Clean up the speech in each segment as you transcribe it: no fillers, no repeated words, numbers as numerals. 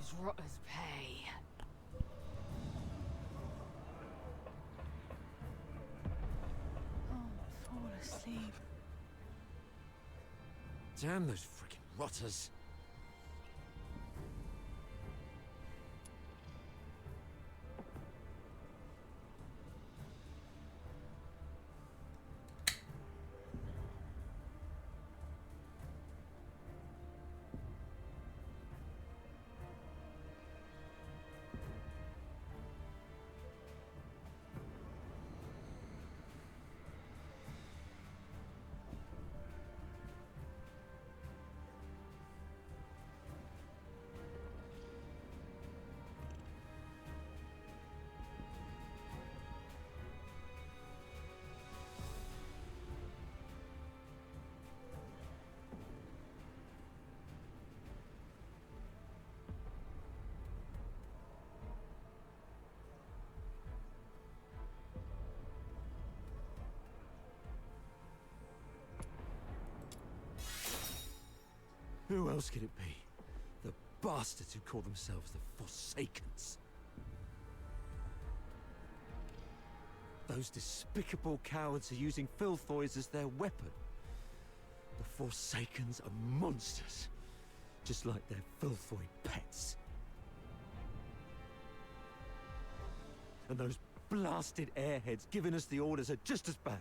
those rotters pay. Oh, fall asleep. Damn those freaking rotters. Who else could it be? The bastards who call themselves the Forsakens. Those despicable cowards are using Filthoids as their weapon. The Forsakens are monsters, just like their Filthoid pets. And those blasted airheads giving us the orders are just as bad.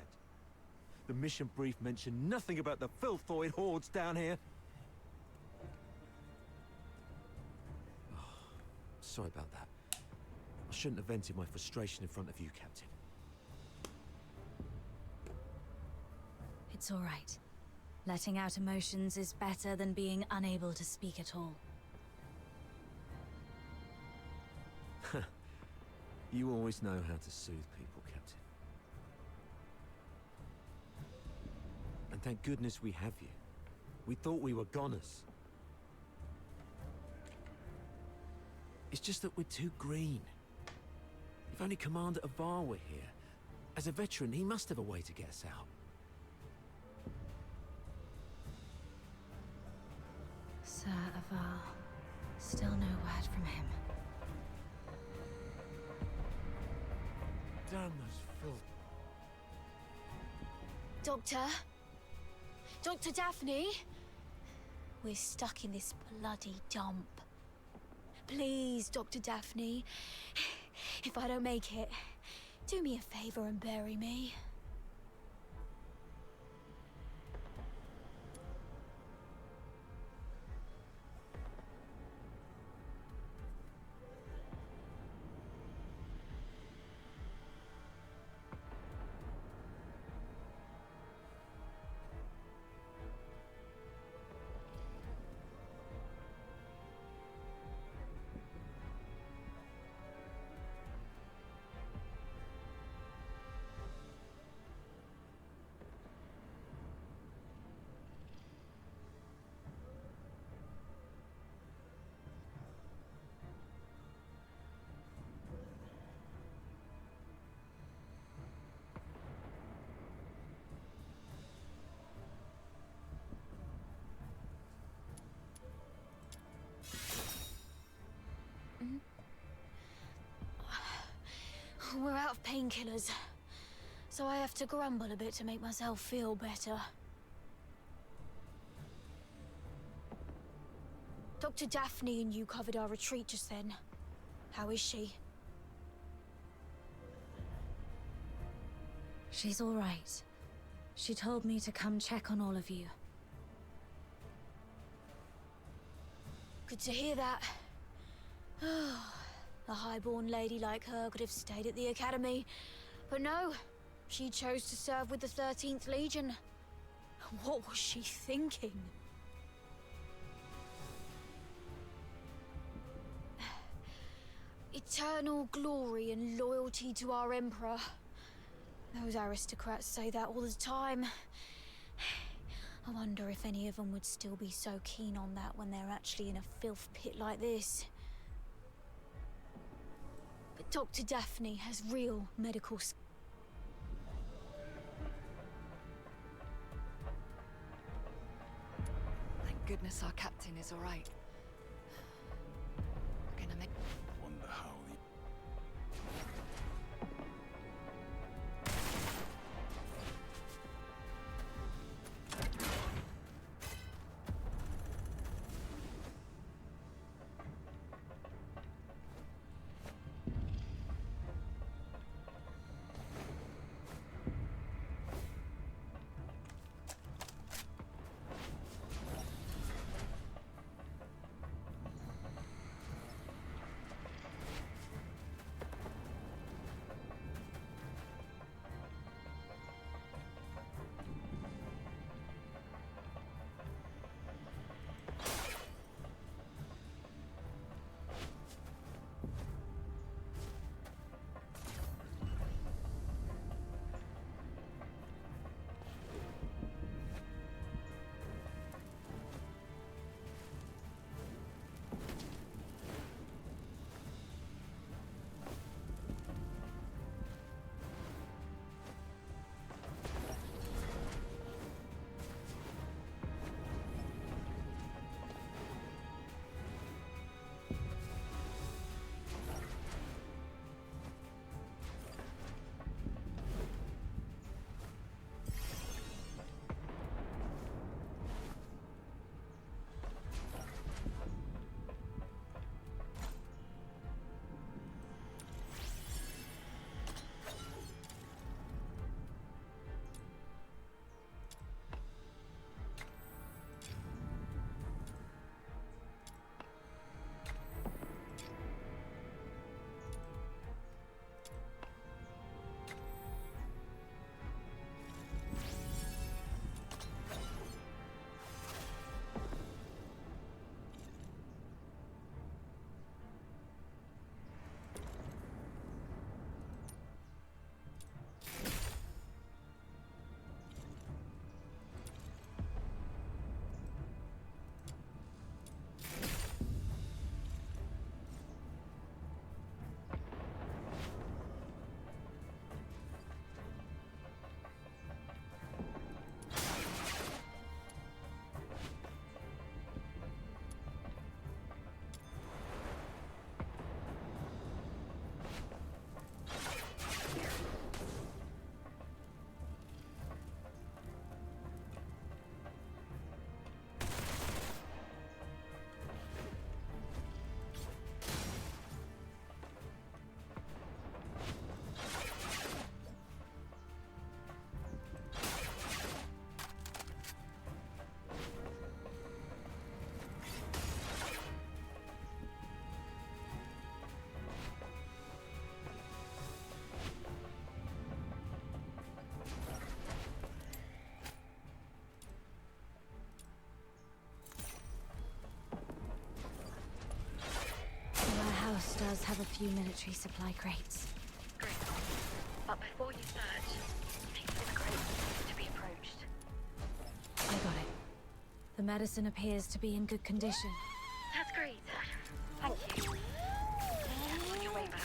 The mission brief mentioned nothing about the Filthoid hordes down here. Sorry about that. I shouldn't have vented my frustration in front of you, Captain. It's all right. Letting out emotions is better than being unable to speak at all. You always know how to soothe people, Captain. And thank goodness we have you. We thought we were goners. It's just that we're too green. If only Commander Avar were here. As a veteran, he must have a way to get us out. Sir Avar. Still no word from him. Damn those filth. Doctor? Dr. Daphne? We're stuck in this bloody dump. Please, Dr. Daphne. If I don't make it, do me a favor and bury me. We're out of painkillers, so I have to grumble a bit to make myself feel better. Dr. Daphne and you covered our retreat just then. How is she? She's all right. She told me to come check on all of you. Good to hear that. A highborn lady like her could have stayed at the academy, but no, she chose to serve with the 13th Legion. What was she thinking? Eternal glory and loyalty to our Emperor. Those aristocrats say that all the time. I wonder if any of them would still be so keen on that when they're actually in a filth pit like this. But Dr. Daphne has real medical skills. Thank goodness our captain is all right. have a few military supply crates. Great. But before you search, make sure the crate to be approached. I got it. The medicine appears to be in good condition. That's great. Thank you. On your way back.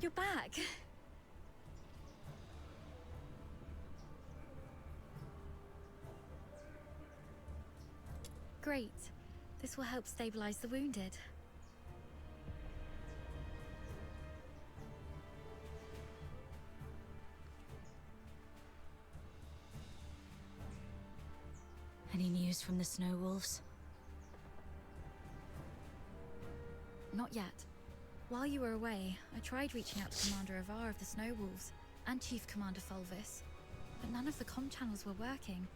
You're back. Great. This will help stabilize the wounded. Any news from the Snow Wolves? Not yet. While you were away, I tried reaching out to Commander Avar of the Snow Wolves and Chief Commander Fulvis, but none of the comm channels were working.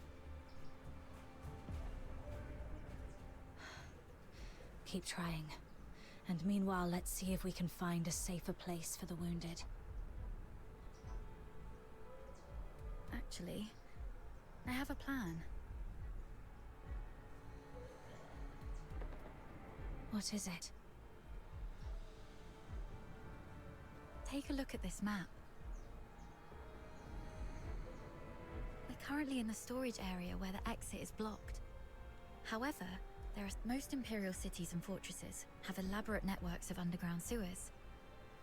Keep trying. And meanwhile, let's see if we can find a safer place for the wounded. Actually, I have a plan. What is it? Take a look at this map. We're currently in the storage area where the exit is blocked. However, most Imperial cities and fortresses have elaborate networks of underground sewers.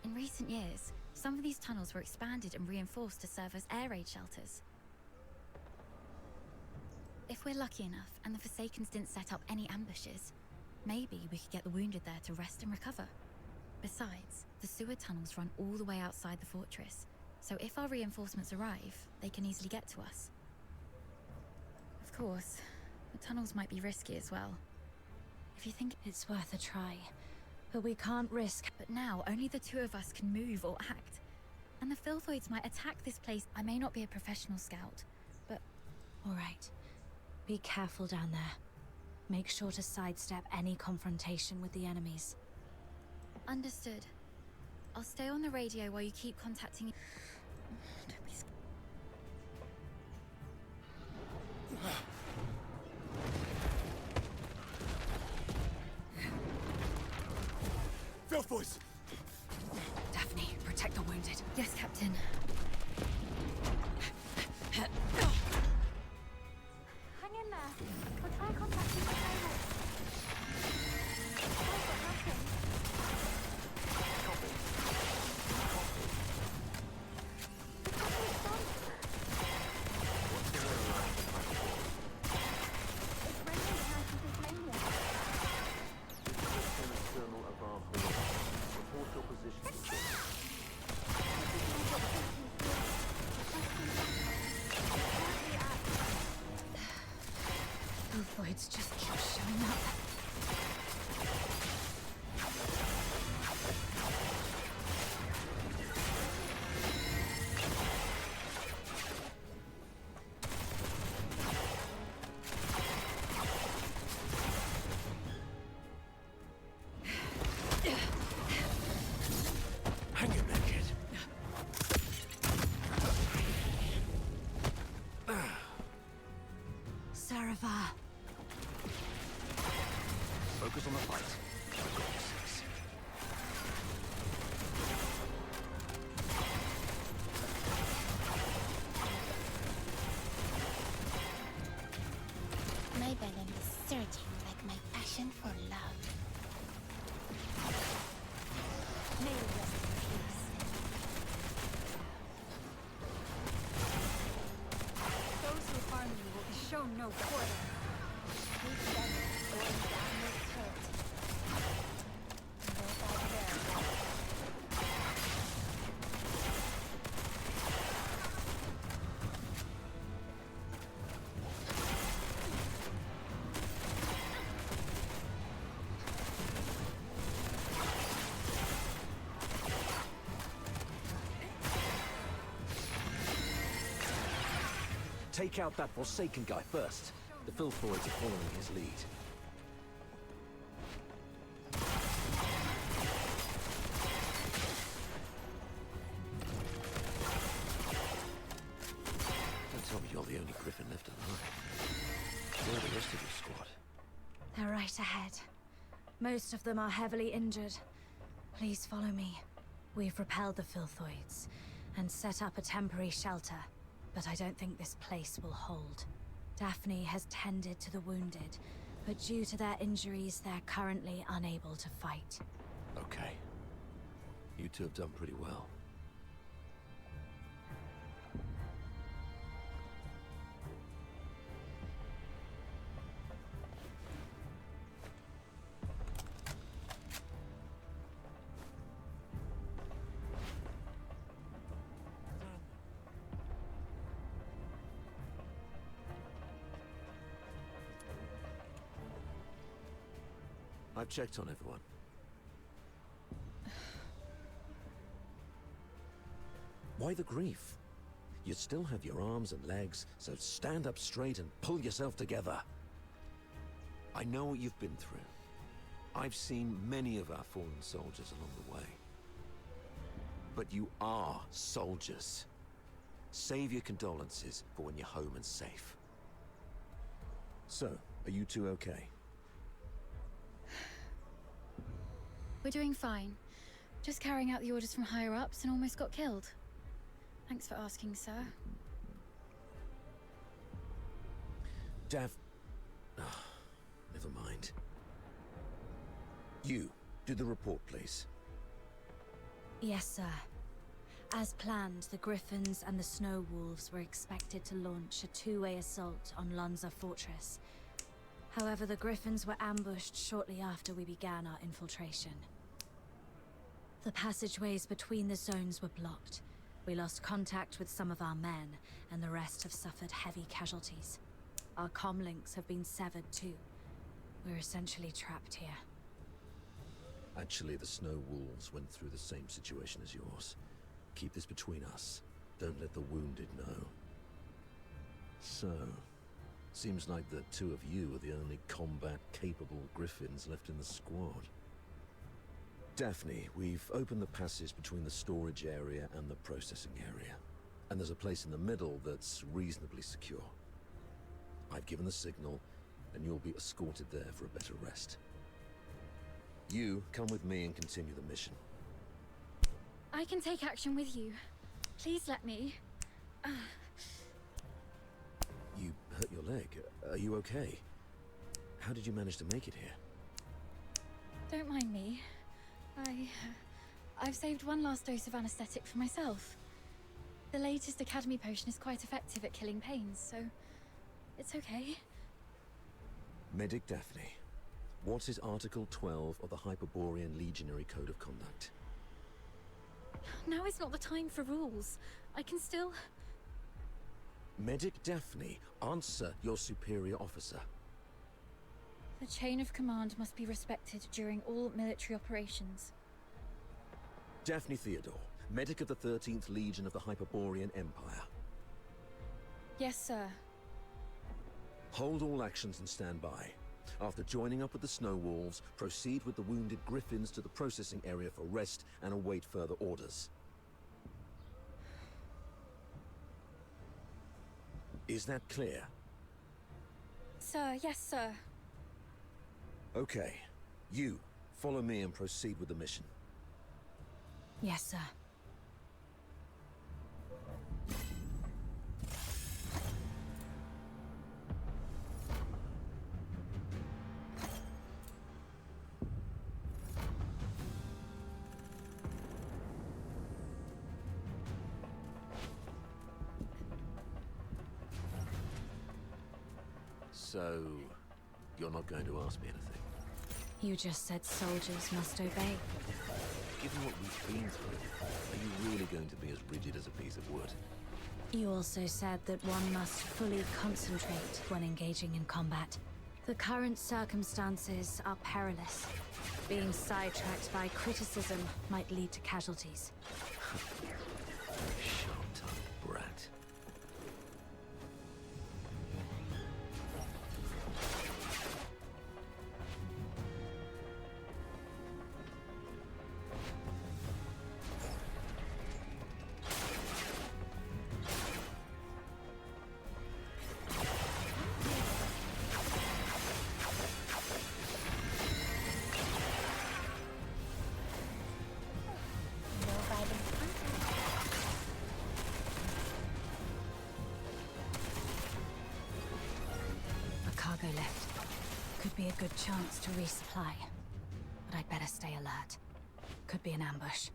In recent years, some of these tunnels were expanded and reinforced to serve as air raid shelters. If we're lucky enough and the Forsakens didn't set up any ambushes, maybe we could get the wounded there to rest and recover. Besides, the sewer tunnels run all the way outside the fortress, so if our reinforcements arrive, they can easily get to us. Of course, the tunnels might be risky as well. If you think It's worth a try, but we can't risk. But now, only the two of us can move or act. And the Filthoids might attack this place. I may not be a professional scout, but... All right. Be careful down there. Make sure to sidestep any confrontation with the enemies. Understood. I'll stay on the radio while you keep contacting... Don't be scared. voice! Daphne, protect the wounded. Yes, Captain. Hang in there. We'll try contacting the pilot. What happened? Copy. The couple's gone. What's the weather like on platform? It's raining tonight in Tasmania. This is Lieutenant Colonel of our force. Report your position. Voids just keep showing up. Hang in there, kid. Sarava. Focus on the fight. For God's sakes. My venom is surging like my passion for love. May you rest in peace. Those who harm you will be shown no quarter. Sweet venom pouring down your throat. No bad there. Take out that Forsaken guy first. The Filthoids are following his lead. Don't tell me you're the only Griffin left alive. Where are the rest of your squad? They're right ahead. Most of them are heavily injured. Please follow me. We've repelled the Filthoids and set up a temporary shelter, but I don't think this place will hold. Daphne has tended to the wounded, but due to their injuries, they're currently unable to fight. Okay. You two have done pretty well. I've checked on everyone. Why the grief? You still have your arms and legs, so stand up straight and pull yourself together. I know what you've been through. I've seen many of our fallen soldiers along the way. But you are soldiers. Save your condolences for when you're home and safe. So, are you two okay? We're doing fine. Just carrying out the orders from higher-ups and almost got killed. Thanks for asking, sir. Never mind. You, do the report, please. Yes, sir. As planned, the Griffins and the Snow Wolves were expected to launch a two-way assault on Lonza Fortress. However, the Griffins were ambushed shortly after we began our infiltration. The passageways between the zones were blocked. We lost contact with some of our men, and the rest have suffered heavy casualties. Our comlinks have been severed too. We're essentially trapped here. Actually, the Snow Wolves went through the same situation as yours. Keep this between us. Don't let the wounded know. So, seems like the two of you are the only combat-capable Griffins left in the squad. Daphne, we've opened the passage between the storage area and the processing area. And there's a place in the middle that's reasonably secure. I've given the signal, and you'll be escorted there for a better rest. You come with me and continue the mission. I can take action with you. Please let me. You hurt your leg. Are you okay? How did you manage to make it here? Don't mind me. I've saved one last dose of anesthetic for myself. The latest Academy potion is quite effective at killing pains, so it's okay. Medic Daphne, what is Article 12 of the Hyperborean Legionary Code of Conduct? Now is not the time for rules. I can still... Medic Daphne, answer your superior officer. The chain of command must be respected during all military operations. Daphne Theodore, medic of the 13th Legion of the Hyperborean Empire. Yes, sir. Hold all actions and stand by. After joining up with the Snow Wolves, proceed with the wounded Griffins to the processing area for rest and await further orders. Is that clear? Sir, yes, sir. Okay. You, follow me and proceed with the mission. Yes, sir. So, you're not going to ask me anything? You just said soldiers must obey. Given what we've been through, are you really going to be as rigid as a piece of wood? You also said that one must fully concentrate when engaging in combat. The current circumstances are perilous. Being sidetracked by criticism might lead to casualties. Sharp-tongued brat. A cargo lift. Could be a good chance to resupply. But I'd better stay alert. Could be an ambush.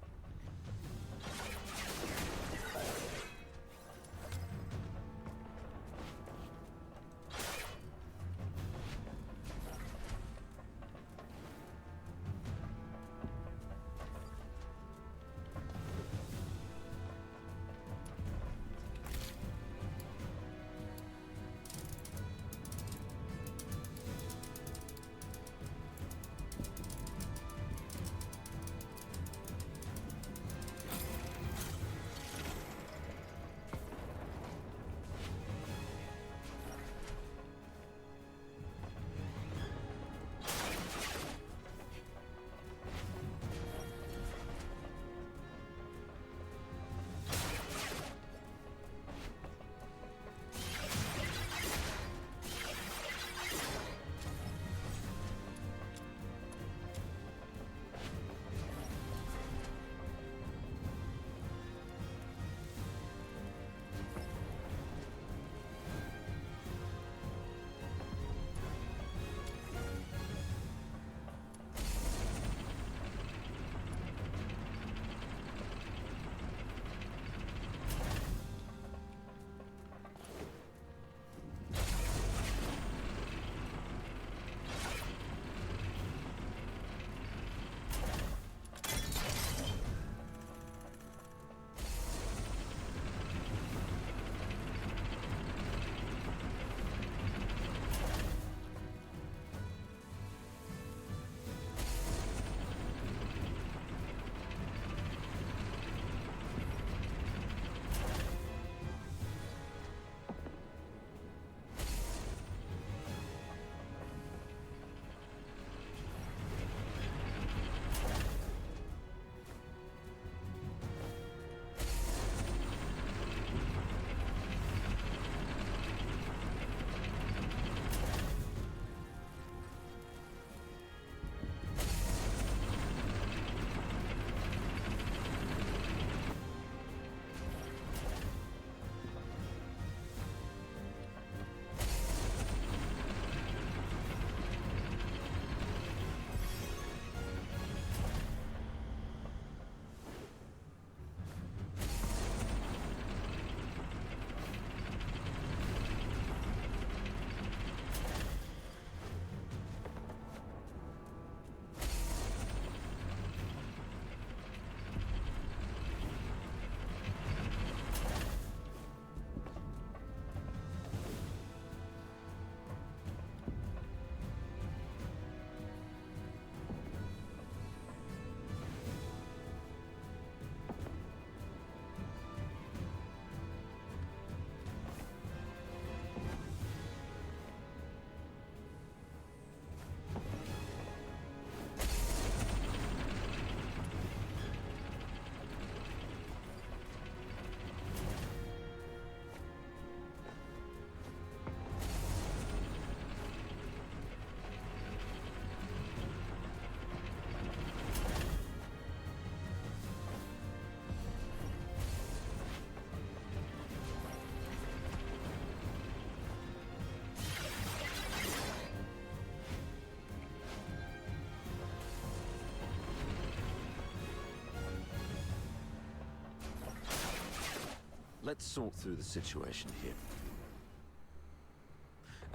let's sort through the situation here.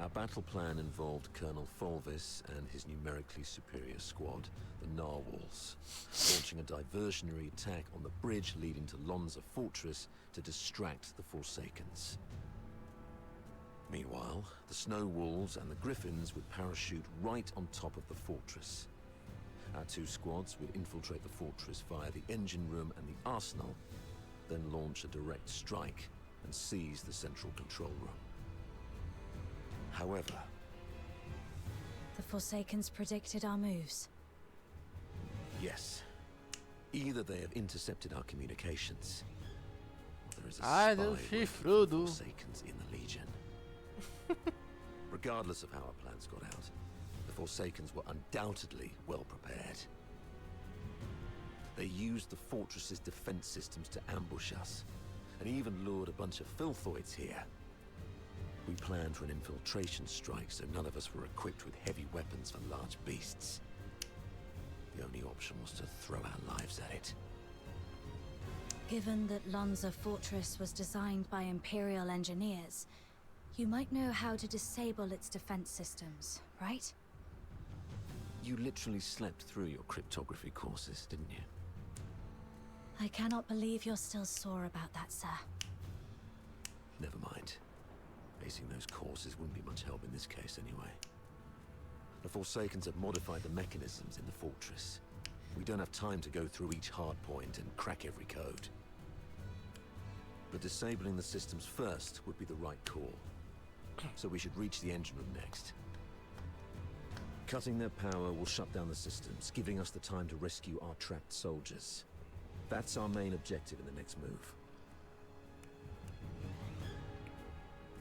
Our battle plan involved Colonel Fulvis and his numerically superior squad, the Narwhals, launching a diversionary attack on the bridge leading to Lonza Fortress to distract the Forsakens. Meanwhile, the Snow Wolves and the Griffins would parachute right on top of the fortress. Our two squads would infiltrate the fortress via the engine room and the arsenal, then launch a direct strike and seize the central control room. However, The Forsakens predicted our moves. yes, either they have intercepted our communications, or there is a Ai, spy Deus working for the chifrudo. Forsakens in the Legion. Regardless of how our plans got out, the Forsakens were undoubtedly well prepared. They used the fortress's defense systems to ambush us, and even lured a bunch of filthoids here. We planned for an infiltration strike, so none of us were equipped with heavy weapons for large beasts. The only option was to throw our lives at it. Given that Lonza Fortress was designed by Imperial engineers, you might know how to disable its defense systems, right? You literally slept through your cryptography courses, didn't you? I cannot believe you're still sore about that, sir. Never mind. Acing those courses wouldn't be much help in this case anyway. The Forsakens have modified the mechanisms in the fortress. We don't have time to go through each hard point and crack every code. But disabling the systems first would be the right call. So we should reach the engine room next. Cutting their power will shut down the systems, giving us the time to rescue our trapped soldiers. That's our main objective in the next move.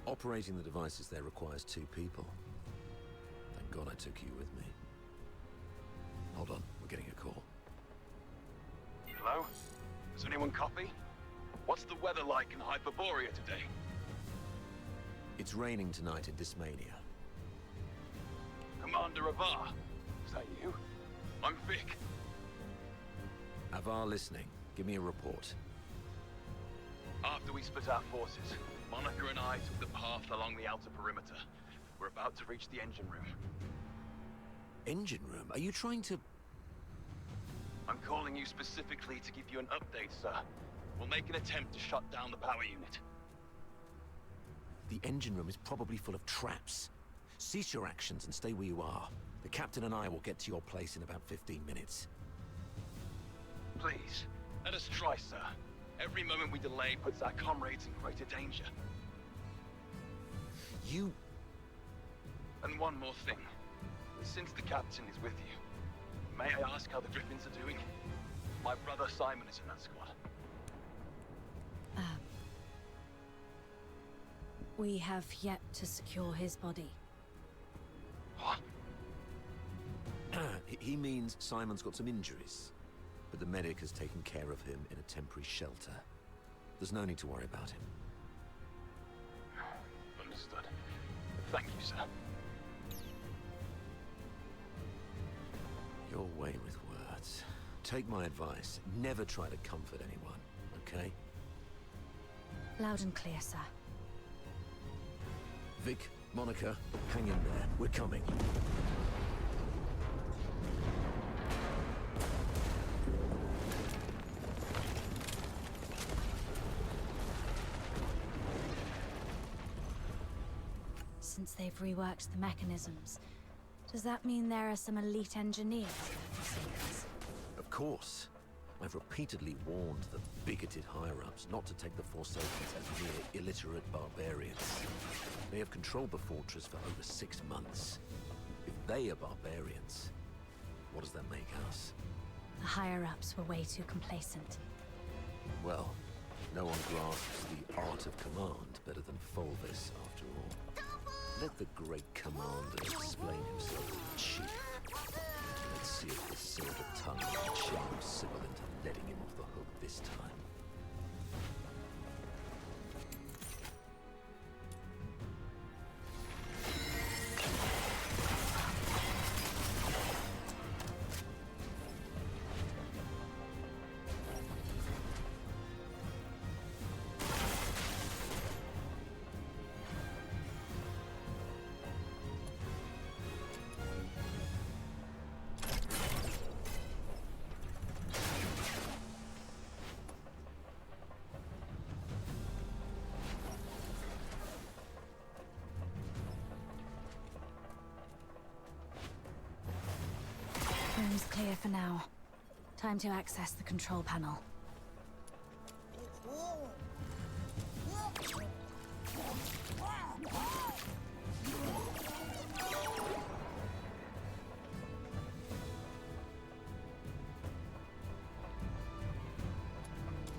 Operating the devices there requires 2 people. Thank God I took you with me. Hold on, we're getting a call. Hello? Does anyone copy? What's the weather like in Hyperborea today? It's raining tonight in Dismania. Commander Avar, is that you? I'm Vic. Avar listening. Give me a report. After we split our forces, Monica and I took the path along the outer perimeter. We're about to reach the engine room. Engine room? Are you trying to... I'm calling you specifically to give you an update, sir. We'll make an attempt to shut down the power unit. The engine room is probably full of traps. Cease your actions and stay where you are. The captain and I will get to your place in about 15 minutes. Please, let us try, sir. Every moment we delay puts our comrades in greater danger. You... And one more thing. Since the captain is with you, may I ask how the Griffins are doing? My brother Simon is in that squad. We have yet to secure his body. What? He means Simon's got some injuries, but the medic has taken care of him in a temporary shelter. There's no need to worry about him. Understood. Thank you, sir. Your way with words. Take my advice. Never try to comfort anyone, okay? Loud and clear, sir. Vic, Monica, hang in there. We're coming. Since they've reworked the mechanisms, does that mean there are some elite engineers in the Forsakens? Of course. I've repeatedly warned the bigoted higher-ups not to take the Forsakens as mere illiterate barbarians. They have controlled the fortress for over 6 months. If they are barbarians, what does that make us? The higher-ups were way too complacent. Well, no one grasps the art of command better than Fulvis, after all. Let the great commander explain himself to the chief. Let's see if the silver tongue can shame Sybil into letting him off the hook this time. Seems clear for now. Time to access the control panel.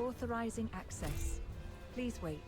Authorizing access. Please wait.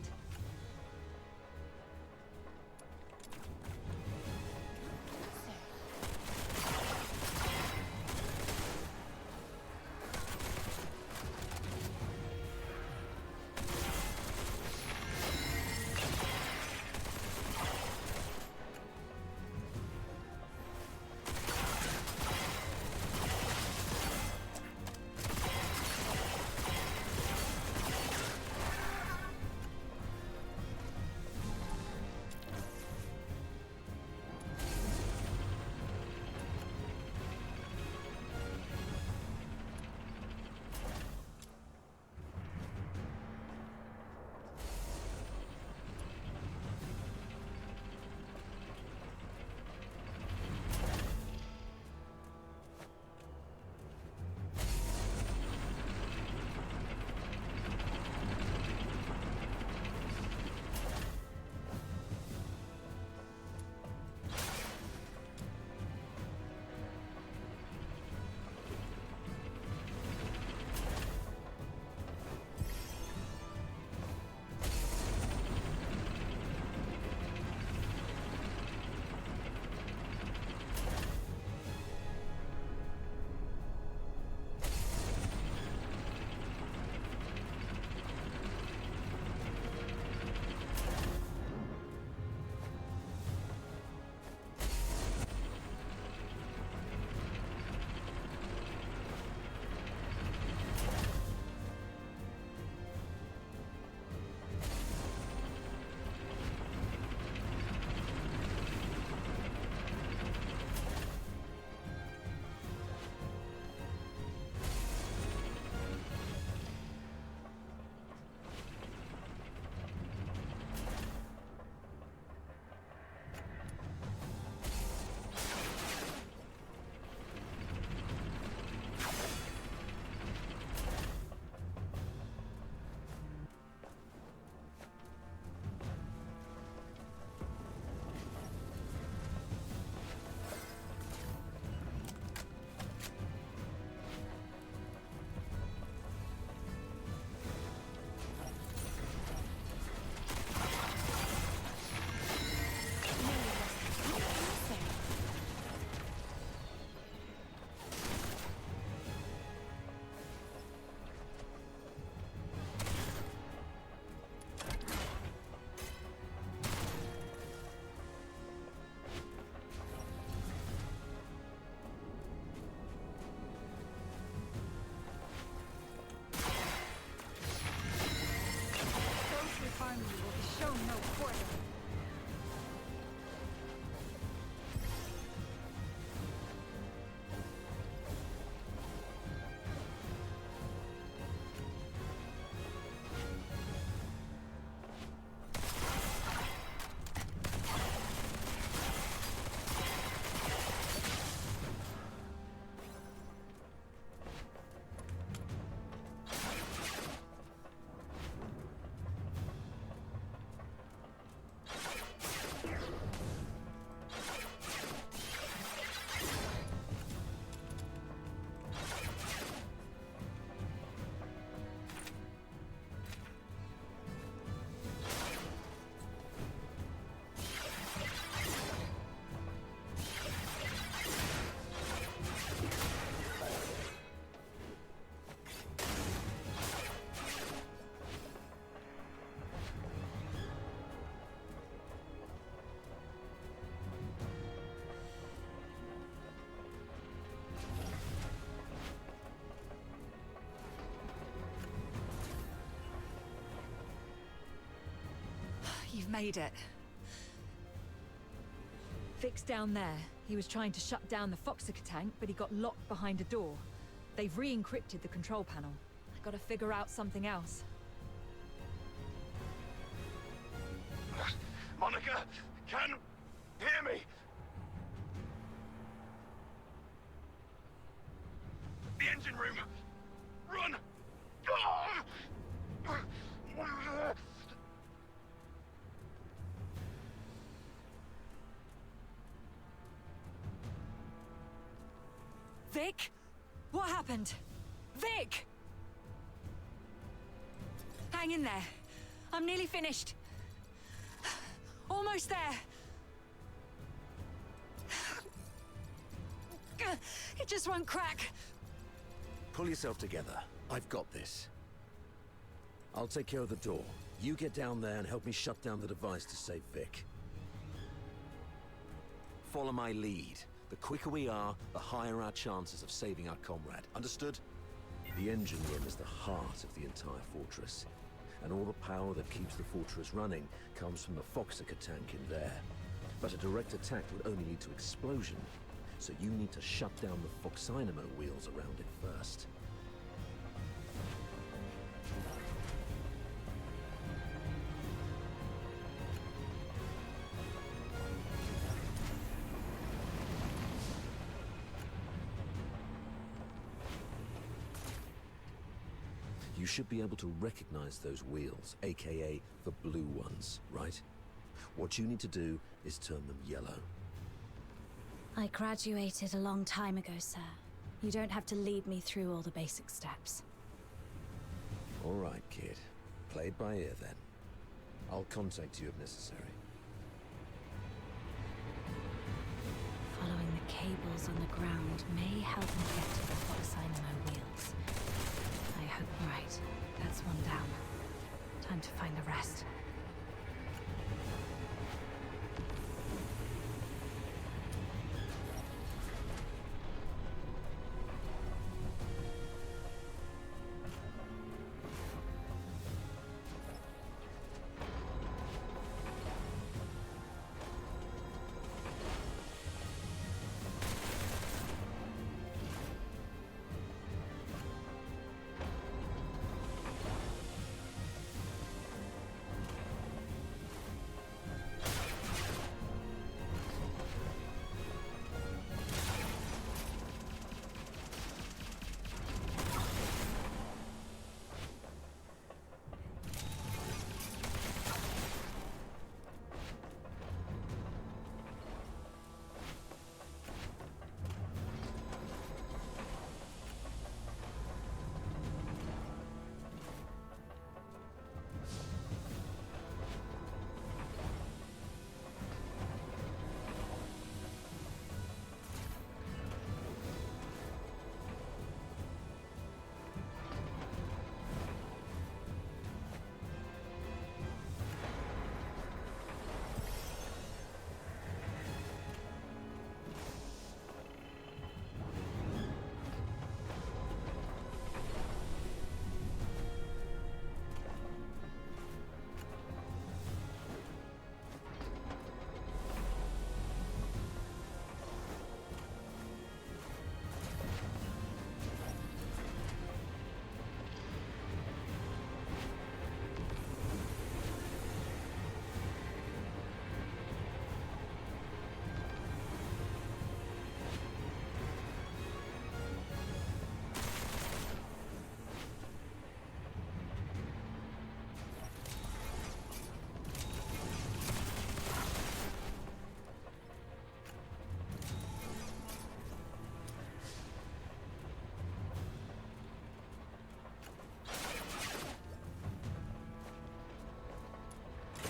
You've made it. Vic's down there. He was trying to shut down the Foxica tank, but he got locked behind a door. They've re-encrypted the control panel. I gotta figure out something else. Monica, can hear me? engine room! Run! Vic? What happened? Vic! Hang in there. I'm nearly finished. Almost there. It just won't crack. Pull yourself together. I've got this. I'll take care of the door. You get down there and help me shut down the device to save Vic. Follow my lead. The quicker we are, the higher our chances of saving our comrade. Understood? The engine room is the heart of the entire fortress. And all the power that keeps the fortress running comes from the Foxica tank in there. But a direct attack would only lead to explosion. So you need to shut down the Foxynamo wheels around it first. You should be able to recognize those wheels, aka the blue ones, right? What you need to do is turn them yellow. I graduated a long time ago, sir. You don't have to lead me through all the basic steps. All right, kid. Play it by ear, then. I'll contact you if necessary. Following the cables on the ground may help me get to the Foxynamo wheels. I hope I'm right. That's one down. Time to find the rest.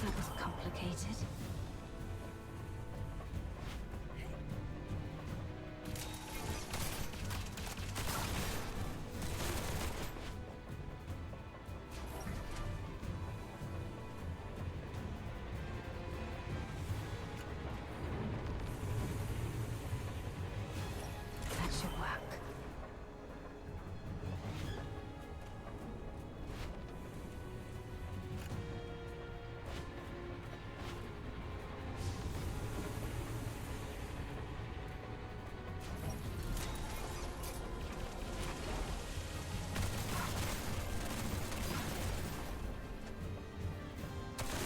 That was complicated. That should work.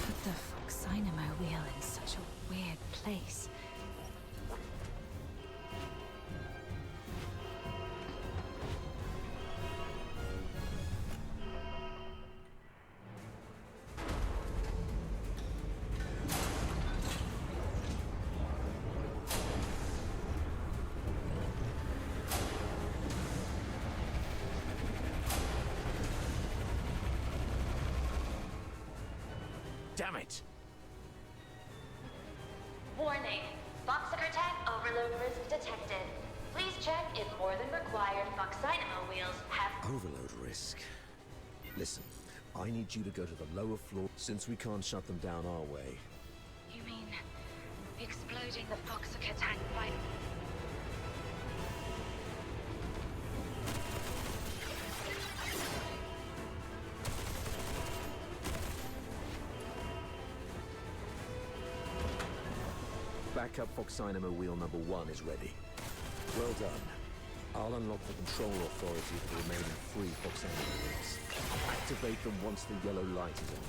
Put the Foxynamo wheel in such a weird place. damn it! Warning. Foxaker tank overload risk detected. Please check if more than required Foxynamo wheels have... Overload risk. Listen, I need you to go to the lower floor since we can't shut them down our way. You mean exploding the Foxaker tank by... Backup Foxynamo wheel number 1 is ready. Well done. I'll unlock the control authority for the remaining 3 Foxynamo wheels. Activate them once the yellow light is on.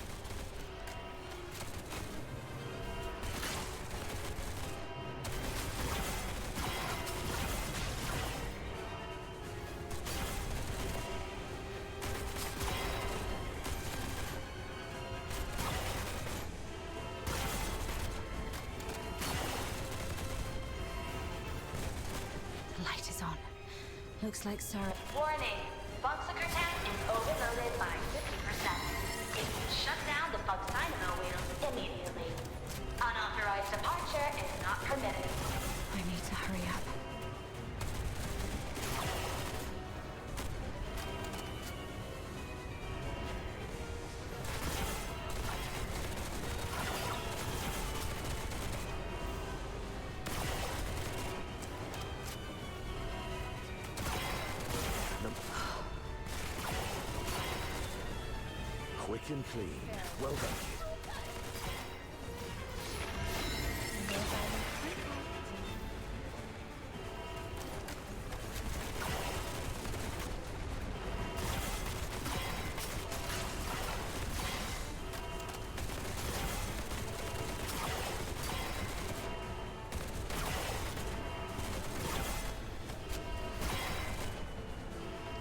The light is on. Looks like Sarah... Warning. Foxaker tank is overloaded by 50%. It will shut down the Foxynamo wheels immediately. Unauthorized departure is not permitted. I need to hurry up. Quick and clean. Well done, kid.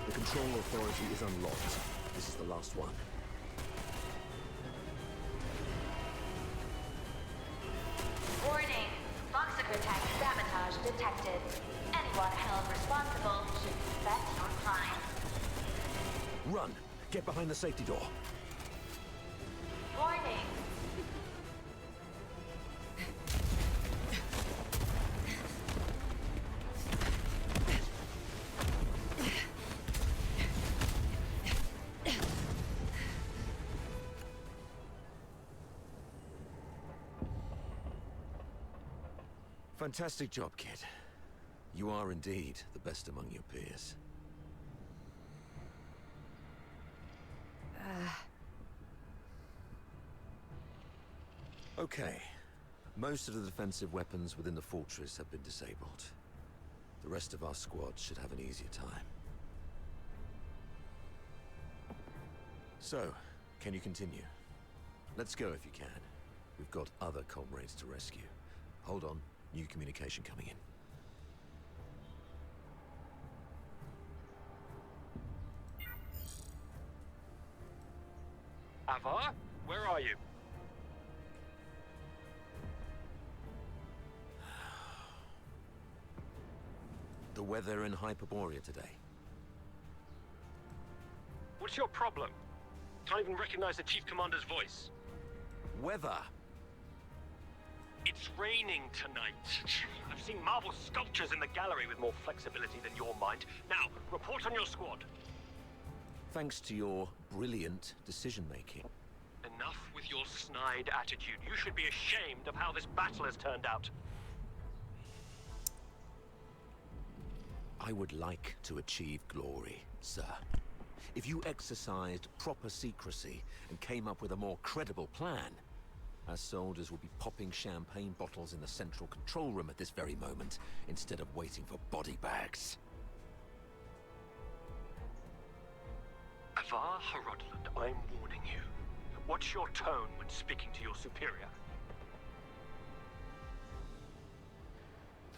The control authority is unlocked. This is the last one. Warning. Foxaker tank sabotage detected. Anyone held responsible should respect your crime. Run! Get behind the safety door. Warning. Fantastic job, kid. You are indeed the best among your peers. Okay. Most of the defensive weapons within the fortress have been disabled. The rest of our squad should have an easier time. So, can you continue? Let's go if you can. We've got other comrades to rescue. Hold on. New communication coming in. Avar? Where are you? The weather in Hyperborea today. What's your problem? Can't even recognize the Chief Commander's voice. Weather! It's raining tonight. I've seen marble sculptures in the gallery with more flexibility than your mind. Now, report on your squad. Thanks to your brilliant decision-making. Enough with your snide attitude. You should be ashamed of how this battle has turned out. I would like to achieve glory, sir. If you exercised proper secrecy and came up with a more credible plan, our soldiers would be popping champagne bottles in the central control room at this very moment, instead of waiting for body bags. Avar Harodland, I'm warning you. What's your tone when speaking to your superior?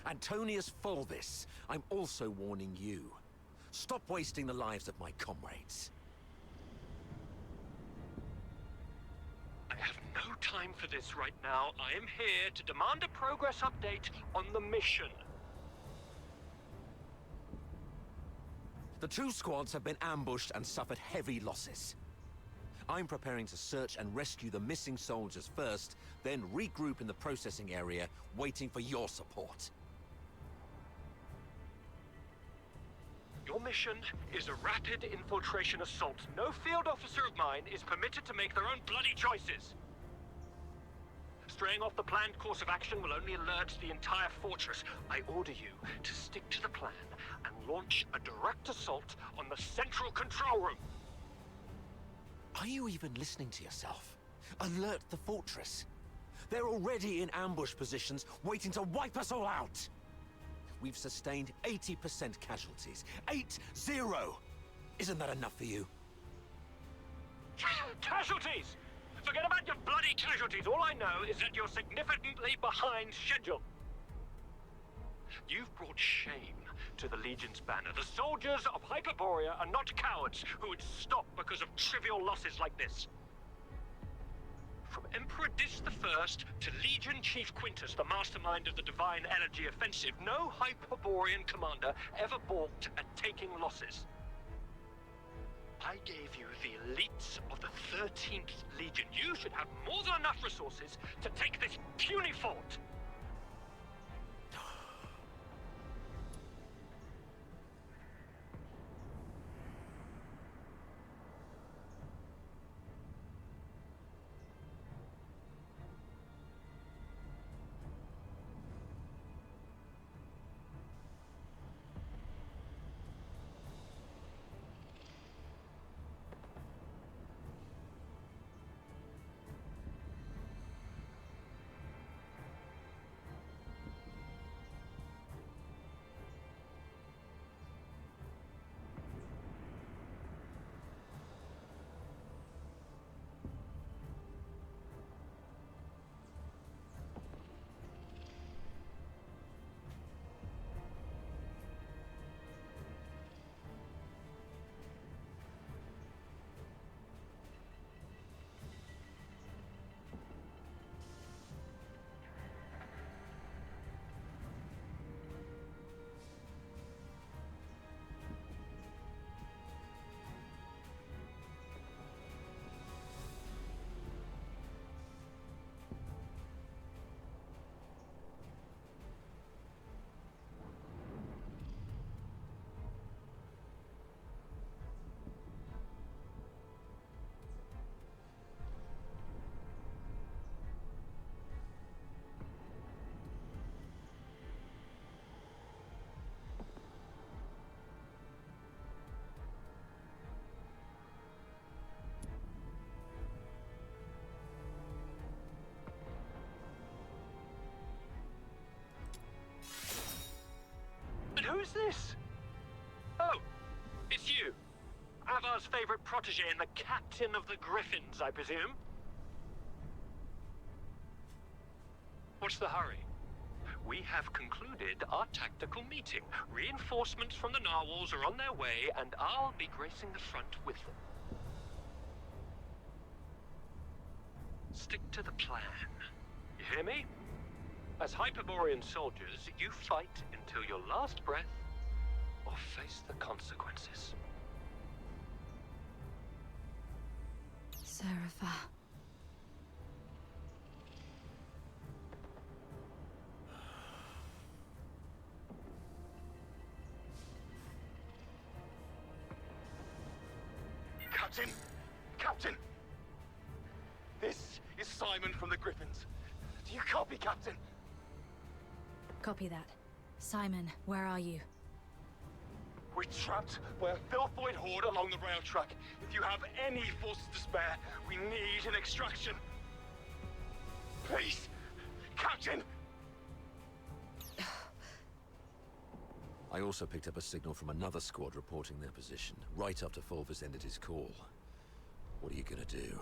Antonius Fulvis, I'm also warning you. Stop wasting the lives of my comrades. I have no time for this right now. I am here to demand a progress update on the mission. The two squads have been ambushed and suffered heavy losses. I'm preparing to search and rescue the missing soldiers first, then regroup in the processing area, waiting for your support. Your mission is a rapid infiltration assault. No field officer of mine is permitted to make their own bloody choices. Straying off the planned course of action will only alert the entire fortress. I order you to stick to the plan and launch a direct assault on the central control room. Are you even listening to yourself? Alert the fortress. They're already in ambush positions, waiting to wipe us all out. We've sustained 80% casualties. 8-0! Isn't that enough for you? Casualties! Forget about your bloody casualties. All I know is that you're significantly behind schedule. You've brought shame to the Legion's banner. The soldiers of Hyperborea are not cowards who would stop because of trivial losses like this. From Emperor Dis I to Legion Chief Quintus, the mastermind of the Divine Energy Offensive, no Hyperborean commander ever balked at taking losses. I gave you the elites of the 13th Legion. You should have more than enough resources to take this puny fort. Who's this? Oh, it's you. Avar's favorite protege and the captain of the Griffins, I presume? What's the hurry? We have concluded our tactical meeting. Reinforcements from the narwhals are on their way, and I'll be gracing the front with them. Stick to the plan. You hear me? As Hyperborean soldiers, you fight until your last breath, or face the consequences. Serapha. Captain! Captain! This is Simon from the Griffins. Do you copy, Captain? Copy that. Simon, where are you? We're trapped by a filthoid horde along the rail track. If you have any forces to spare, we need an extraction. Please, Captain! I also picked up a signal from another squad reporting their position, right after Fulvus ended his call. What are you gonna do?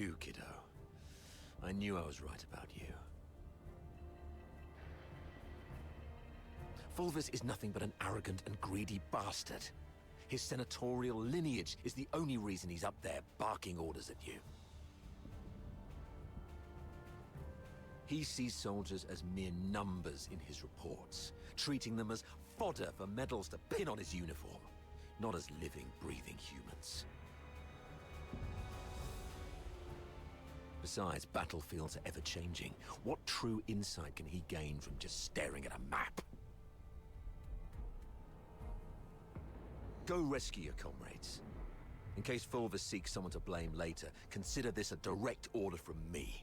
you, kiddo. I knew I was right about you. Fulvis is nothing but an arrogant and greedy bastard. His senatorial lineage is the only reason he's up there barking orders at you. He sees soldiers as mere numbers in his reports, treating them as fodder for medals to pin on his uniform, not as living, breathing humans. Besides, battlefields are ever-changing. What true insight can he gain from just staring at a map? Go rescue your comrades. In case Fulvis seeks someone to blame later, consider this a direct order from me.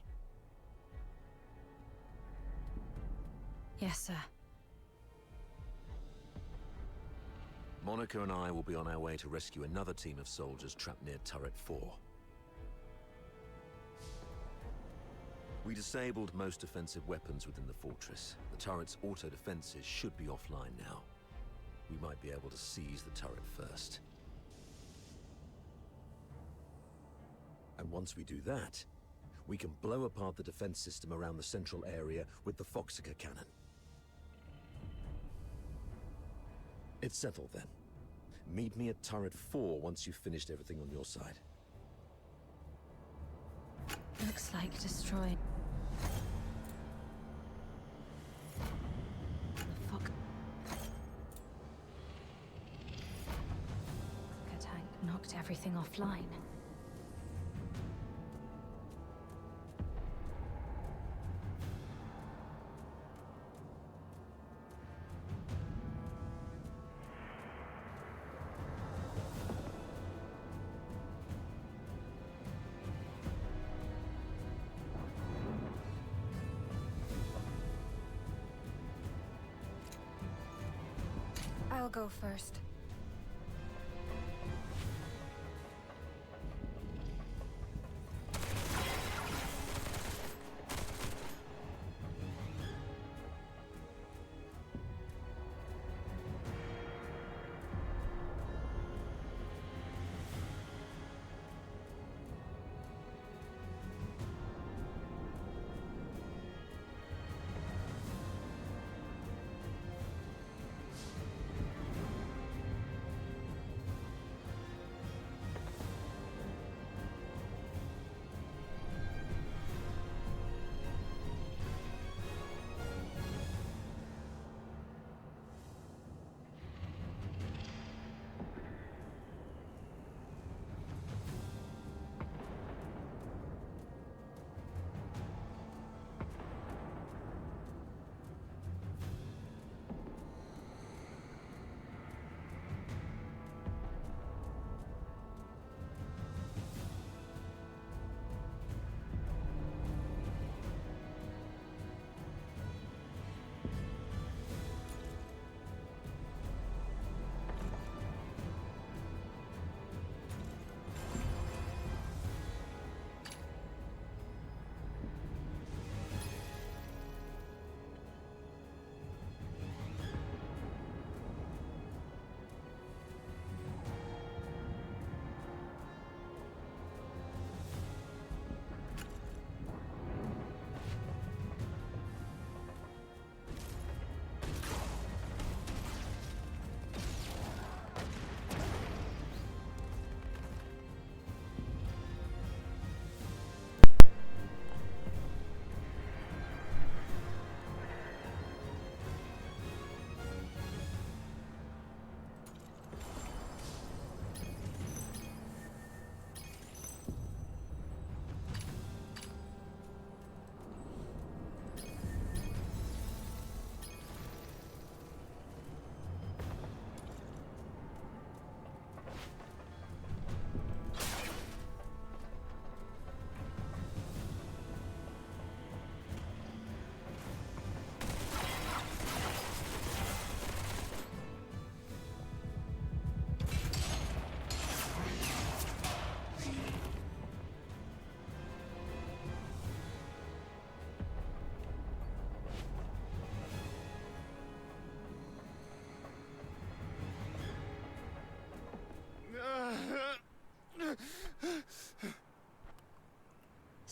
Yes, sir. Monica and I will be on our way to rescue another team of soldiers trapped near Turret 4. We disabled most offensive weapons within the fortress. The turret's auto-defenses should be offline now. We might be able to seize the turret first. And once we do that, we can blow apart the defense system around the central area with the Foxica cannon. It's settled then. Meet me at Turret 4 once you've finished everything on your side. Looks like destroyed. The Foxica tank knocked everything offline. I'll go first.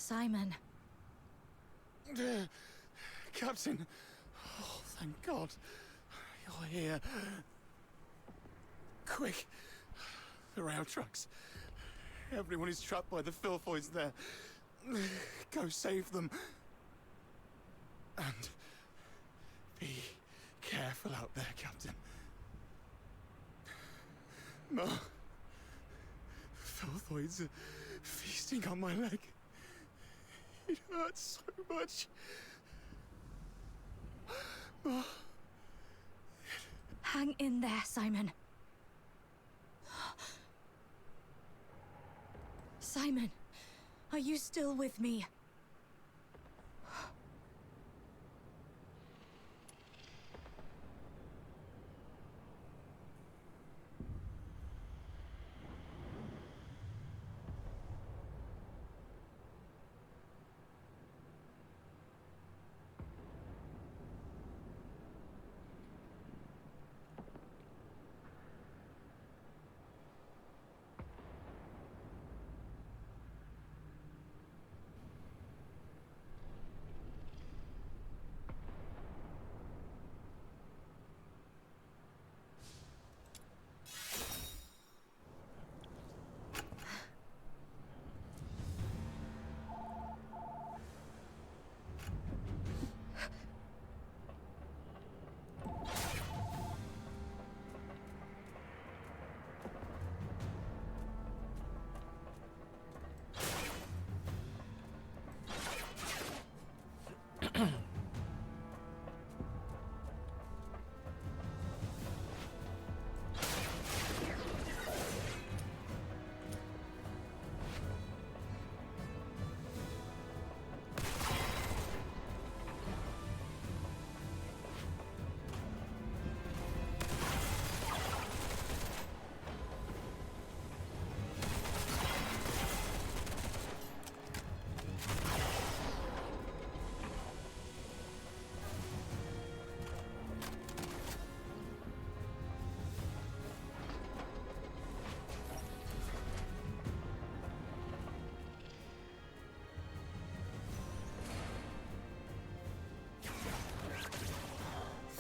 Simon. Captain. Oh, thank God. You're here. Quick. The rail trucks. Everyone is trapped by the filthoids there. Go save them. And be careful out there, Captain. No. Filthoids are feasting on my leg. It hurts so much. Oh. Hang in there, Simon. Simon, are you still with me?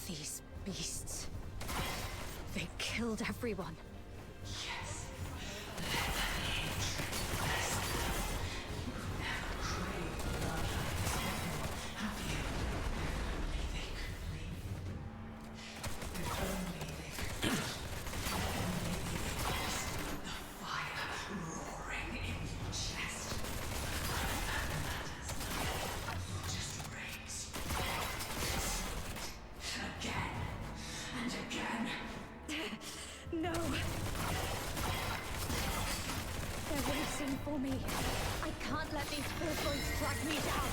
These beasts. They killed everyone. Yes. Let the hatred bless them. You've never craved blood like this before, have you? If only they could leave. If only they could taste the fire roaring in your chest. None matters now. Just raise. Again and again. No! They're racing for me. I can't let these filthoids track me down.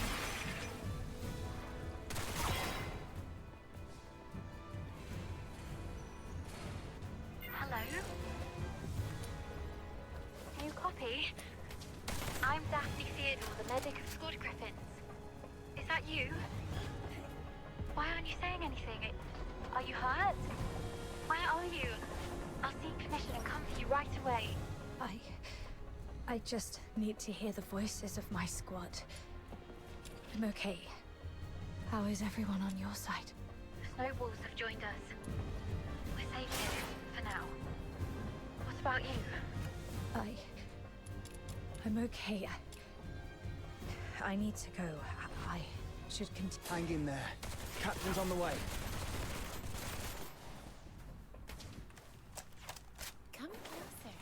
Hello? Can you copy? I'm Daphne Theodore, the medic of Squad Griffins. Is that you? Why aren't you saying anything? Are you hurt? Where are you? I'll seek permission and come for you right away. I just need to hear the voices of my squad. I'm okay. How is everyone on your side? The snowballs have joined us. We're safe here, for now. What about you? I'm okay. I need to go. I should continue. Hang in there. Captain's on the way. Come closer.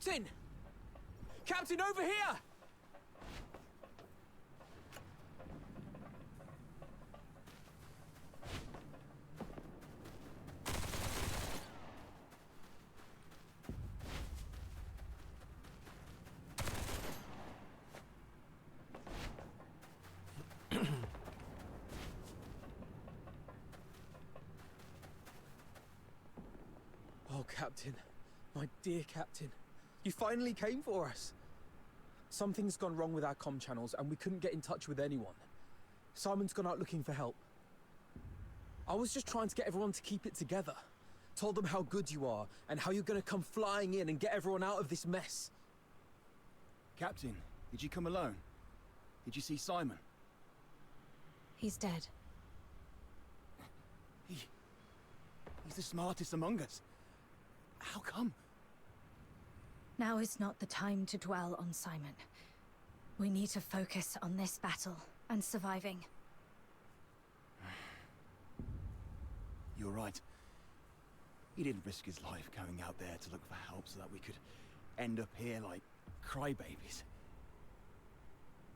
Captain! Captain, over here! Oh, Captain. My dear Captain. You finally came for us. Something's gone wrong with our comm channels and we couldn't get in touch with anyone. Simon's gone out looking for help. I was just trying to get everyone to keep it together. Told them how good you are and how you're gonna come flying in and get everyone out of this mess. Captain, did you come alone? Did you see Simon? He's dead. He's the smartest among us. How come? Now is not the time to dwell on Simon. We need to focus on this battle and surviving. You're right. He didn't risk his life going out there to look for help so that we could end up here like crybabies.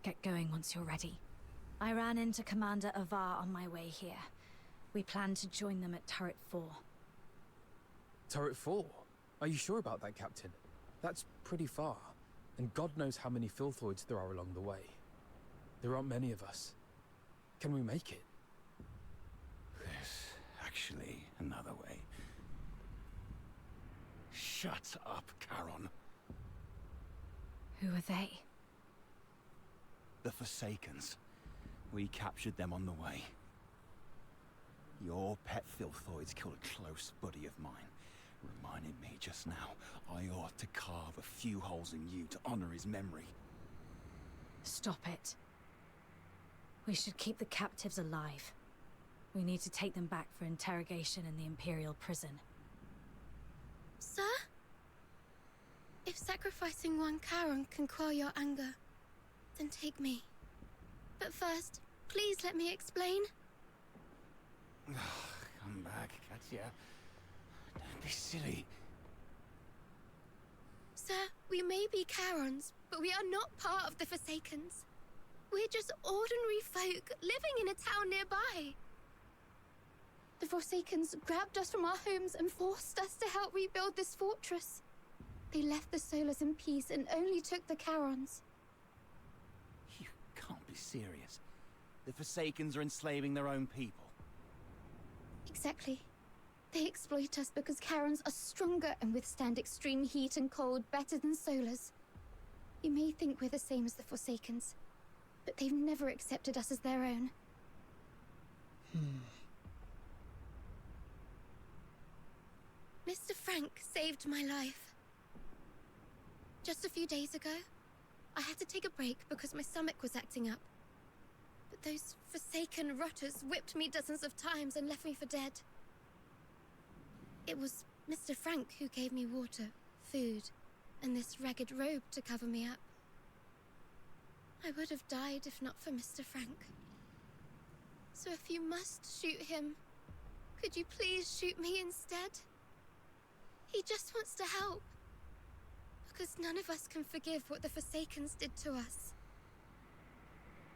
Get going once you're ready. I ran into Commander Avar on my way here. We plan to join them at Turret 4. Turret 4? Are you sure about that, Captain? That's pretty far. And God knows how many filthoids there are along the way. There aren't many of us. Can we make it? There's actually another way. Shut up, Charon. Who are they? The Forsakens. We captured them on the way. Your pet filthoids killed a close buddy of mine. Reminded me just now, I ought to carve a few holes in you to honor his memory. Stop it. We should keep the captives alive. We need to take them back for interrogation in the Imperial prison. Sir? If sacrificing one Charon can quell your anger, then take me. But first, please let me explain. Come back, Katya. Don't be silly. Sir, we may be Charons, but we are not part of the Forsakens. We're just ordinary folk living in a town nearby. The Forsakens grabbed us from our homes and forced us to help rebuild this fortress. They left the Solars in peace and only took the Charons. You can't be serious. The Forsakens are enslaving their own people. Exactly. They exploit us because Charons are stronger and withstand extreme heat and cold better than Solars. You may think we're the same as the Forsakens, but they've never accepted us as their own. Mr. Frank saved my life. Just a few days ago, I had to take a break because my stomach was acting up. But those Forsaken rotters whipped me dozens of times and left me for dead. It was Mr. Frank who gave me water, food, and this ragged robe to cover me up. I would have died if not for Mr. Frank. So if you must shoot him, could you please shoot me instead? He just wants to help. Because none of us can forgive what the Forsakens did to us.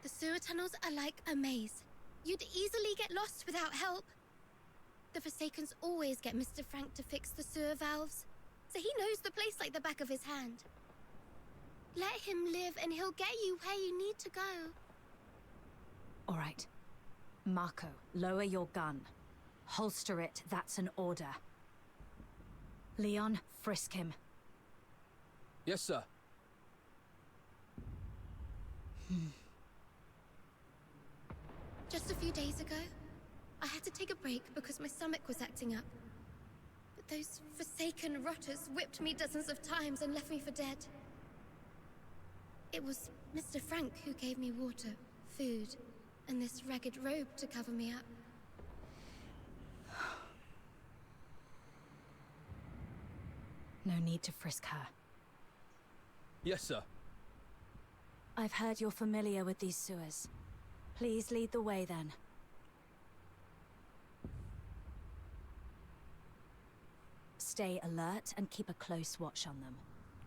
The sewer tunnels are like a maze. You'd easily get lost without help. The Forsakens always get Mr. Frank to fix the sewer valves, so he knows the place like the back of his hand. Let him live and he'll get you where you need to go. All right. Marco, lower your gun. Holster it, that's an order. Leon, frisk him. Yes, sir. Just a few days ago, I had to take a break because my stomach was acting up. But those Forsaken rotters whipped me dozens of times and left me for dead. It was Mr. Frank who gave me water, food, and this ragged robe to cover me up. No need to frisk her. Yes, sir. I've heard you're familiar with these sewers. Please lead the way then. Stay alert and keep a close watch on them.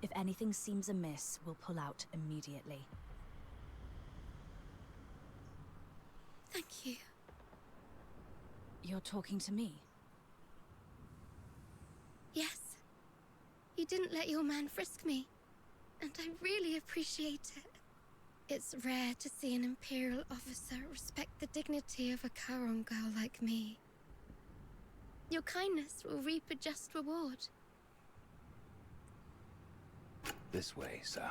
If anything seems amiss, we'll pull out immediately. Thank you. You're talking to me? Yes. You didn't let your man frisk me, and I really appreciate it. It's rare to see an Imperial officer respect the dignity of a Charon girl like me. Your kindness will reap a just reward. This way, sir.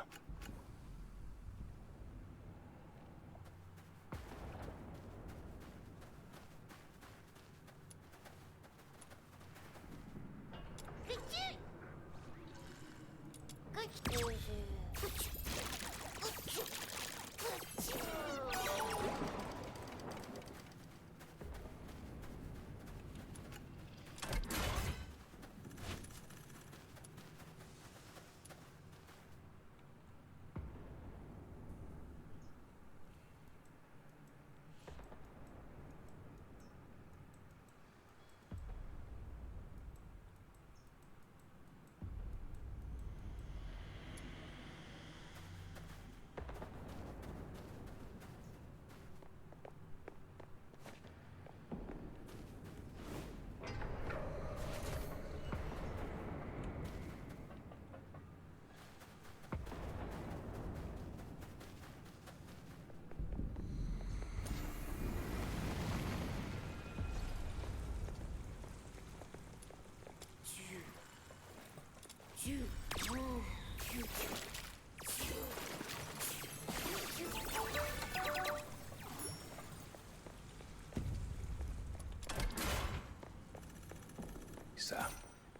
Sir,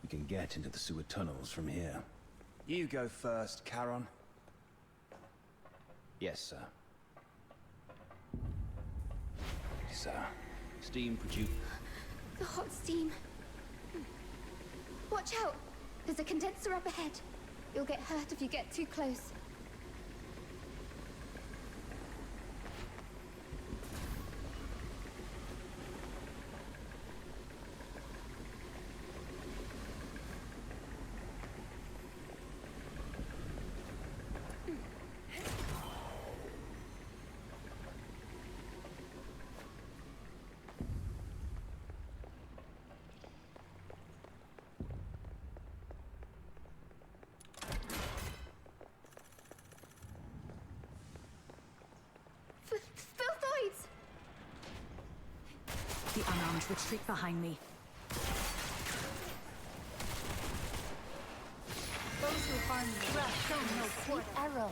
we can get into the sewer tunnels from here. You go first, Charon. Yes, sir. Sir, steam produce... The hot steam. Watch out! There's a condenser up ahead. You'll get hurt if you get too close. Filthoids! The unarmed retreat behind me. Those who harm me will show no quarter. Arrow.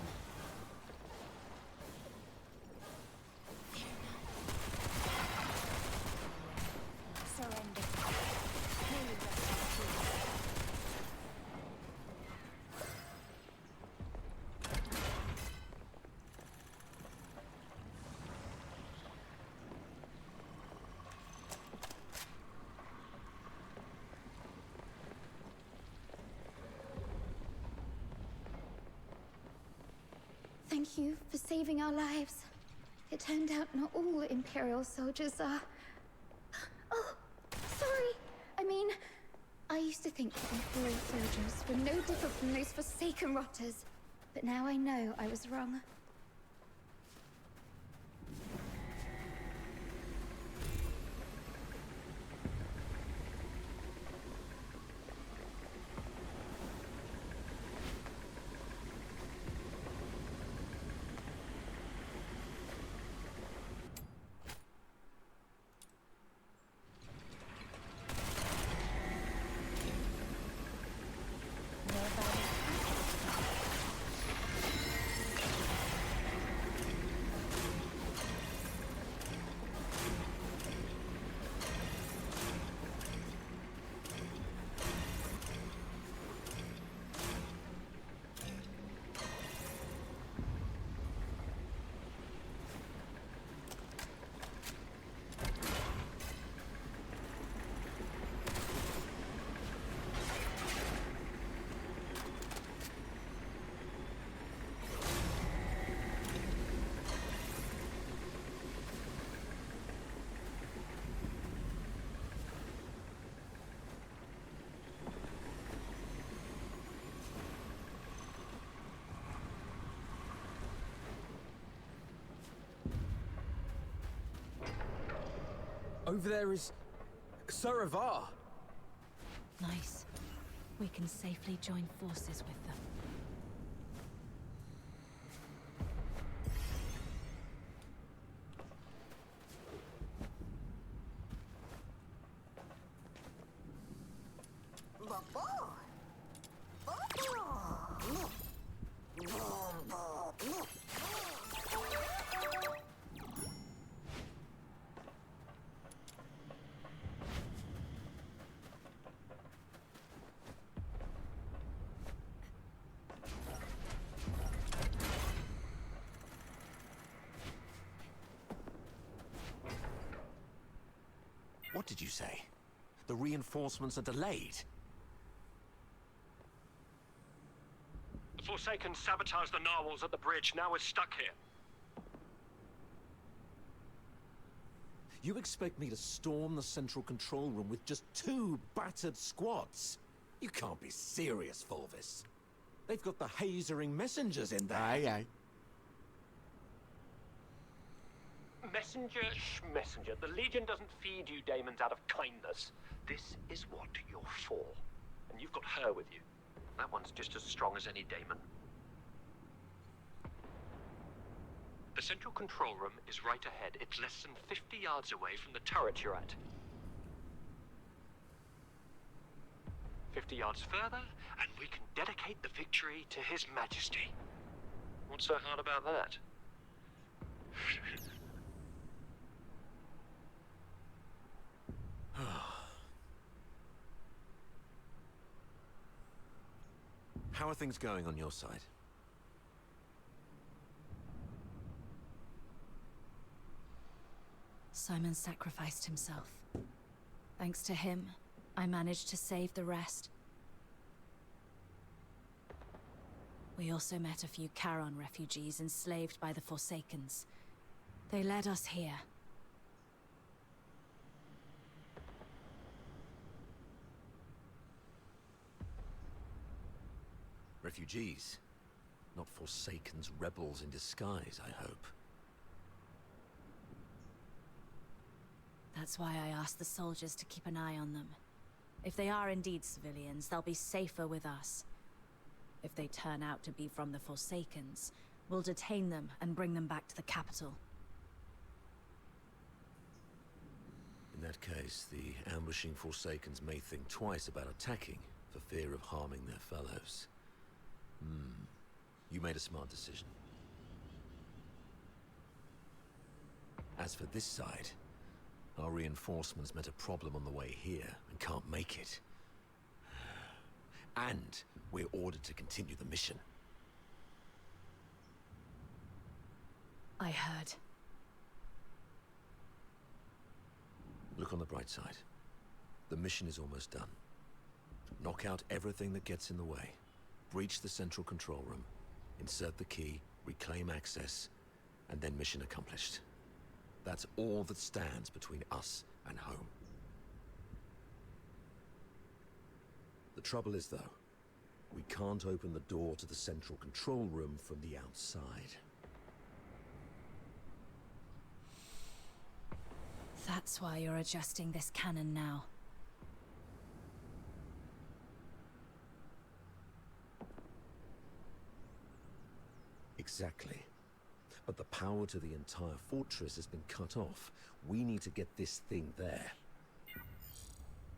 Surrender. Thank you for saving our lives. It turned out not all Imperial soldiers are... Oh, sorry. I mean, I used to think that Imperial soldiers were no different from those forsaken rotters. But now I know I was wrong. Over there is... Sir Avar. Nice. We can safely join forces with them. What did you say? The reinforcements are delayed? The Forsaken sabotaged the narwhals at the bridge. Now we're stuck here. You expect me to storm the central control room with just 2 battered squads? You can't be serious, Fulvis. They've got the hazering messengers in there. Aye, aye. Messenger, messenger. The Legion doesn't feed you daemons out of kindness. This is what you're for. And you've got her with you. That one's just as strong as any daemon. The central control room is right ahead. It's less than 50 yards away from the turret you're at. 50 yards further, and we can dedicate the victory to His Majesty. What's so hard about that? How are things going on your side? Simon sacrificed himself. Thanks to him, I managed to save the rest. We also met a few Charon refugees enslaved by the Forsakens. They led us here. Refugees? Not Forsakens, rebels in disguise, I hope. That's why I asked the soldiers to keep an eye on them. If they are indeed civilians, they'll be safer with us. If they turn out to be from the Forsakens, we'll detain them and bring them back to the capital. In that case, the ambushing Forsakens may think twice about attacking, for fear of harming their fellows. You made a smart decision. As for this side, our reinforcements met a problem on the way here and can't make it. And we're ordered to continue the mission. I heard. Look on the bright side. The mission is almost done. Knock out everything that gets in the way. Breach the central control room. Insert the key, reclaim access, and then mission accomplished. That's all that stands between us and home. The trouble is, though, we can't open the door to the central control room from the outside. That's why you're adjusting this cannon now. Exactly. But the power to the entire fortress has been cut off. We need to get this thing there.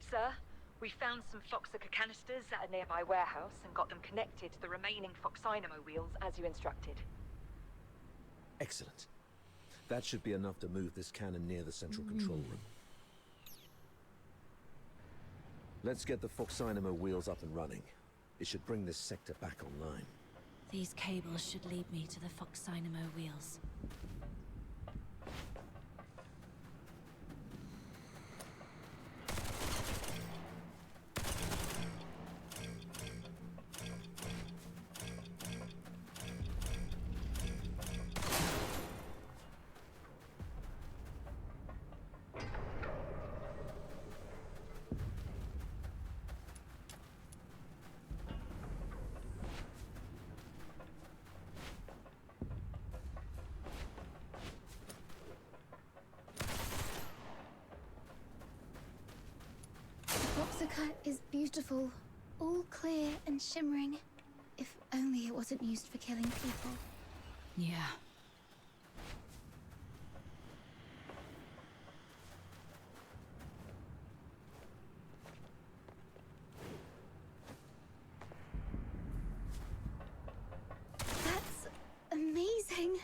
Sir, we found some Foxica canisters at a nearby warehouse and got them connected to the remaining Foxynamo wheels as you instructed. Excellent. That should be enough to move this cannon near the central control room. Let's get the Foxynamo wheels up and running. It should bring this sector back online. These cables should lead me to the Foxynamo wheels. replica is beautiful, all clear and shimmering. If only it wasn't used for killing people. Yeah. That's amazing.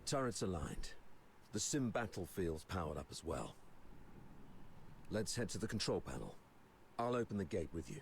Turrets aligned. The SIM battlefield's powered up as well. Let's head to the control panel. I'll open the gate with you.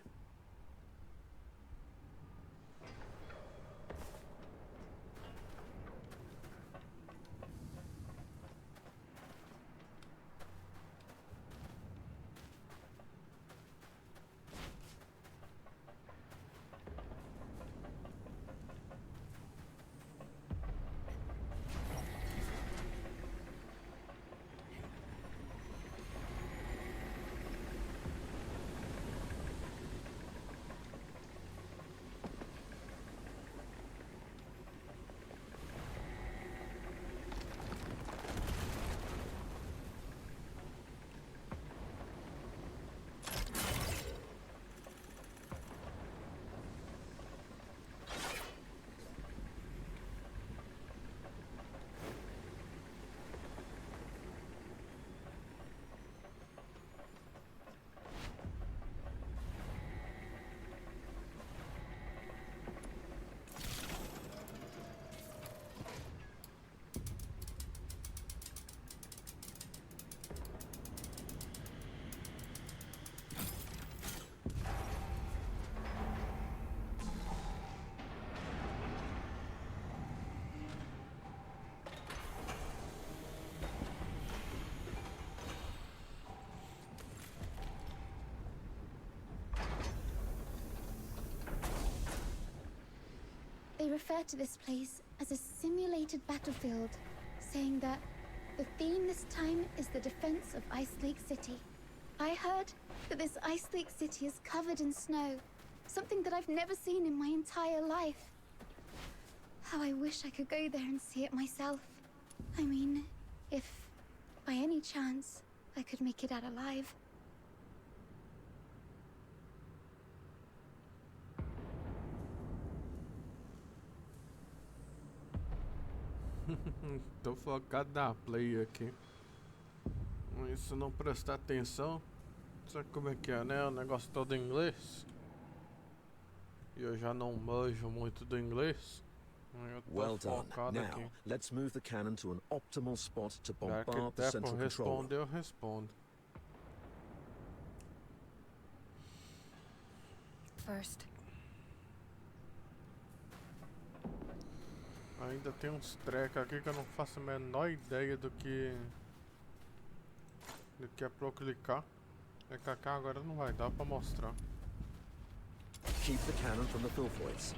refer to this place as a simulated battlefield, saying that the theme this time is the defense of Ice Lake City. I heard that this Ice Lake City is covered in snow, something that I've never seen in my entire life. How I wish I could go there and see it myself. I mean, if by any chance I could make it out alive. Tô focado na play aqui. Se não prestar atenção, sabe como é que é, né? O negócio todo em inglês. E eu já não manjo muito do inglês. Well done. Now, let's move the cannon to an optimal spot to bombard the central control room. Eu respondo. First. Ainda tem uns treco aqui que eu não faço a menor ideia do que é pra eu clicar. É que cá agora não vai dar pra mostrar. Keep the cannon from the filthoids.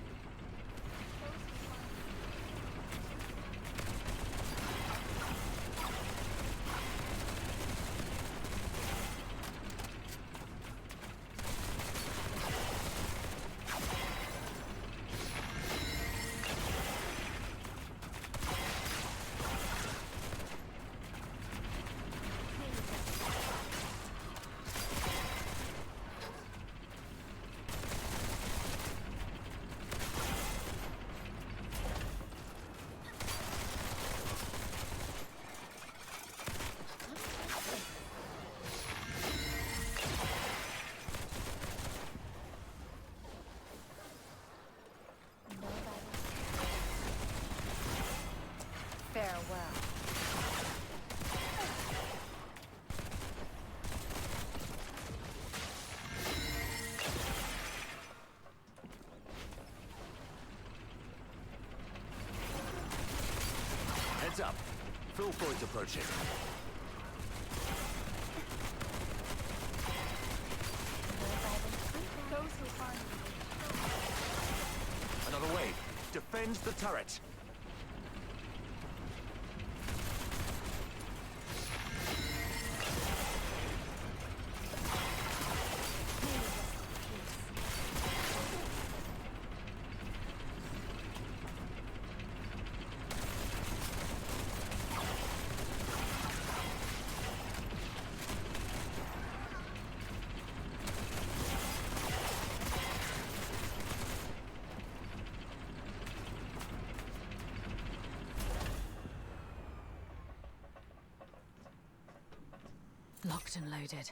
Heads up. Filthoids approaching. Another wave. Defends the turret. Locked and loaded.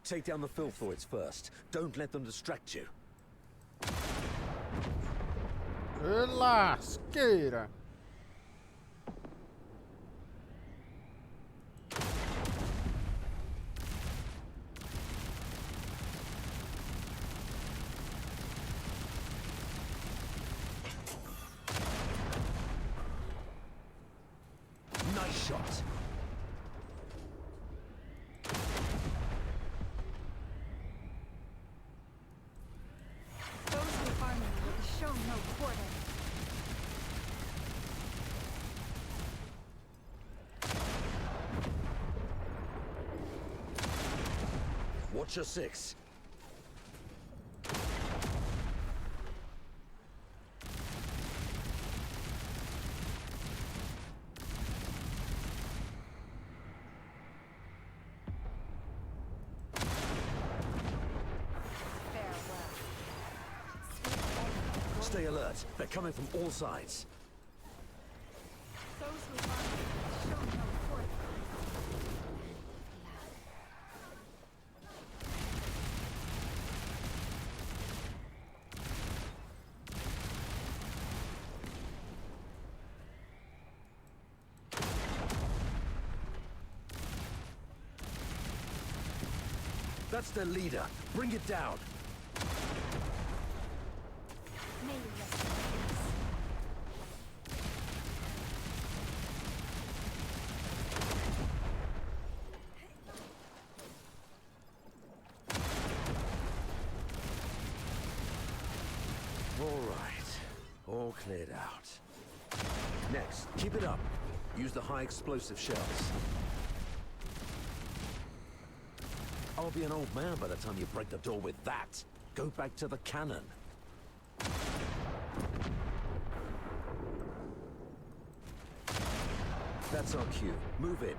Take down the filthoids first. Don't let them distract you. Lasqueira! Nice shot. Those who harm me will be shown no quarter. Watch your six. Stay alert. They're coming from all sides. Those who harm me will show no quarter. That's their leader. Bring it down. May you rest in peace. All right. All cleared out. Next, keep it up. Use the high explosive shells. I'll be an old man by the time you break the door with that. Go back to the cannon. That's our cue. Move in.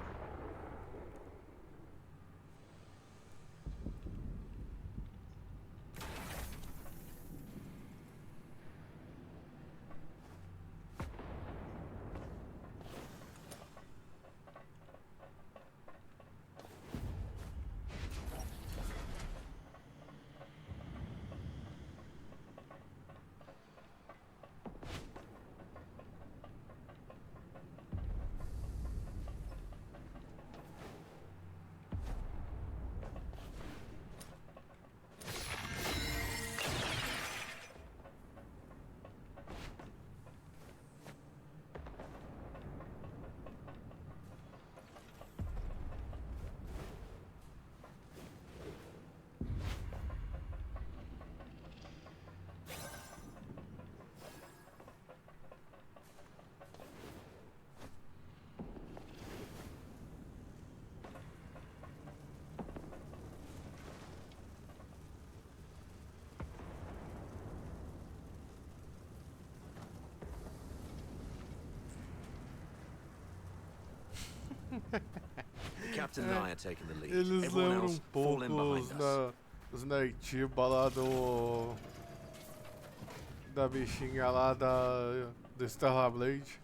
The captain and I are taking the lead. Eles Everyone lembram else fall in behind us. os nativos lá da bichinha lá do Stellar Blade.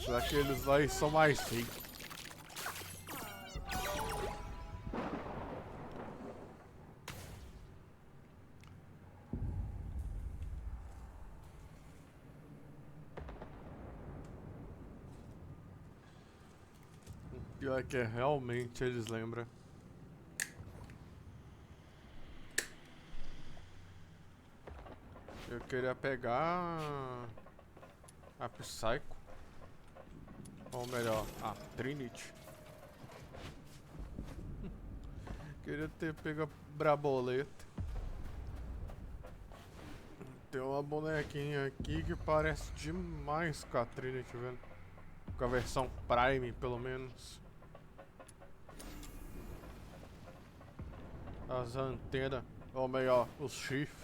Só que eles lá são mais feios. Pior que realmente eles lembram. Eu queria pegar a Psycho, ou melhor, a Trinity. Queria ter pego a Braboleta. Tem uma bonequinha aqui que parece demais com a Trinity, velho. Com a versão Prime, pelo menos. As antenas, ou melhor, os chifres.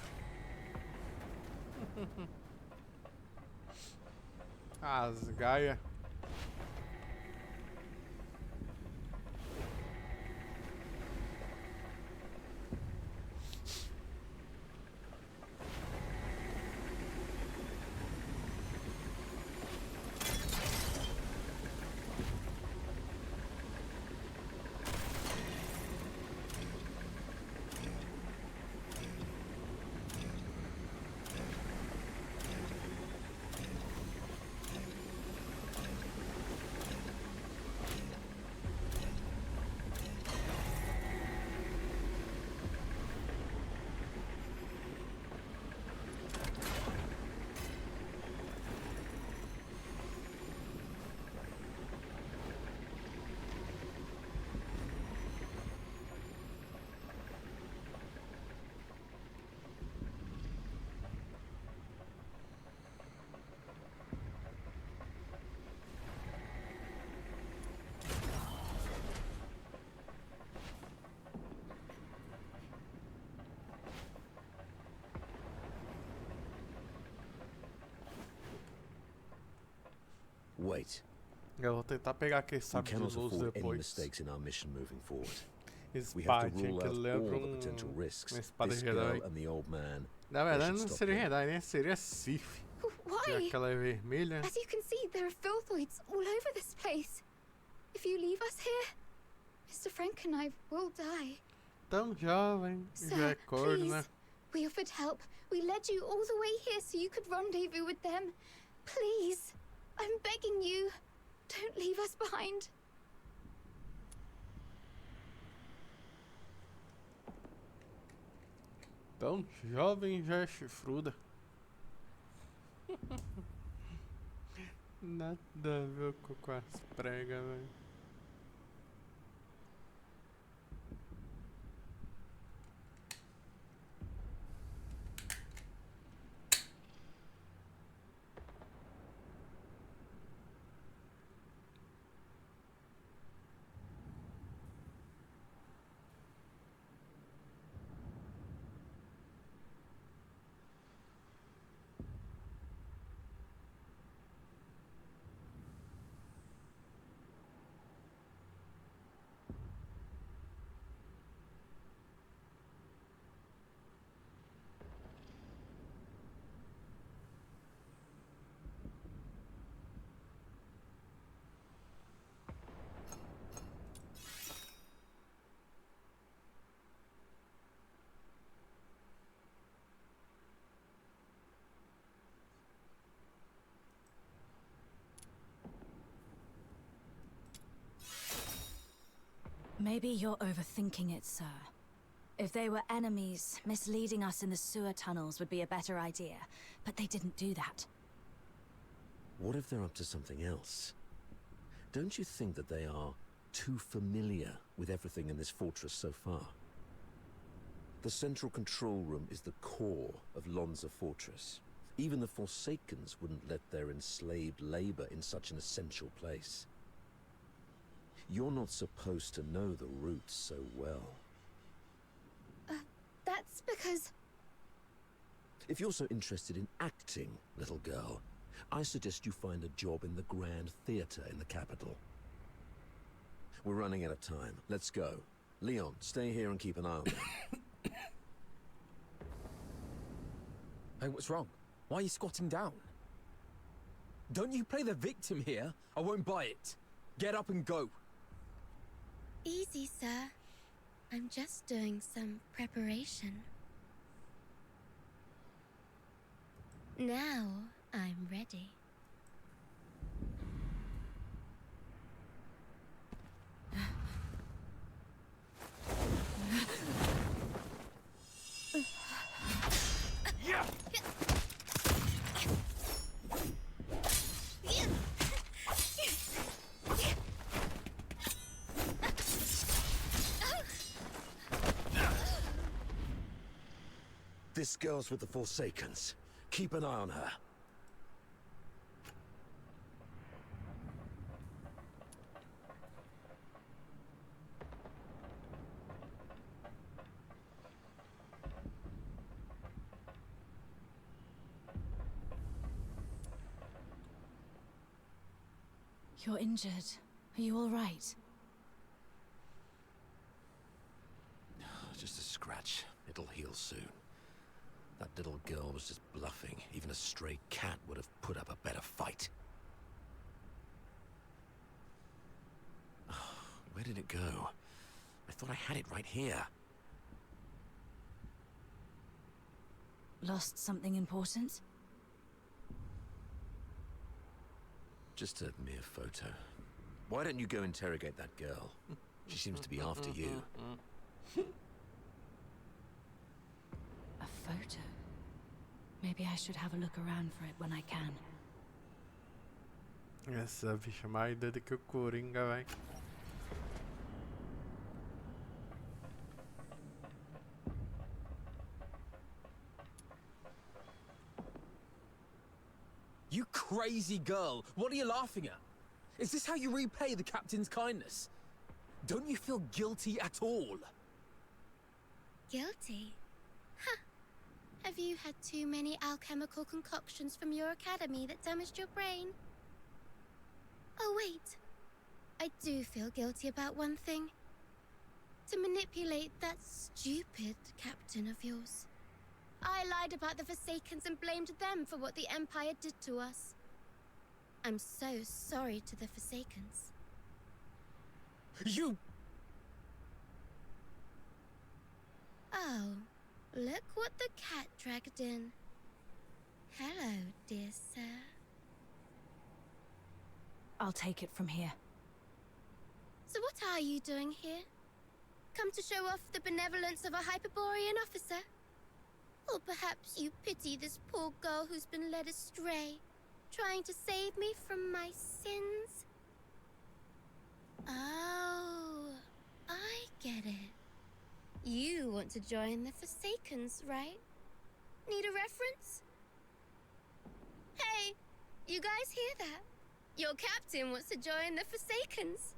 As gaias. Wait. Eu vou tentar pegar aquele We sabre de cannot luz afford any depois. mistakes in our mission moving forward. We have to Espadinha rule que out lembra all the potential risks. uma espada This de Jedi. girl and the old man. Na they verdade should não stop seria here. Jedi, né? Seria Sith. Que é Why? aquela vermelha. As you can see, there are filthoids all over this place. If you leave us here, Mr. Frank and I will die. Tão jovem, já é Sir, corno, né? please. We offered help. We led you all the way here so you could rendezvous with them. Please, I'm begging you. Don't leave us behind. Tão jovem, já é chifruda. Nada a ver com as pregas, velho. Maybe you're overthinking it, sir. If they were enemies, misleading us in the sewer tunnels would be a better idea. But they didn't do that. What if they're up to something else? Don't you think that they are too familiar with everything in this fortress so far? The central control room is the core of Lonza Fortress. Even the Forsakens wouldn't let their enslaved labor in such an essential place. You're not supposed to know the routes so well. That's because... If you're so interested in acting, little girl, I suggest you find a job in the Grand Theatre in the capital. We're running out of time. Let's go. Leon, stay here and keep an eye on them. Hey, what's wrong? Why are you squatting down? Don't you play the victim here? I won't buy it. Get up and go. Easy, sir. I'm just doing some preparation. Now I'm ready. This girl's with the Forsakens. Keep an eye on her. You're injured. Are you all right? Just a scratch. It'll heal soon. That little girl was just bluffing. Even a stray cat would have put up a better fight. Where did it go? I thought I had it right here. Lost something important? Just a mere photo. Why don't you go interrogate that girl? She seems to be after you. A photo? Maybe I should have a look around for it when I can. Essa bicha é mais doida que o Coringa, vai. You crazy girl! What are you laughing at? Is this how you repay the captain's kindness? Don't you feel guilty at all? Guilty? Huh. Have you had too many alchemical concoctions from your academy that damaged your brain? Oh, wait. I do feel guilty about one thing. To manipulate that stupid captain of yours. I lied about the Forsakens and blamed them for what the Empire did to us. I'm so sorry to the Forsakens. You... Oh, look what the cat dragged in. Hello, dear sir. I'll take it from here. So what are you doing here? Come to show off the benevolence of a Hyperborean officer? Or perhaps you pity this poor girl who's been led astray, trying to save me from my sins? Oh, I get it. You want to join the Forsakens, right? Need a reference? Hey, you guys hear that? Your captain wants to join the Forsakens.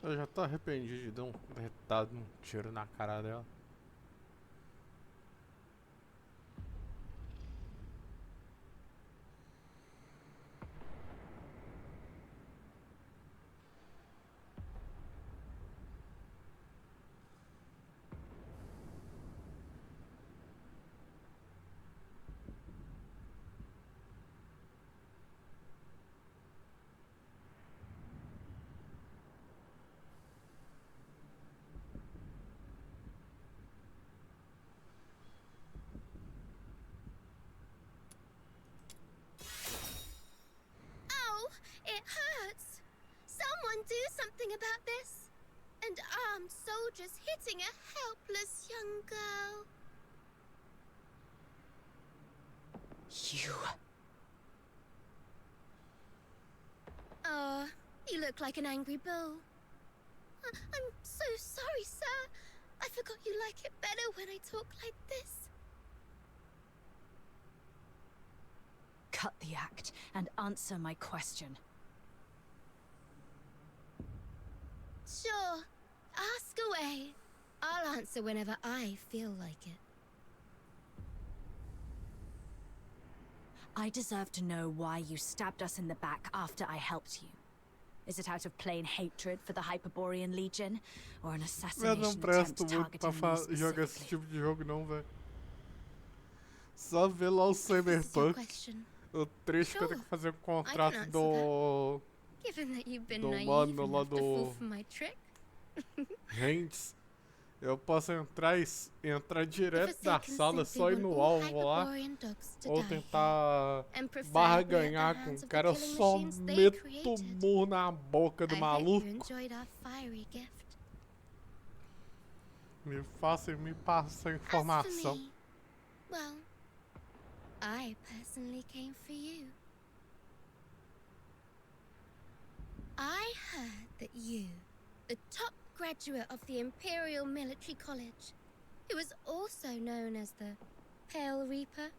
Eu já tô arrependido de dar dado um tiro na cara dela. do something about this? And armed soldiers hitting a helpless young girl. You. Oh, you look like an angry bull. I'm so sorry, sir. I forgot you like it better when I talk like this. Cut the act and answer my question. Sure. Ask away. I'll answer whenever I feel like it. I deserve to know why you stabbed us in the back after I helped you. Is it out of plain hatred for the Hyperborean Legion, or an Eu assassination não attempt presto muito pra targeting me jogar esse specifically? tipo de jogo não, velho. Só ver lá o If this is your Cyberpunk. question, O triste que eu tenho que fazer um contrato do... given that you've been do naive mano lá enough to fall do... for my trick. Rents. Eu posso entrar direto If a da second sala, simply só ir want no all alvo lá. Hyperborean dogs to Ou die tentar and prefer barra to be at the ganhar com hands o of the cara, eu killing só machines they meto o created. murro na boca do I hope you maluco. enjoyed our fiery gift. Me faça e me passa a As for informação. me, well, I personally came for you. I heard that you, the top graduate of the Imperial Military College, who is also known as the Pale Reaper,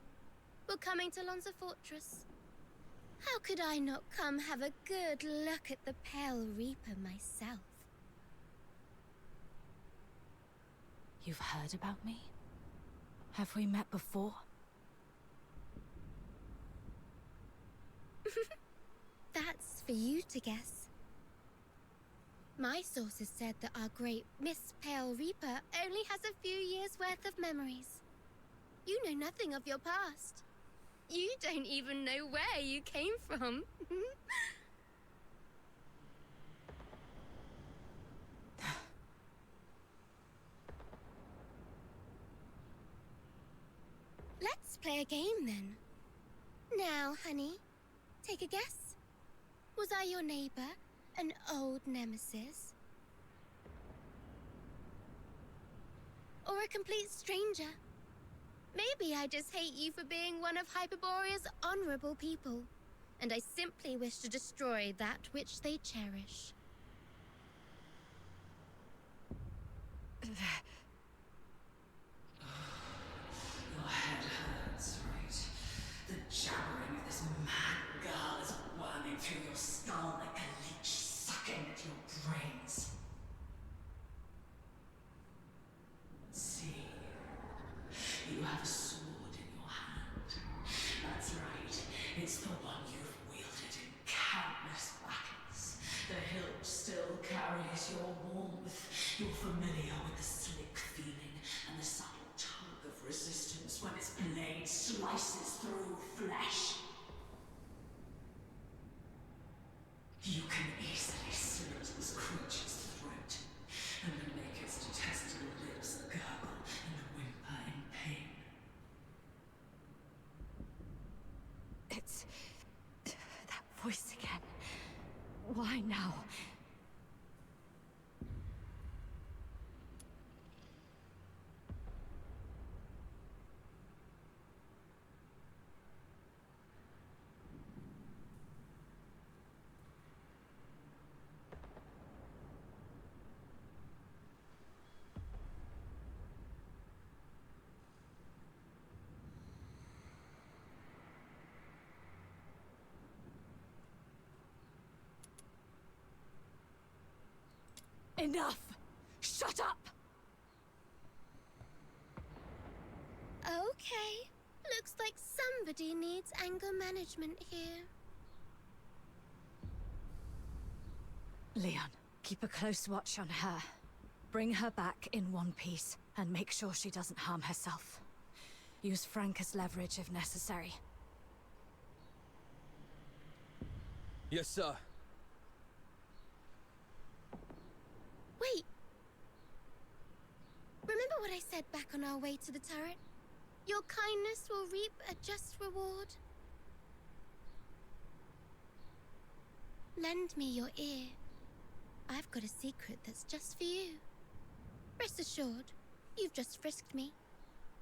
were coming to Lonza Fortress. How could I not come have a good look at the Pale Reaper myself? You've heard about me? Have we met before? That's for you to guess. My sources said that our great Miss Pale Reaper only has a few years' worth of memories. You know nothing of your past. You don't even know where you came from. Let's play a game then. Now, honey, take a guess. Was I your neighbor, an old nemesis? Or a complete stranger? Maybe I just hate you for being one of Hyperborea's honorable people, and I simply wish to destroy that which they cherish. Your head hurts, right? The jabbering of this mad girl is worming through your skull like a leech sucking at your brains. See, you have a sword in your hand. That's right, it's the one you've wielded in countless battles. The hilt still carries your warmth. You're familiar with the slick feeling and the subtle tug of resistance when its blade slices through flesh. You can easily slit this creature's throat, and then make its detestable lips gurgle and whimper in pain. It's... that voice again. Why now? Enough! Shut up! Okay, looks like somebody needs anger management here. Leon, keep a close watch on her. Bring her back in one piece, and make sure she doesn't harm herself. Use Frank as leverage if necessary. Yes, sir. Wait. Remember what I said back on our way to the turret? Your kindness will reap a just reward. Lend me your ear. I've got a secret that's just for you. Rest assured, you've just frisked me.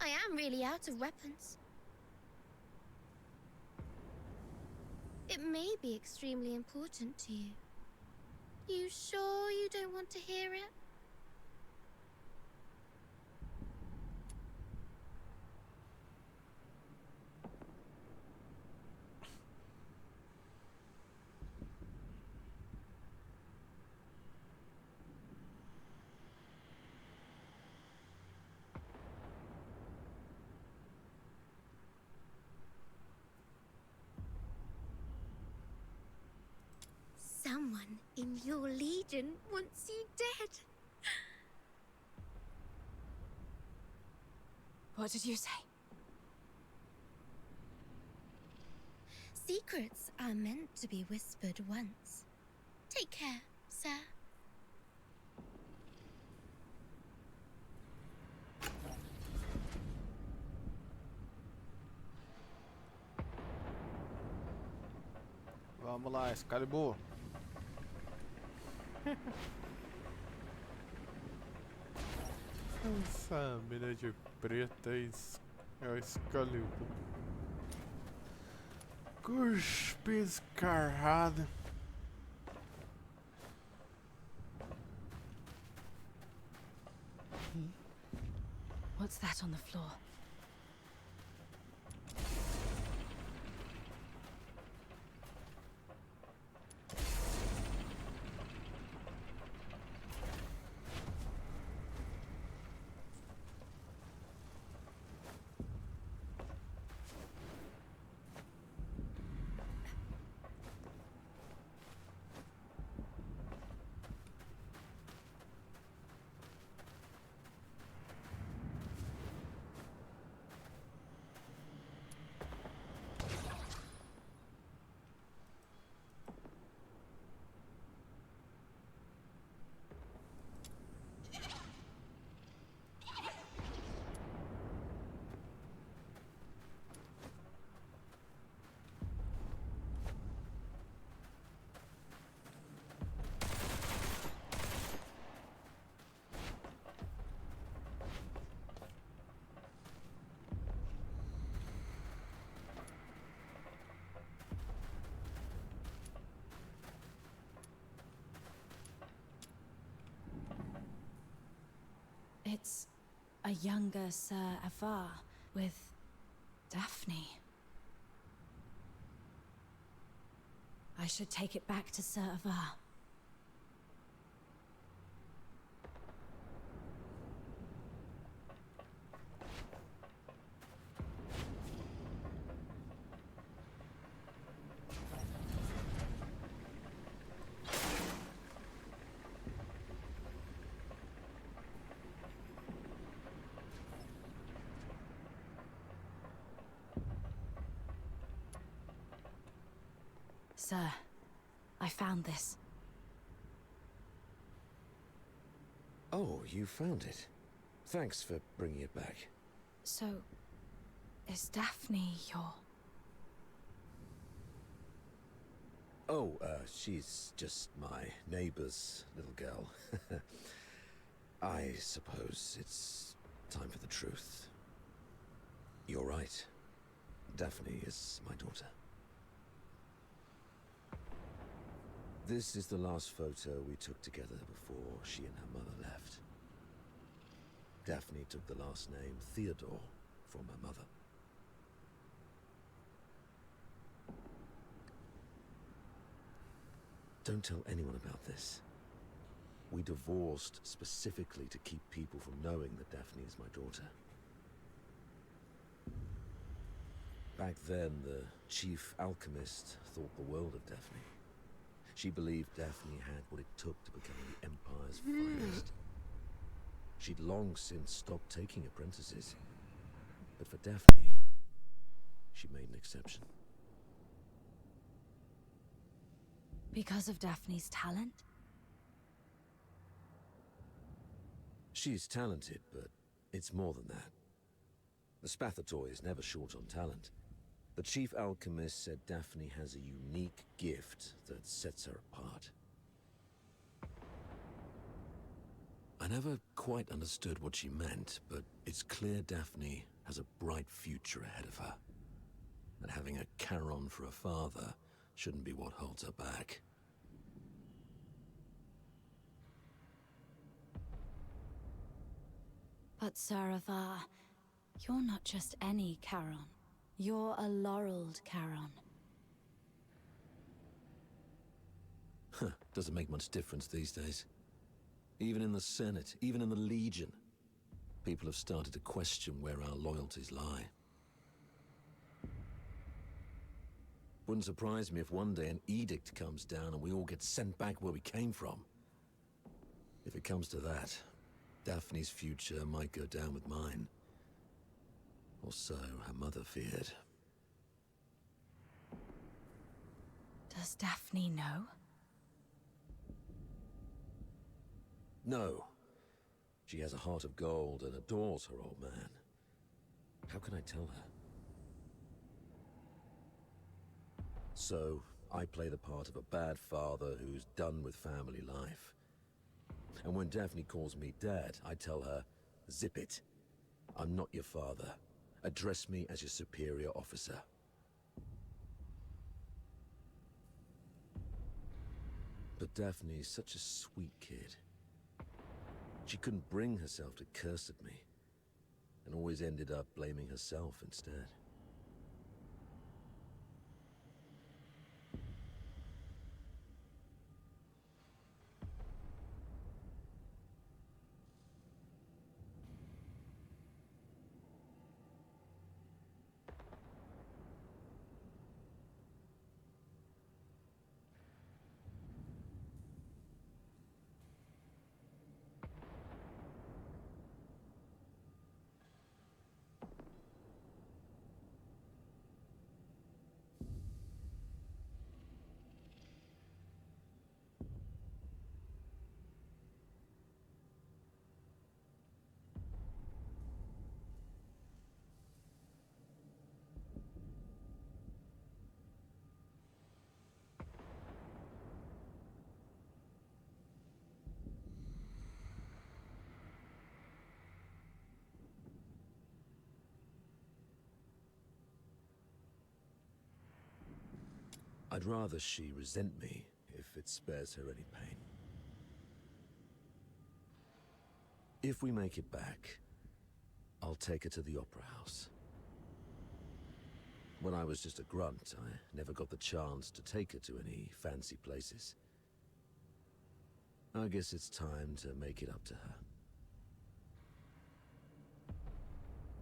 I am really out of weapons. It may be extremely important to you. You sure you don't want to hear it? Someone in your legion wants you dead. What did you say? Secrets are meant to be whispered once. Take care, sir. Vamos lá, Excalibur. Essa mina de preta é o Excalibur. Cuspe escarrado. What's that on the floor? It's a younger Sir Avar with Daphne. I should take it back to Sir Avar. Sir, I found this. Oh, you found it. Thanks for bringing it back. So, is Daphne your... Oh, she's just my neighbor's little girl. I suppose it's time for the truth. You're right. Daphne is my daughter. This is the last photo we took together before she and her mother left. Daphne took the last name Theodore from her mother. Don't tell anyone about this. We divorced specifically to keep people from knowing that Daphne is my daughter. Back then, the chief alchemist thought the world of Daphne. She believed Daphne had what it took to become the Empire's finest. She'd long since stopped taking apprentices. But for Daphne, she made an exception. Because of Daphne's talent? She's talented, but it's more than that. The Spathatoy is never short on talent. The chief alchemist said Daphne has a unique gift that sets her apart. I never quite understood what she meant, but it's clear Daphne has a bright future ahead of her. And having a Charon for a father shouldn't be what holds her back. But Saravar, you're not just any Charon. You're a laureled Charon. Huh, doesn't make much difference these days. Even in the Senate, even in the Legion, people have started to question where our loyalties lie. Wouldn't surprise me if one day an edict comes down and we all get sent back where we came from. If it comes to that, Daphne's future might go down with mine. Or so her mother feared. Does Daphne know? No. She has a heart of gold and adores her old man. How can I tell her? So, I play the part of a bad father who's done with family life. And when Daphne calls me Dad, I tell her, zip it. I'm not your father. Address me as your superior officer. But Daphne's such a sweet kid. She couldn't bring herself to curse at me, and always ended up blaming herself instead. I'd rather she resent me if it spares her any pain. If we make it back, I'll take her to the Opera House. When I was just a grunt, I never got the chance to take her to any fancy places. I guess it's time to make it up to her.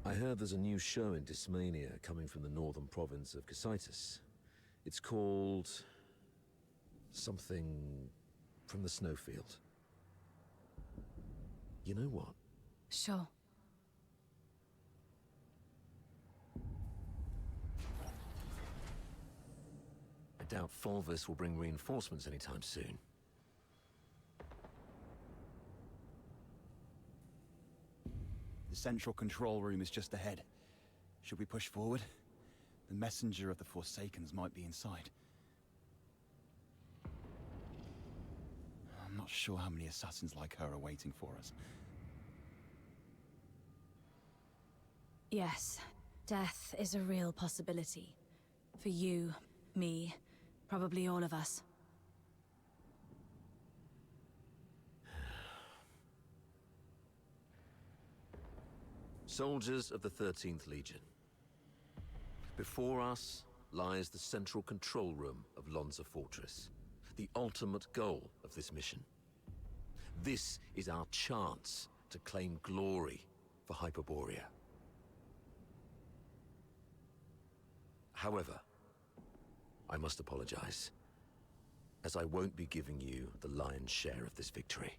I heard there's a new show in Dysmania coming from the northern province of Cocytus. It's called something from the snowfield. You know what? Sure. I doubt Fulvis will bring reinforcements anytime soon. The central control room is just ahead. Should we push forward? The messenger of the Forsakens might be inside. I'm not sure how many assassins like her are waiting for us. Yes, death is a real possibility. For you, me, probably all of us. Soldiers of the 13th Legion. Before us lies the central control room of Lonza Fortress, the ultimate goal of this mission. This is our chance to claim glory for Hyperborea. However, I must apologize, as I won't be giving you the lion's share of this victory.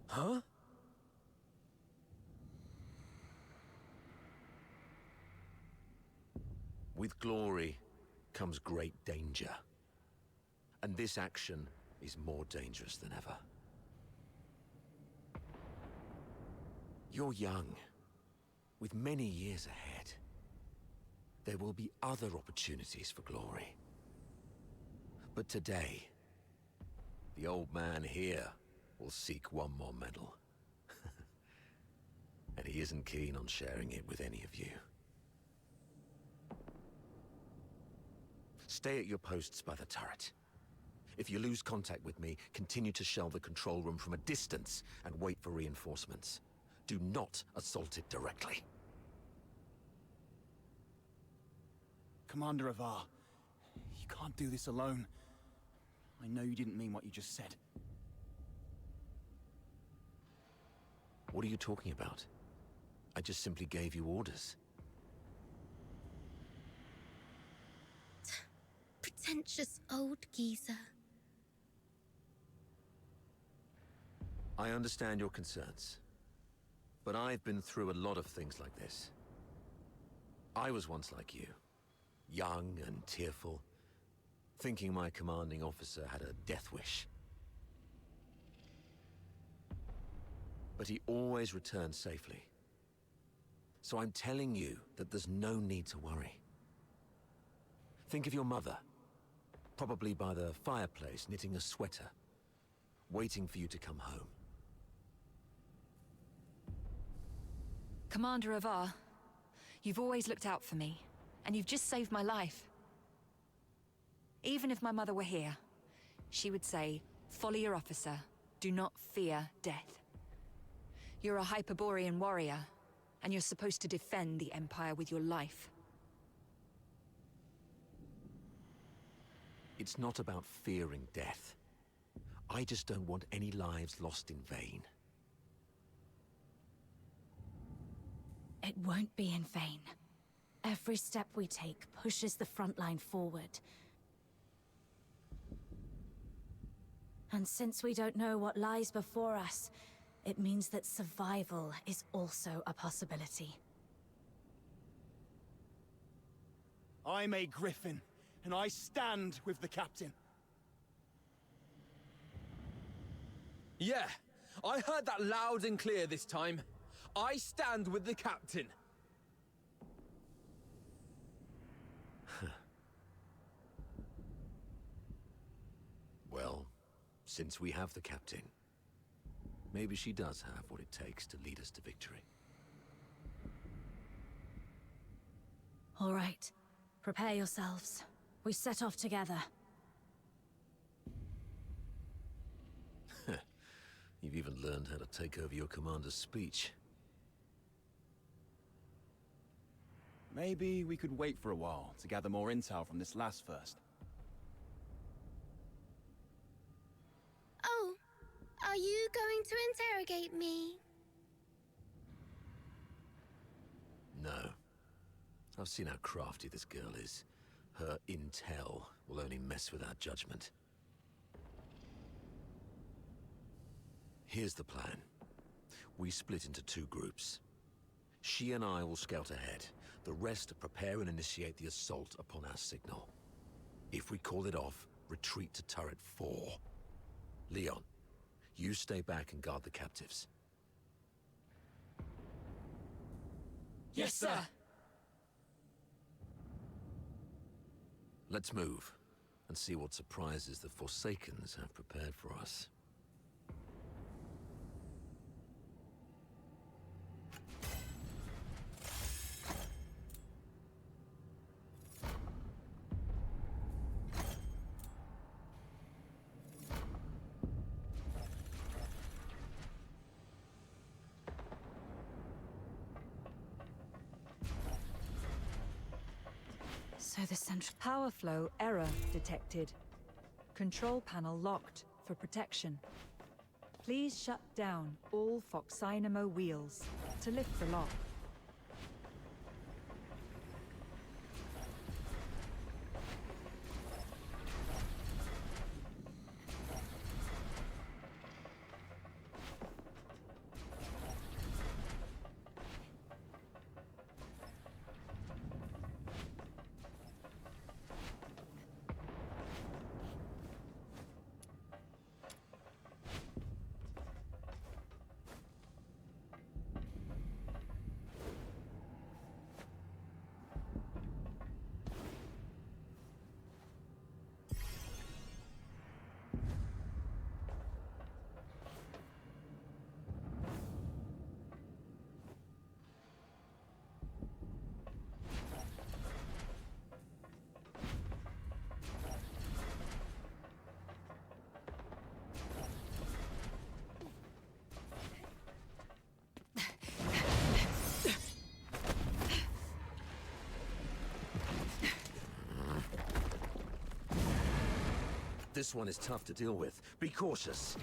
Huh? With glory comes great danger. And this action is more dangerous than ever. You're young, with many years ahead. There will be other opportunities for glory. But today, The old man here will seek one more medal. And he isn't keen on sharing it with any of you. Stay at your posts by the turret. If you lose contact with me, continue to shell the control room from a distance and wait for reinforcements. Do not assault it directly. Commander Avar, you can't do this alone. I know you didn't mean what you just said. What are you talking about? I just simply gave you orders. Pretentious old geezer. I understand your concerns, but I've been through a lot of things like this. I was once like you, young and tearful, thinking my commanding officer had a death wish. But he always returned safely. So I'm telling you that there's no need to worry. Think of your mother, probably by the fireplace knitting a sweater, waiting for you to come home. Commander Avar, you've always looked out for me, and you've just saved my life. Even if my mother were here, she would say, "Follow your officer. Do not fear death." You're a Hyperborean warrior, and you're supposed to defend the Empire with your life. It's not about fearing death. I just don't want any lives lost in vain. It won't be in vain. Every step we take pushes the front line forward. And since we don't know what lies before us, it means that survival is also a possibility. I'm a Griffin, and I stand with the captain. Yeah, I heard that loud and clear this time. I stand with the captain. Well, since we have the captain, maybe she does have what it takes to lead us to victory. All right, prepare yourselves. We set off together. You've even learned how to take over your commander's speech. Maybe we could wait for a while to gather more intel from this last first. Oh, are you going to interrogate me? No. I've seen how crafty this girl is. Her intel will only mess with our judgment. Here's the plan. We split into two groups. She and I will scout ahead. The rest prepare and initiate the assault upon our signal. If we call it off, retreat to turret 4. Leon, you stay back and guard the captives. Yes, sir! Let's move, and see what surprises the Forsakens have prepared for us. So the central Power flow error detected. Control panel locked for protection. Please shut down all Foxynamo wheels to lift the lock. This one is tough to deal with. Be cautious.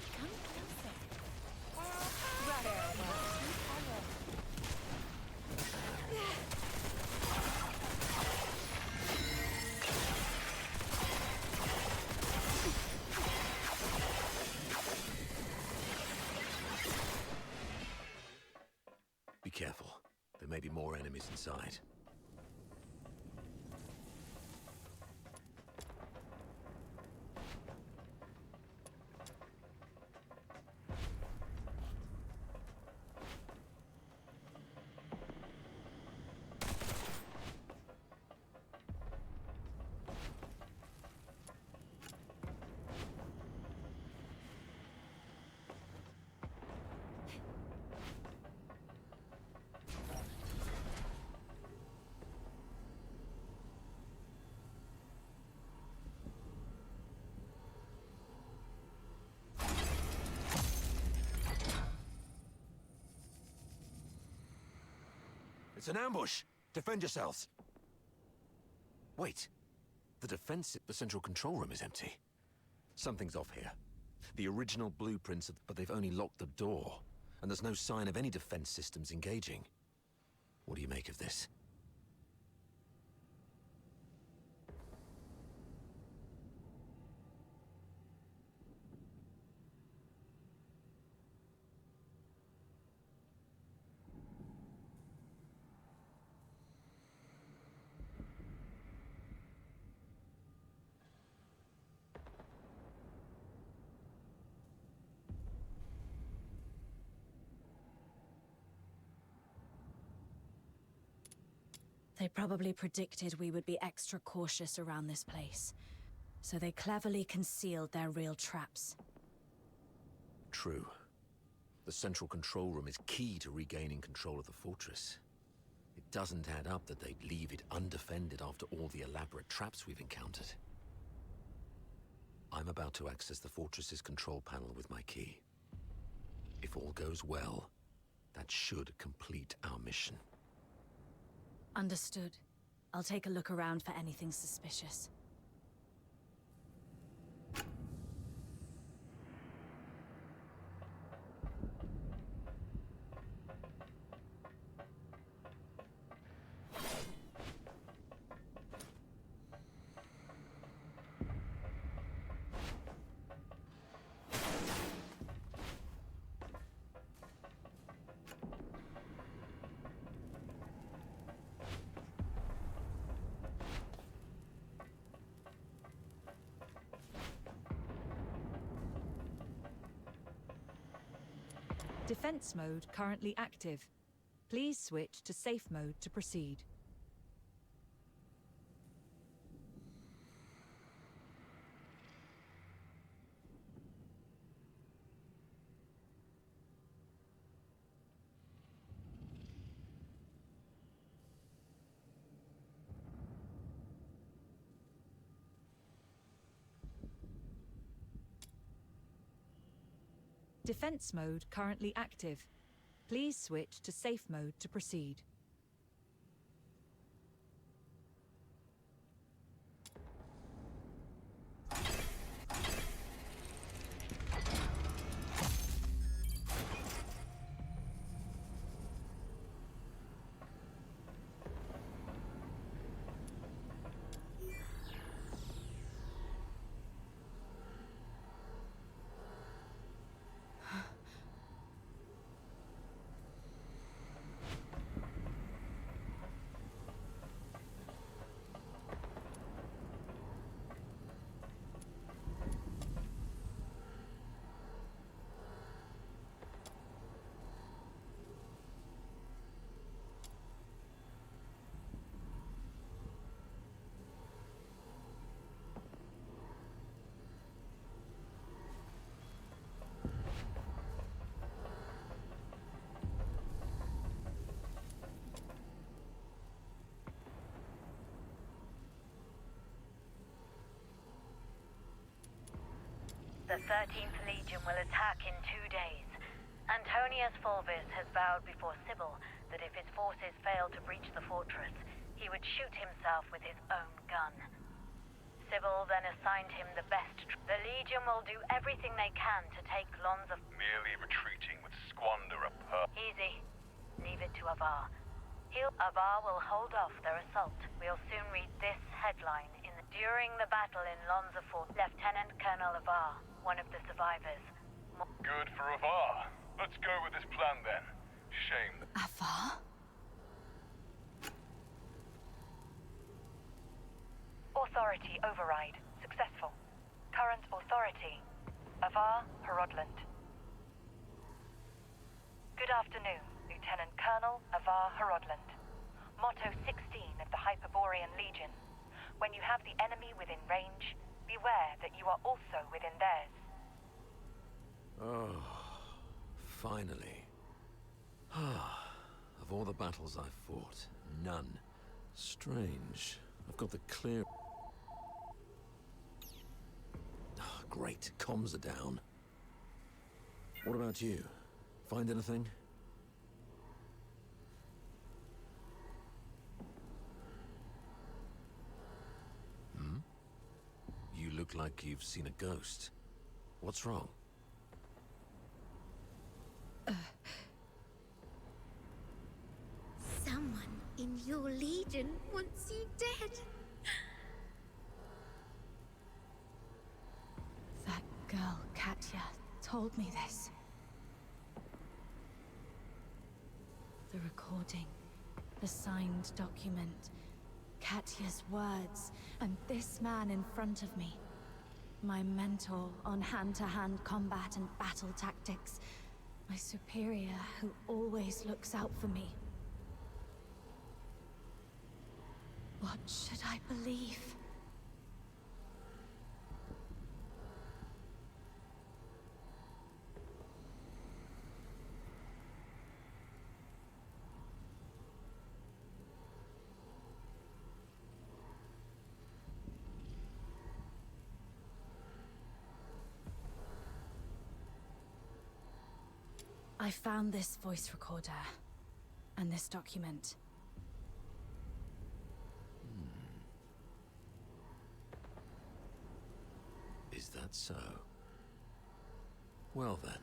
Be careful. There may be more enemies inside. It's an ambush! Defend yourselves! Wait. The central control room is empty. Something's off here. The original blueprints, but they've only locked the door. And there's no sign of any defense systems engaging. What do you make of this? They probably predicted we would be extra cautious around this place. So they cleverly concealed their real traps. True. The central control room is key to regaining control of the fortress. It doesn't add up that they'd leave it undefended after all the elaborate traps we've encountered. I'm about to access the fortress's control panel with my key. If all goes well, that should complete our mission. Understood. I'll take a look around for anything suspicious. Defense mode currently active. Please switch to safe mode to proceed. Defense mode currently active. Please switch to safe mode to proceed. The 13th Legion will attack in 2 days. Antonius Fulvis has vowed before Sybil that if his forces fail to breach the fortress, he would shoot himself with his own gun. Sybil then assigned him the best. The Legion will do everything they can to take Lonza. Merely retreating would squander a Easy. Leave it to Avar. Avar will hold off their assault. We'll soon read this headline in the... During the battle in Lonza Fort, Lieutenant Colonel Avar, one of the survivors... Good for Avar. Let's go with this plan then. Shame. Avar? Authority override. Successful. Current authority. Avar Horodland. Good afternoon, Lieutenant Colonel Avar Horodland. Motto 16 of the Hyperborean Legion. When you have the enemy within range, beware that you are also within theirs. Oh, finally. Of all the battles I've fought, none. Strange. I've got the clear... Great, comms are down. What about you? Find anything? You look like you've seen a ghost. What's wrong? Someone in your legion wants you dead. That girl, Katya, told me this. The recording, the signed document, Katya's words, and this man in front of me. My mentor on hand-to-hand combat and battle tactics. My superior who always looks out for me. What should I believe? I found this voice recorder and this document. Is that so? Well then.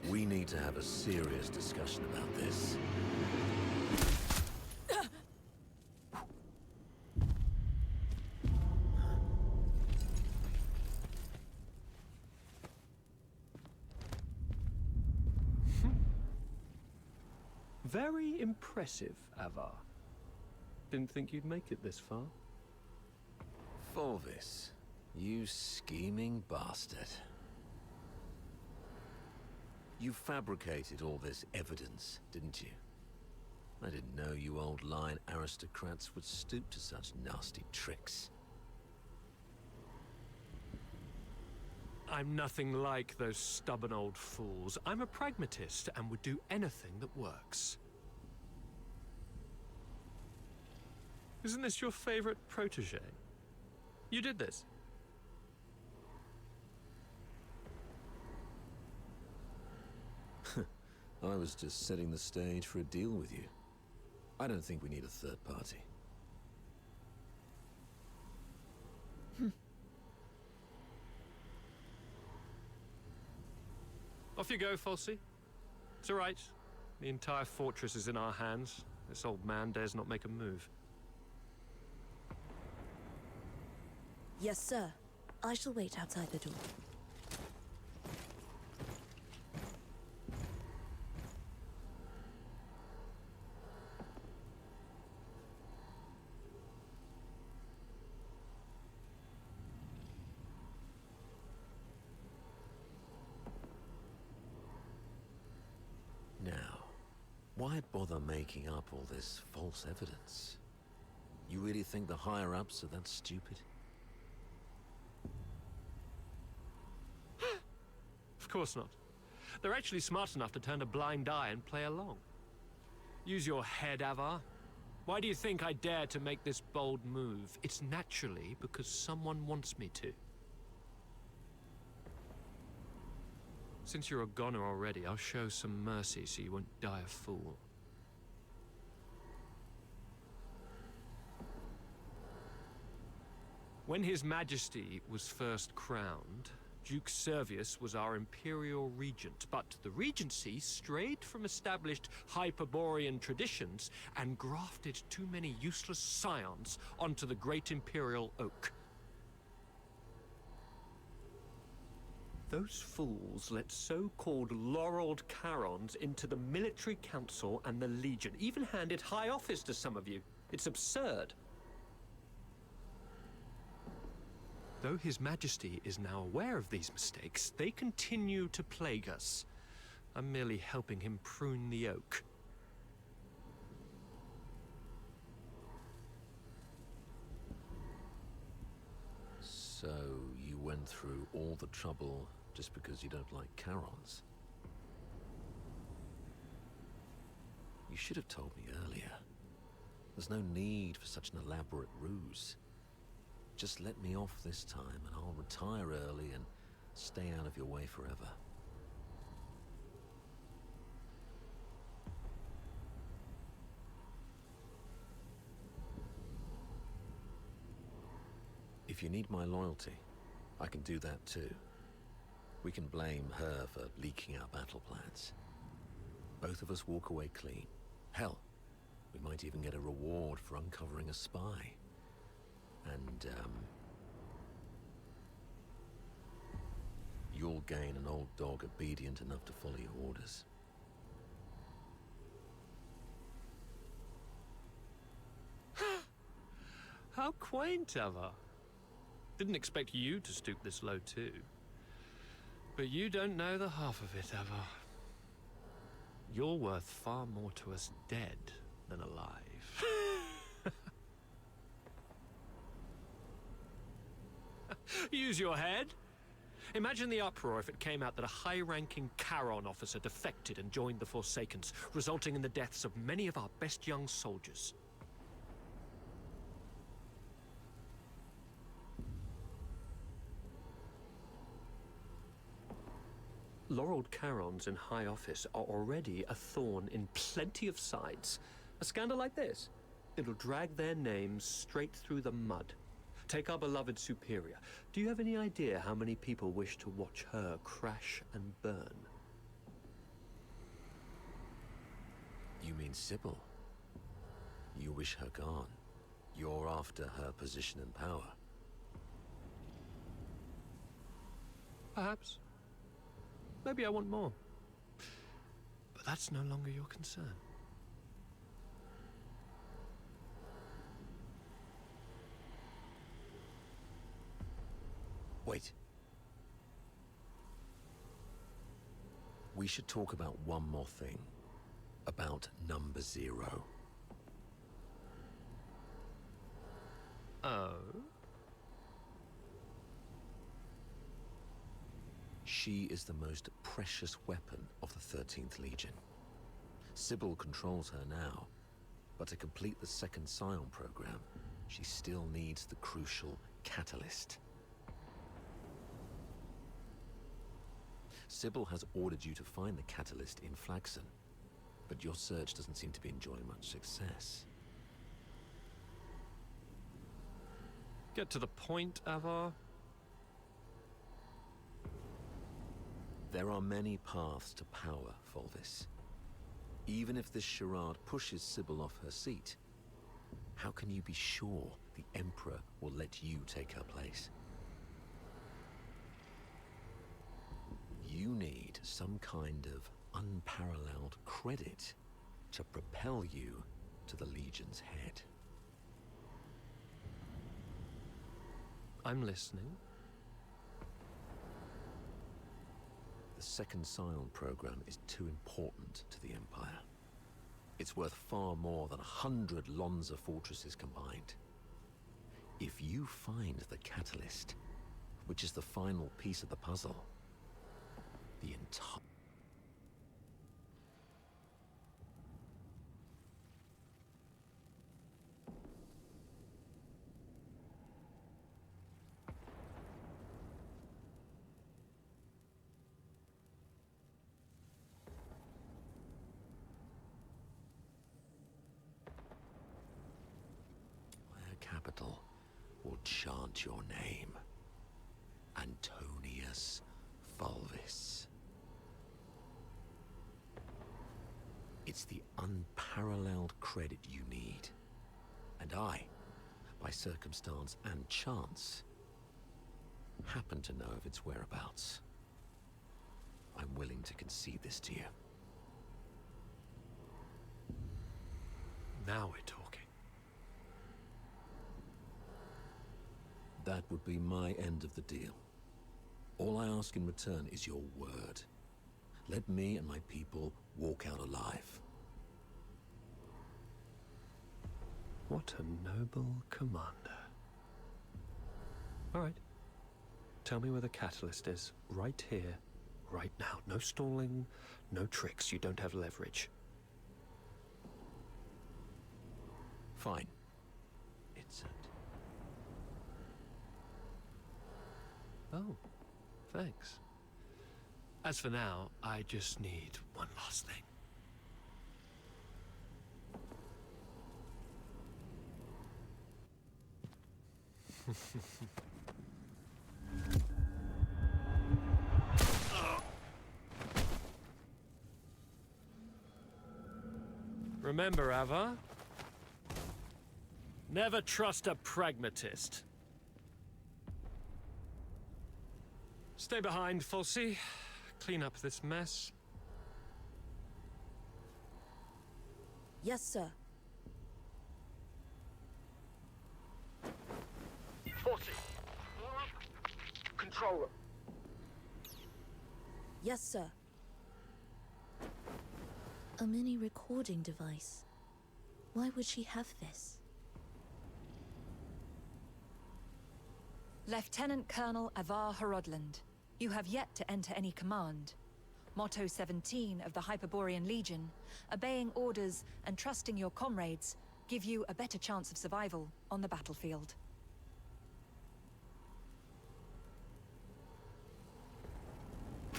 We need to have a serious discussion about this. Very impressive, Avar. Didn't think you'd make it this far. Fulvis, you scheming bastard. You fabricated all this evidence, didn't you? I didn't know you old line aristocrats would stoop to such nasty tricks. I'm nothing like those stubborn old fools. I'm a pragmatist and would do anything that works. Isn't this your favorite protege? You did this. I was just setting the stage for a deal with you. I don't think we need a third party. Off you go, Falsey. It's all right. The entire fortress is in our hands. This old man dares not make a move. Yes, sir. I shall wait outside the door. Now, why bother making up all this false evidence? You really think the higher-ups are that stupid? Of course not. They're actually smart enough to turn a blind eye and play along. Use your head, Avar. Why do you think I dare to make this bold move? It's naturally because someone wants me to. Since you're a goner already, I'll show some mercy so you won't die a fool. When His Majesty was first crowned, Duke Servius was our imperial regent, but the regency strayed from established Hyperborean traditions and grafted too many useless scions onto the great imperial oak. Those fools let so-called laureled Charons into the military council and the Legion, even handed high office to some of you. It's absurd. Though His Majesty is now aware of these mistakes, they continue to plague us. I'm merely helping him prune the oak. So, you went through all the trouble just because you don't like Charons? You should have told me earlier. There's no need for such an elaborate ruse. Just let me off this time and I'll retire early and stay out of your way forever. If you need my loyalty, I can do that too. We can blame her for leaking our battle plans. Both of us walk away clean. Hell, we might even get a reward for uncovering a spy. And, you'll gain an old dog obedient enough to follow your orders. How quaint, Ava. Didn't expect you to stoop this low too. But you don't know the half of it, Ava. You're worth far more to us dead than alive. Use your head. Imagine the uproar if it came out that a high-ranking Charon officer defected and joined the Forsakens, resulting in the deaths of many of our best young soldiers. Laureled Charons in high office are already a thorn in plenty of sides. A scandal like this, it'll drag their names straight through the mud. Take our beloved Superior. Do you have any idea how many people wish to watch her crash and burn? You mean Sybil? You wish her gone. You're after her position and power. Perhaps. Maybe I want more. But that's no longer your concern. Wait. We should talk about one more thing. About number 0. Oh? She is the most precious weapon of the 13th Legion. Sybil controls her now, but to complete the second Scion program, she still needs the crucial catalyst. Sybil has ordered you to find the catalyst in Flagson, but your search doesn't seem to be enjoying much success. Get to the point, Avar. There are many paths to power, Fulvis. Even if this charade pushes Sybil off her seat, how can you be sure the Emperor will let you take her place? You need some kind of unparalleled credit to propel you to the Legion's head. I'm listening. The second Scion program is too important to the Empire. It's worth far more than 100 Lonza fortresses combined. If you find the catalyst, which is the final piece of the puzzle, the entire... capital will chant your name. Antonius Fulvis. It's the unparalleled credit you need. And I, by circumstance and chance, happen to know of its whereabouts. I'm willing to concede this to you. Now we're talking. That would be my end of the deal. All I ask in return is your word. Let me and my people walk out alive. What a noble commander. All right. Tell me where the catalyst is. Right here, right now. No stalling, no tricks. You don't have leverage. Fine. It's at... Oh, thanks. As for now, I just need one last thing. Remember, Ava? Never trust a pragmatist. Stay behind, Fulci. Clean up this mess. Yes, sir. Fulci! Control room. Yes, sir. A mini recording device. Why would she have this? Lieutenant Colonel Avar Horodland, you have yet to enter any command. Motto 17 of the Hyperborean Legion, obeying orders and trusting your comrades give you a better chance of survival on the battlefield.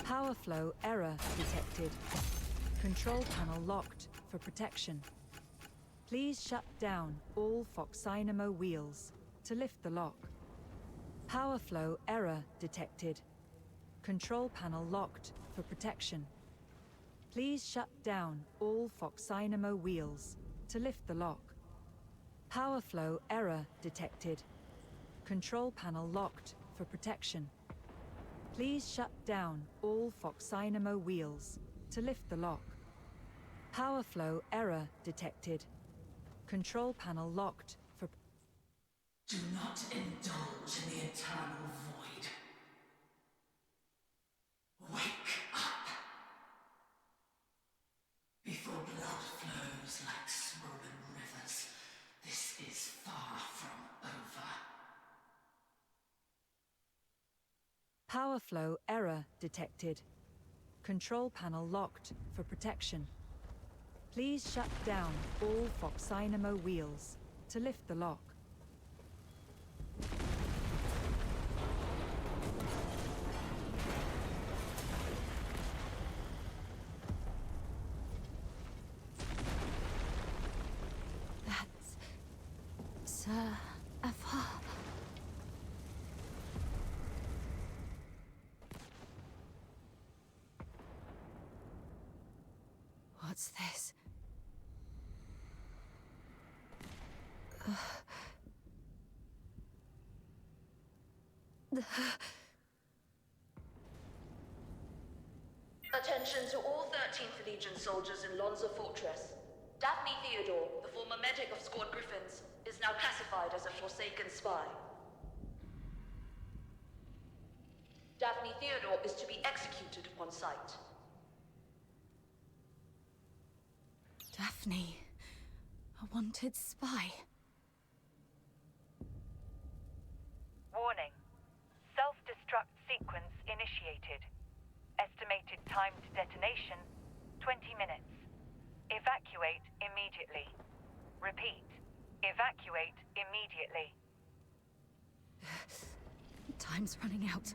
Power flow error detected. Control panel locked for protection. Please shut down all Foxynamo wheels to lift the lock. Power flow error detected. Control panel locked for protection. Please shut down all Foxynamo wheels to lift the lock. Power flow error detected. Control panel locked for protection. Please shut down all Foxynamo wheels to lift the lock. Power flow error detected. Control panel locked for... Do not indulge in the eternal void. Wake up! Before blood flows like swollen rivers, this is far from over. Power flow error detected. Control panel locked for protection. Please shut down all Foxynamo wheels to lift the lock. That's... Sir Avar. What's this? Attention to all 13th Legion soldiers in Lonza Fortress. Daphne Theodore, the former medic of Squad Griffins, is now classified as a Forsaken spy. Daphne Theodore is to be executed upon sight. Daphne, a wanted spy. Warning. Self-destruct sequence initiated. Estimated time to detonation, 20 minutes. Evacuate immediately. Repeat. Evacuate immediately. Time's running out.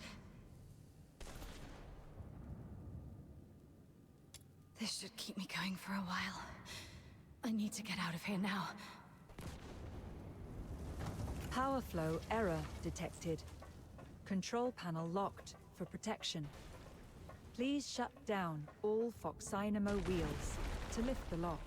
This should keep me going for a while. I need to get out of here now. Power Power flow error detected. Control panel locked for protection. Please shut down all Foxynamo wheels to lift the lock.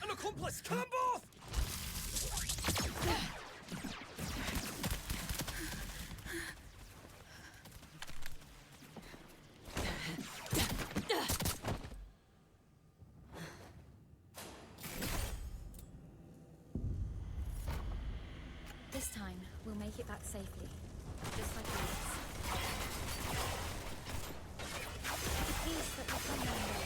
An accomplice! Kill them both! This time, we'll make it back safely. Just like this. The peace that will come one day.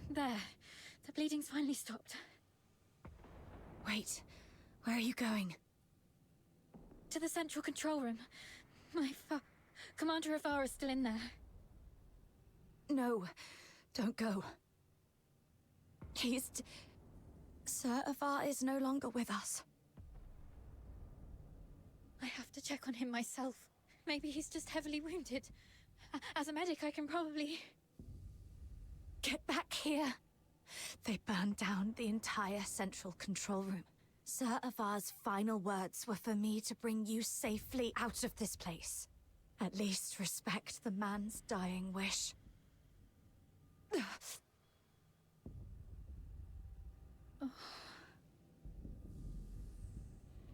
There. The bleeding's finally stopped. Wait. Where are you going? To the central control room. Commander Avar is still in there. No. Don't go. Sir Avar is no longer with us. I have to check on him myself. Maybe he's just heavily wounded. As a medic, I can probably... Get back here. They burned down the entire central control room. Sir Avar's final words were for me to bring you safely out of this place. At least respect the man's dying wish.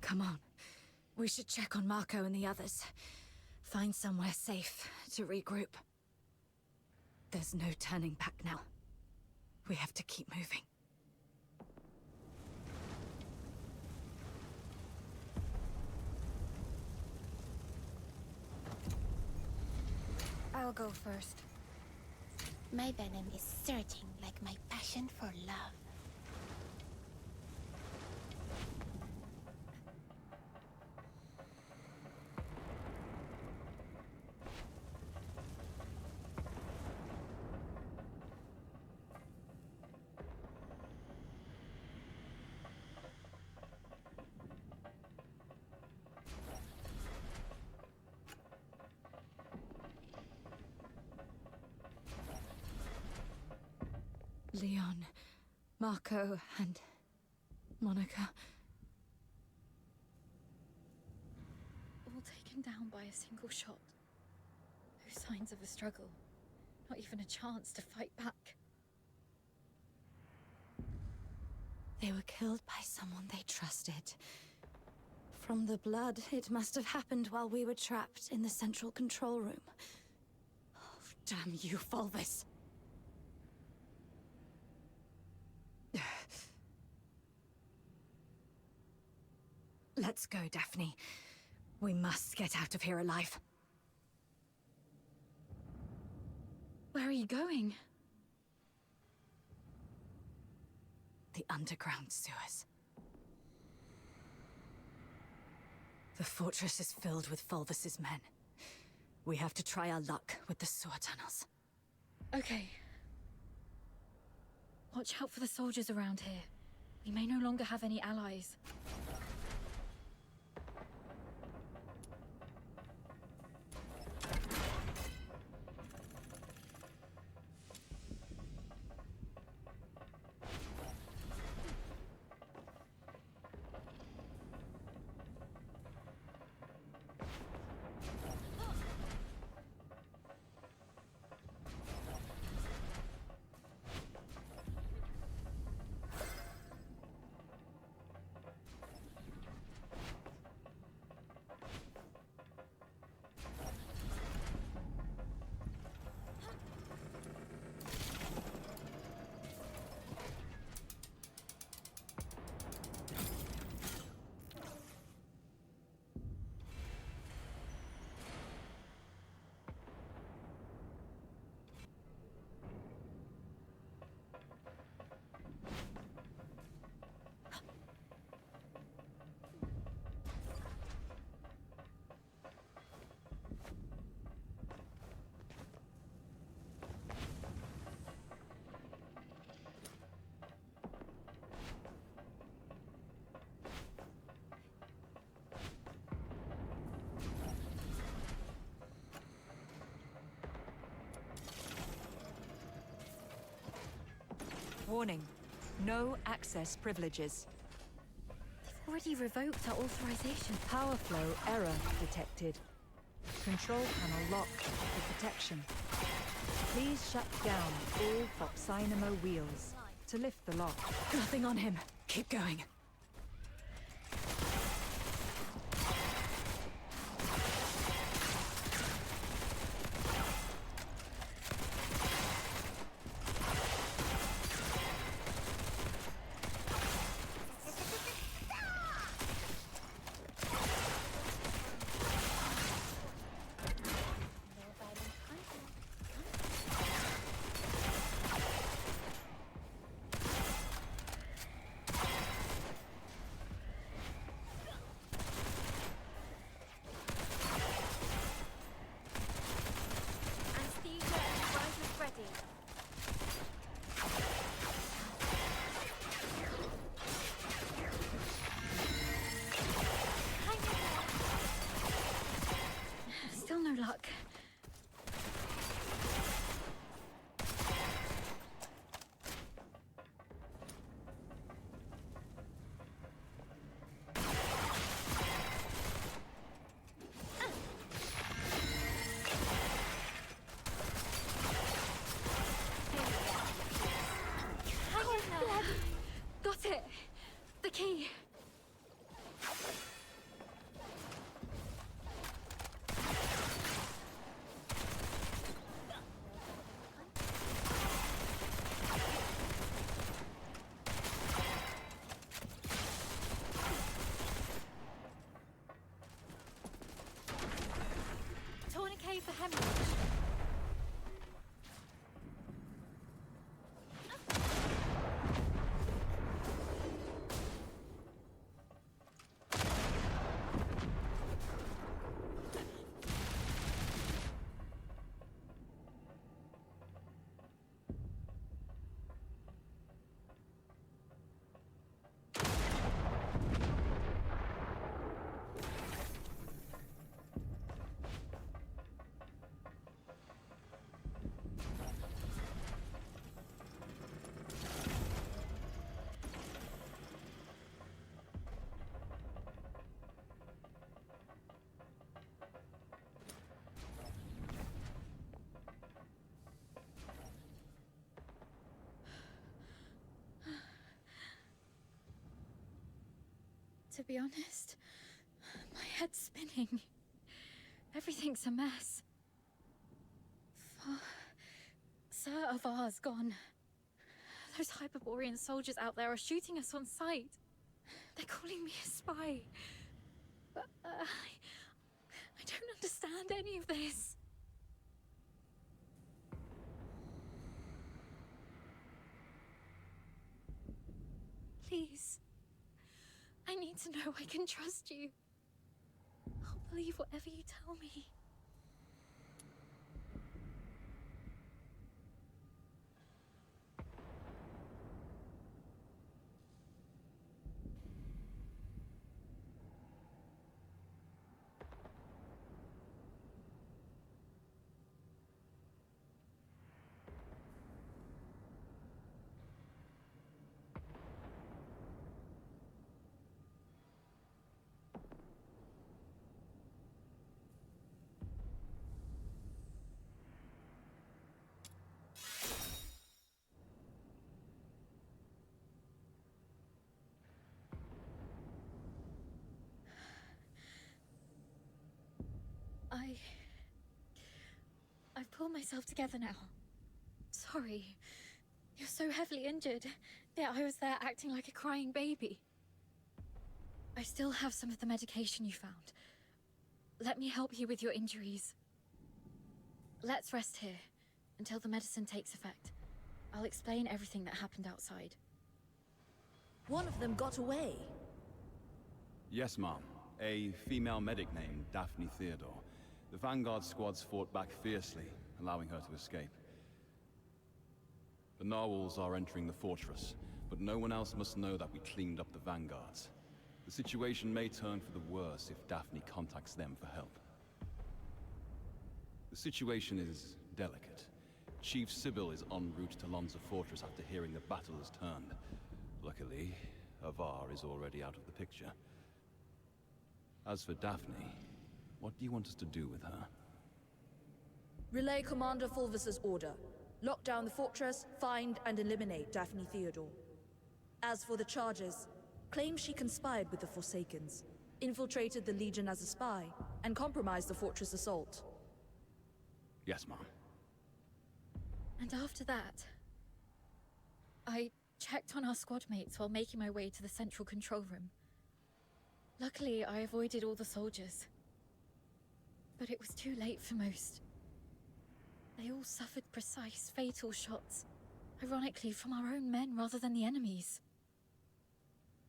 Come on. We should check on Marco and the others. Find somewhere safe to regroup. There's no turning back now. We have to keep moving. I'll go first. My venom is surging like my passion for love. Leon, Marco, and Monica. All taken down by a single shot. No signs of a struggle. Not even a chance to fight back. They were killed by someone they trusted. From the blood, it must have happened while we were trapped in the central control room. Oh, damn you, Fulvis. Let's go, Daphne. We must get out of here alive. Where are you going? The underground sewers. The fortress is filled with Fulvis's men. We have to try our luck with the sewer tunnels. Okay. Watch out for the soldiers around here. We may no longer have any allies. Warning. No access privileges. They've already revoked our authorization. Power flow error detected. Control panel locked for protection. Please shut down all Foxynamo wheels to lift the lock. Nothing on him. Keep going. Still no luck. Got it! The key! Tourniquet for hemorrhage. To be honest, my head's spinning. Everything's a mess. Sir Avar's gone. Those Hyperborean soldiers out there are shooting us on sight. They're calling me a spy. But I don't understand any of this. Please. I need to know I can trust you. I'll believe whatever you tell me. I've pulled myself together now. Sorry. You're so heavily injured. Yeah, I was there acting like a crying baby. I still have some of the medication you found. Let me help you with your injuries. Let's rest here until the medicine takes effect. I'll explain everything that happened outside. One of them got away. Yes, ma'am. A female medic named Daphne Theodore. The Vanguard squads fought back fiercely, allowing her to escape. The narwhals are entering the fortress, but no one else must know that we cleaned up the Vanguards. The situation may turn for the worse if Daphne contacts them for help. The situation is delicate. Chief Sybil is en route to Lonza Fortress after hearing the battle has turned. Luckily, Avar is already out of the picture. As for Daphne, what do you want us to do with her? Relay Commander Fulvis's order. Lock down the fortress, find and eliminate Daphne Theodore. As for the charges, claim she conspired with the Forsakens, infiltrated the Legion as a spy, and compromised the fortress assault. Yes, Mom. And after that, I checked on our squad mates while making my way to the central control room. Luckily, I avoided all the soldiers. But it was too late for most. They all suffered precise, fatal shots. Ironically, from our own men rather than the enemy's.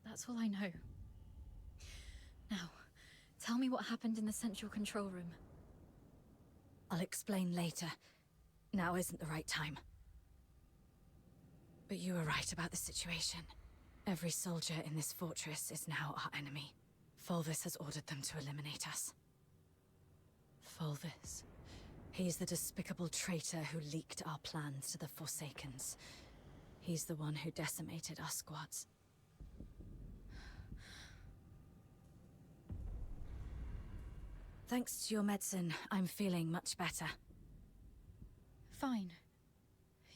That's all I know. Now, tell me what happened in the central control room. I'll explain later. Now isn't the right time. But you were right about the situation. Every soldier in this fortress is now our enemy. Fulvis has ordered them to eliminate us. Fulvis. He's the despicable traitor who leaked our plans to the Forsakens. He's the one who decimated our squads. Thanks to your medicine, I'm feeling much better. Fine.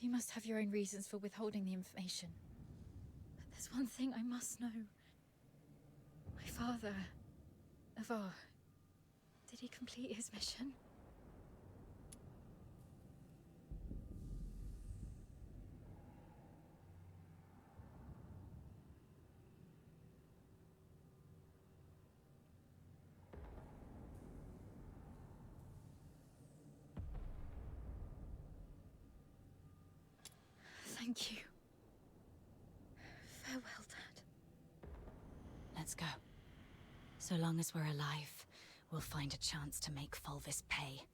You must have your own reasons for withholding the information. But there's one thing I must know. My father, Avar, did he complete his mission? Thank you. Farewell, Dad. Let's go. So long as we're alive, we'll find a chance to make Fulvis pay.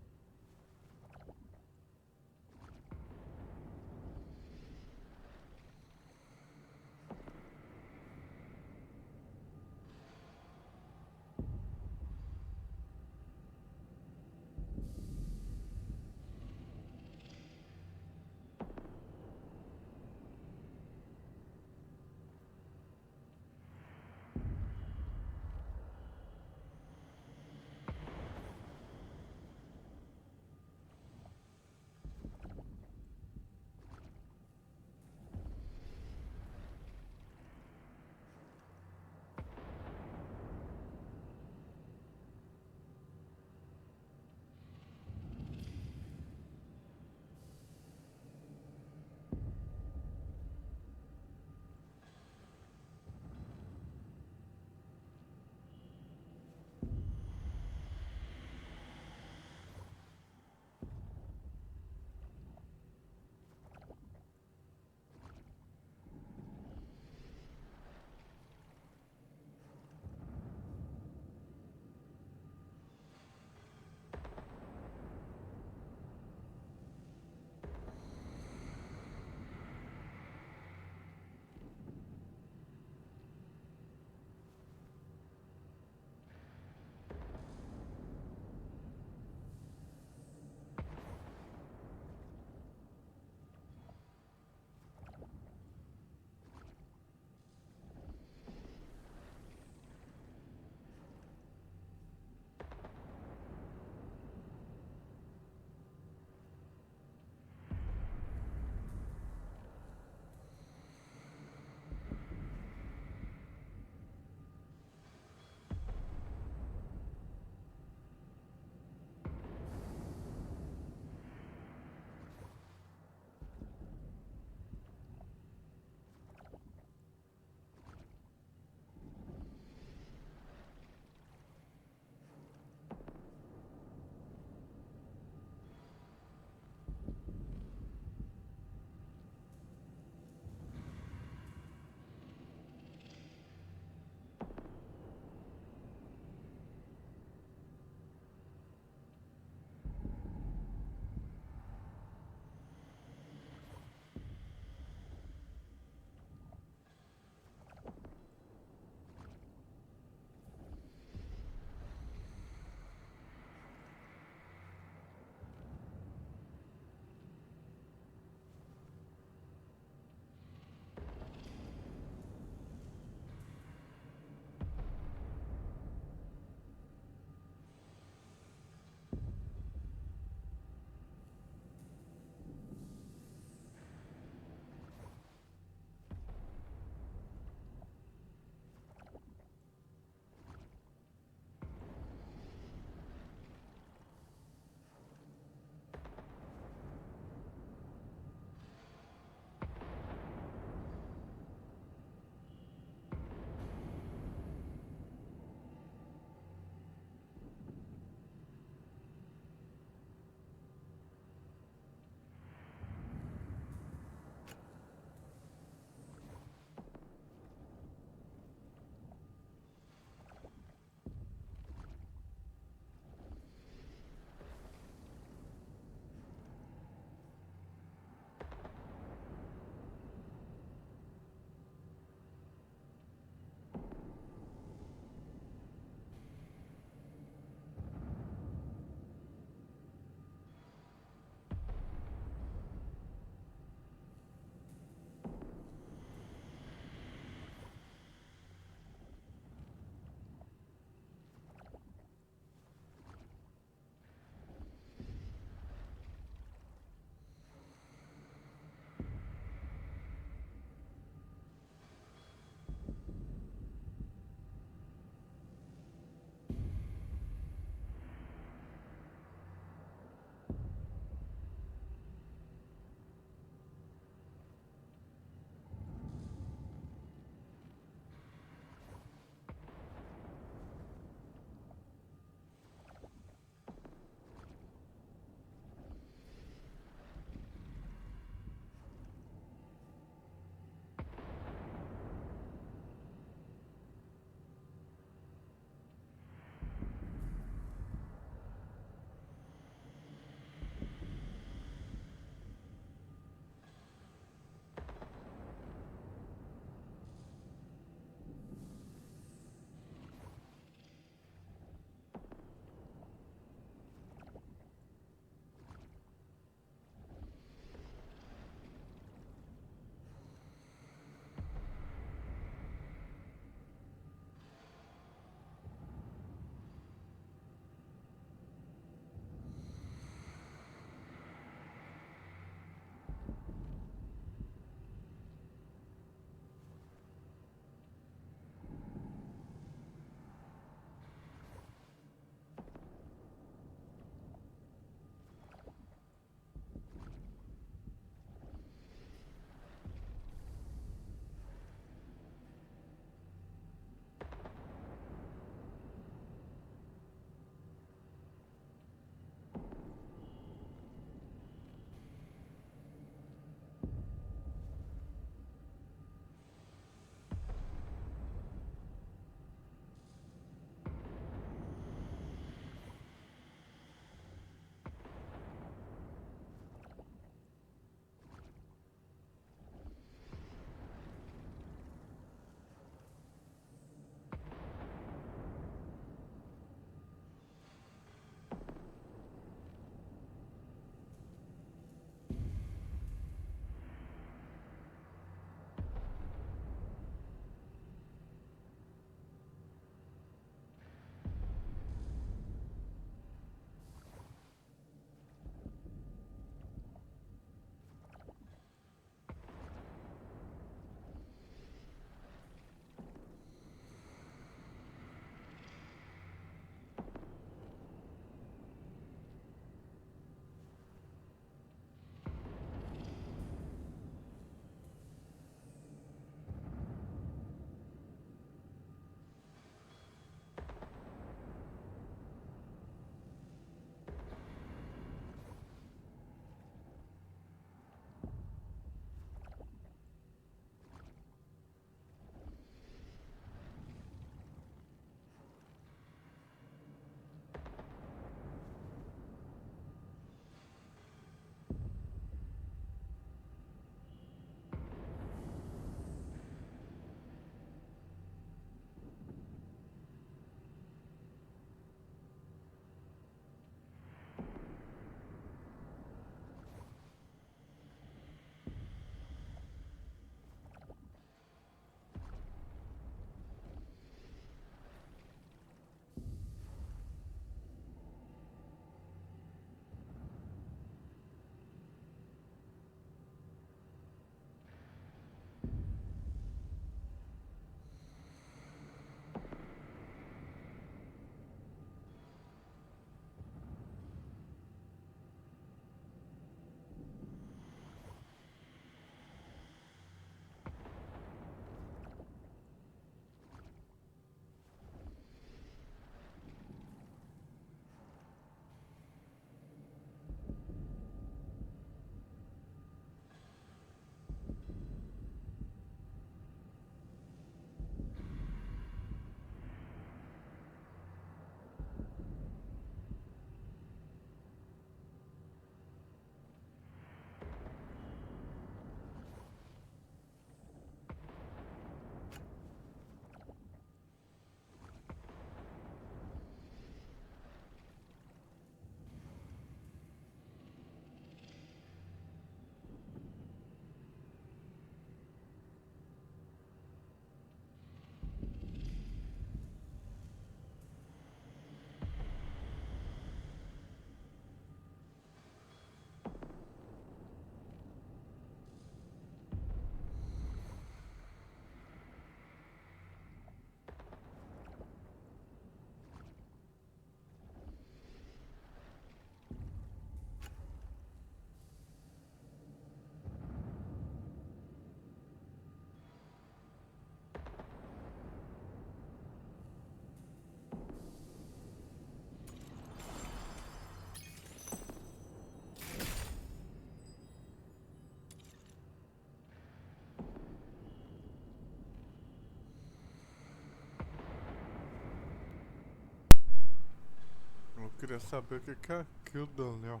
queria saber o que é aquilo, Daniel.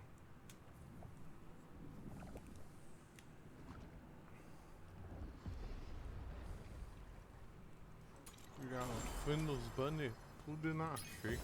Já fui nos banners tudo e não achei.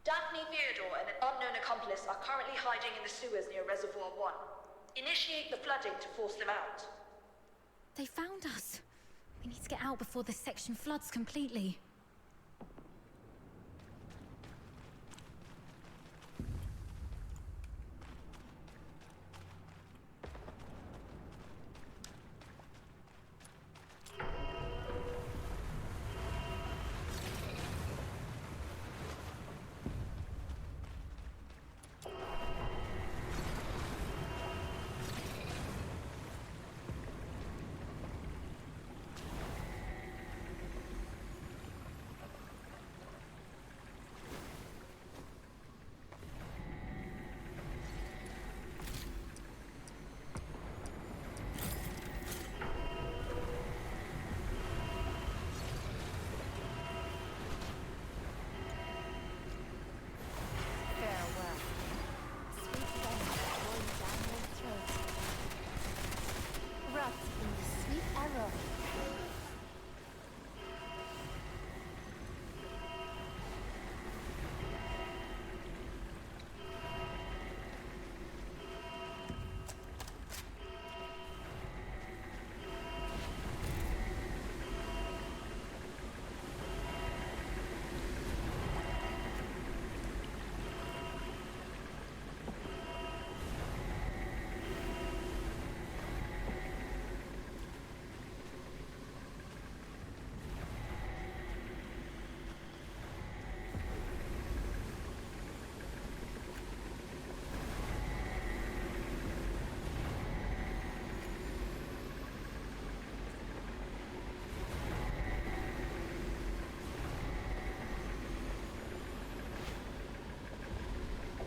Daphne Theodore and an unknown accomplice are currently hiding in the sewers near Reservoir 1. Initiate the flooding to force them out. They found us. We need to get out before this section floods completely.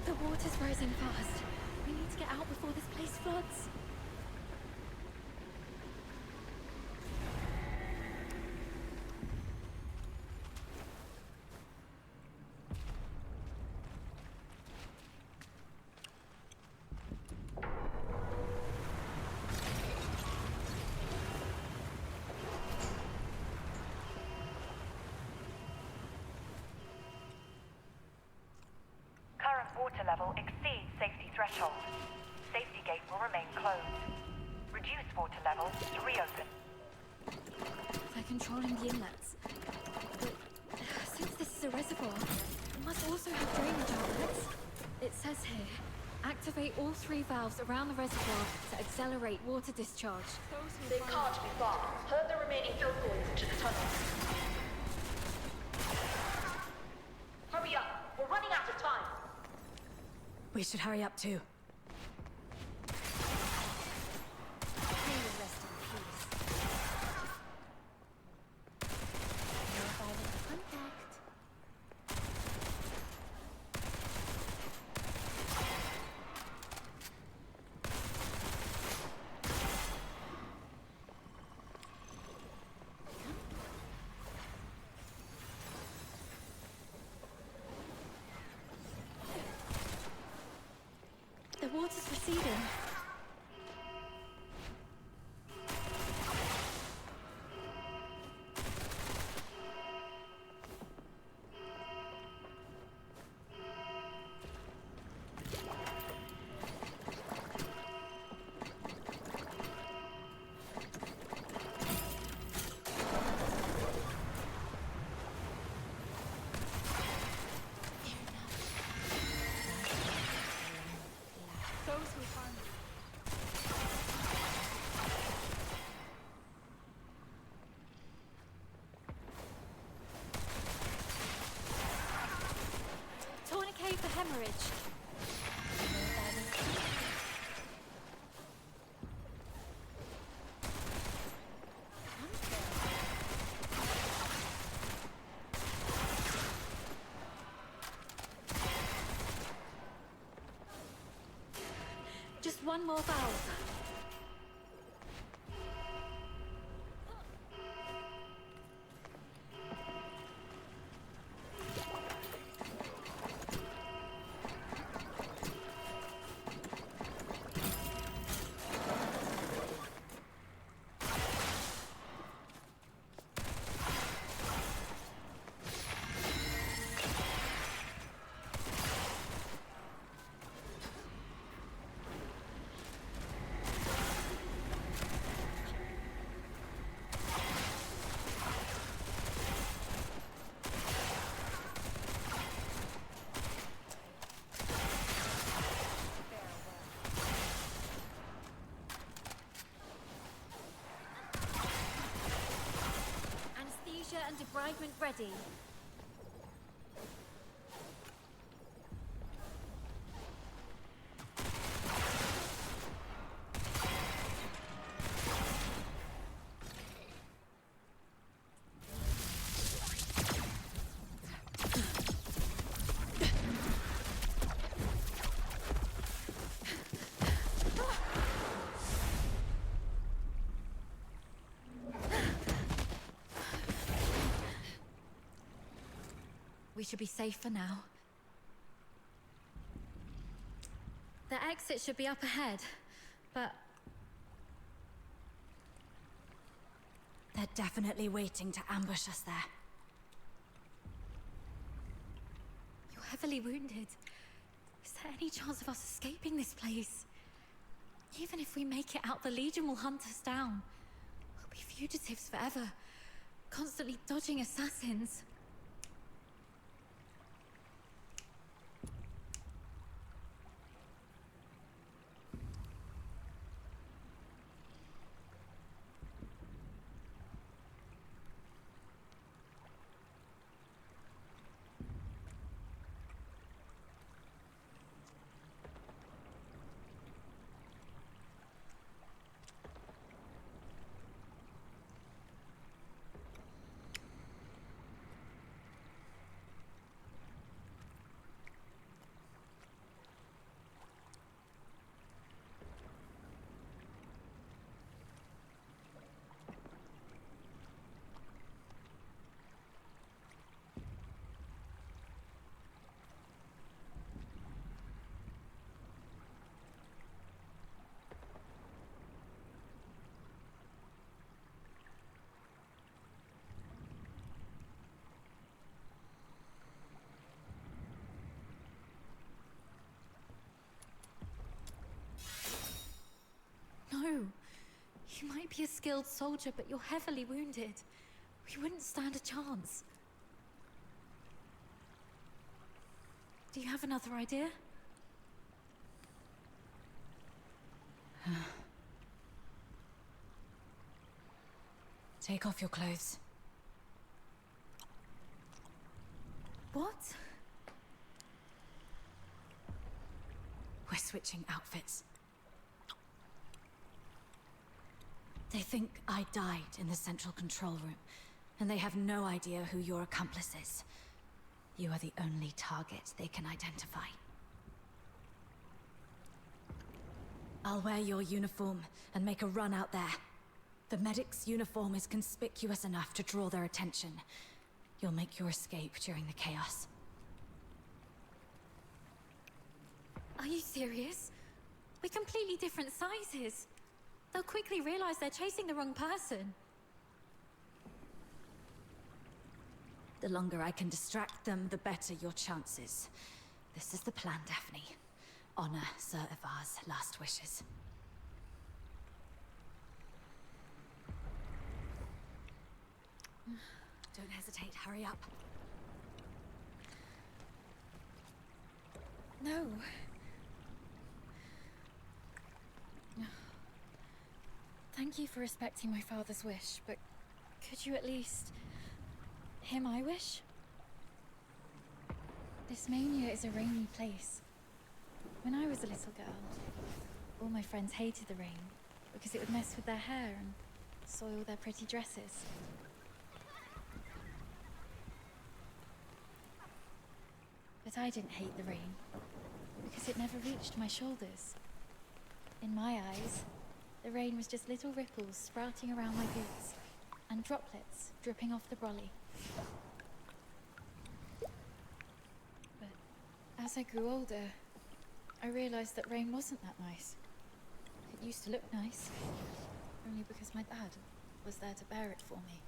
The water's rising fast. We need to get out before this place floods. Current water level exceeds safety threshold. Safety gate will remain closed. Reduce water level to reopen. They're controlling the inlets. But since this is a reservoir, it must also have drainage outlets. It says here, activate all 3 valves around the reservoir to accelerate water discharge. They can't be far. Herd the remaining filthoids into the tunnels. Hurry up! We're running out of time! We should hurry up too. The water's receding. one more valve. Anesthesia and debridement ready. We should be safe for now. The exit should be up ahead, but... They're definitely waiting to ambush us there. You're heavily wounded. Is there any chance of us escaping this place? Even if we make it out, the Legion will hunt us down. We'll be fugitives forever, constantly dodging assassins. No. You might be a skilled soldier, but you're heavily wounded. We wouldn't stand a chance. Do you have another idea? Take off your clothes. What? We're switching outfits. They think I died in the central control room, and they have no idea who your accomplice is. You are the only target they can identify. I'll wear your uniform and make a run out there. The medic's uniform is conspicuous enough to draw their attention. You'll make your escape during the chaos. Are you serious? We're completely different sizes. They'll quickly realize they're chasing the wrong person. The longer I can distract them, the better your chances. This is the plan, Daphne. Honor Sir Ivar's last wishes. Don't hesitate, hurry up. No. Thank you for respecting my father's wish, but could you at least hear my wish? This mania is a rainy place. When I was a little girl, all my friends hated the rain because it would mess with their hair and soil their pretty dresses. But I didn't hate the rain because it never reached my shoulders. In my eyes, the rain was just little ripples sprouting around my boots, and droplets dripping off the brolly. But as I grew older, I realized that rain wasn't that nice. It used to look nice, only because my dad was there to bear it for me.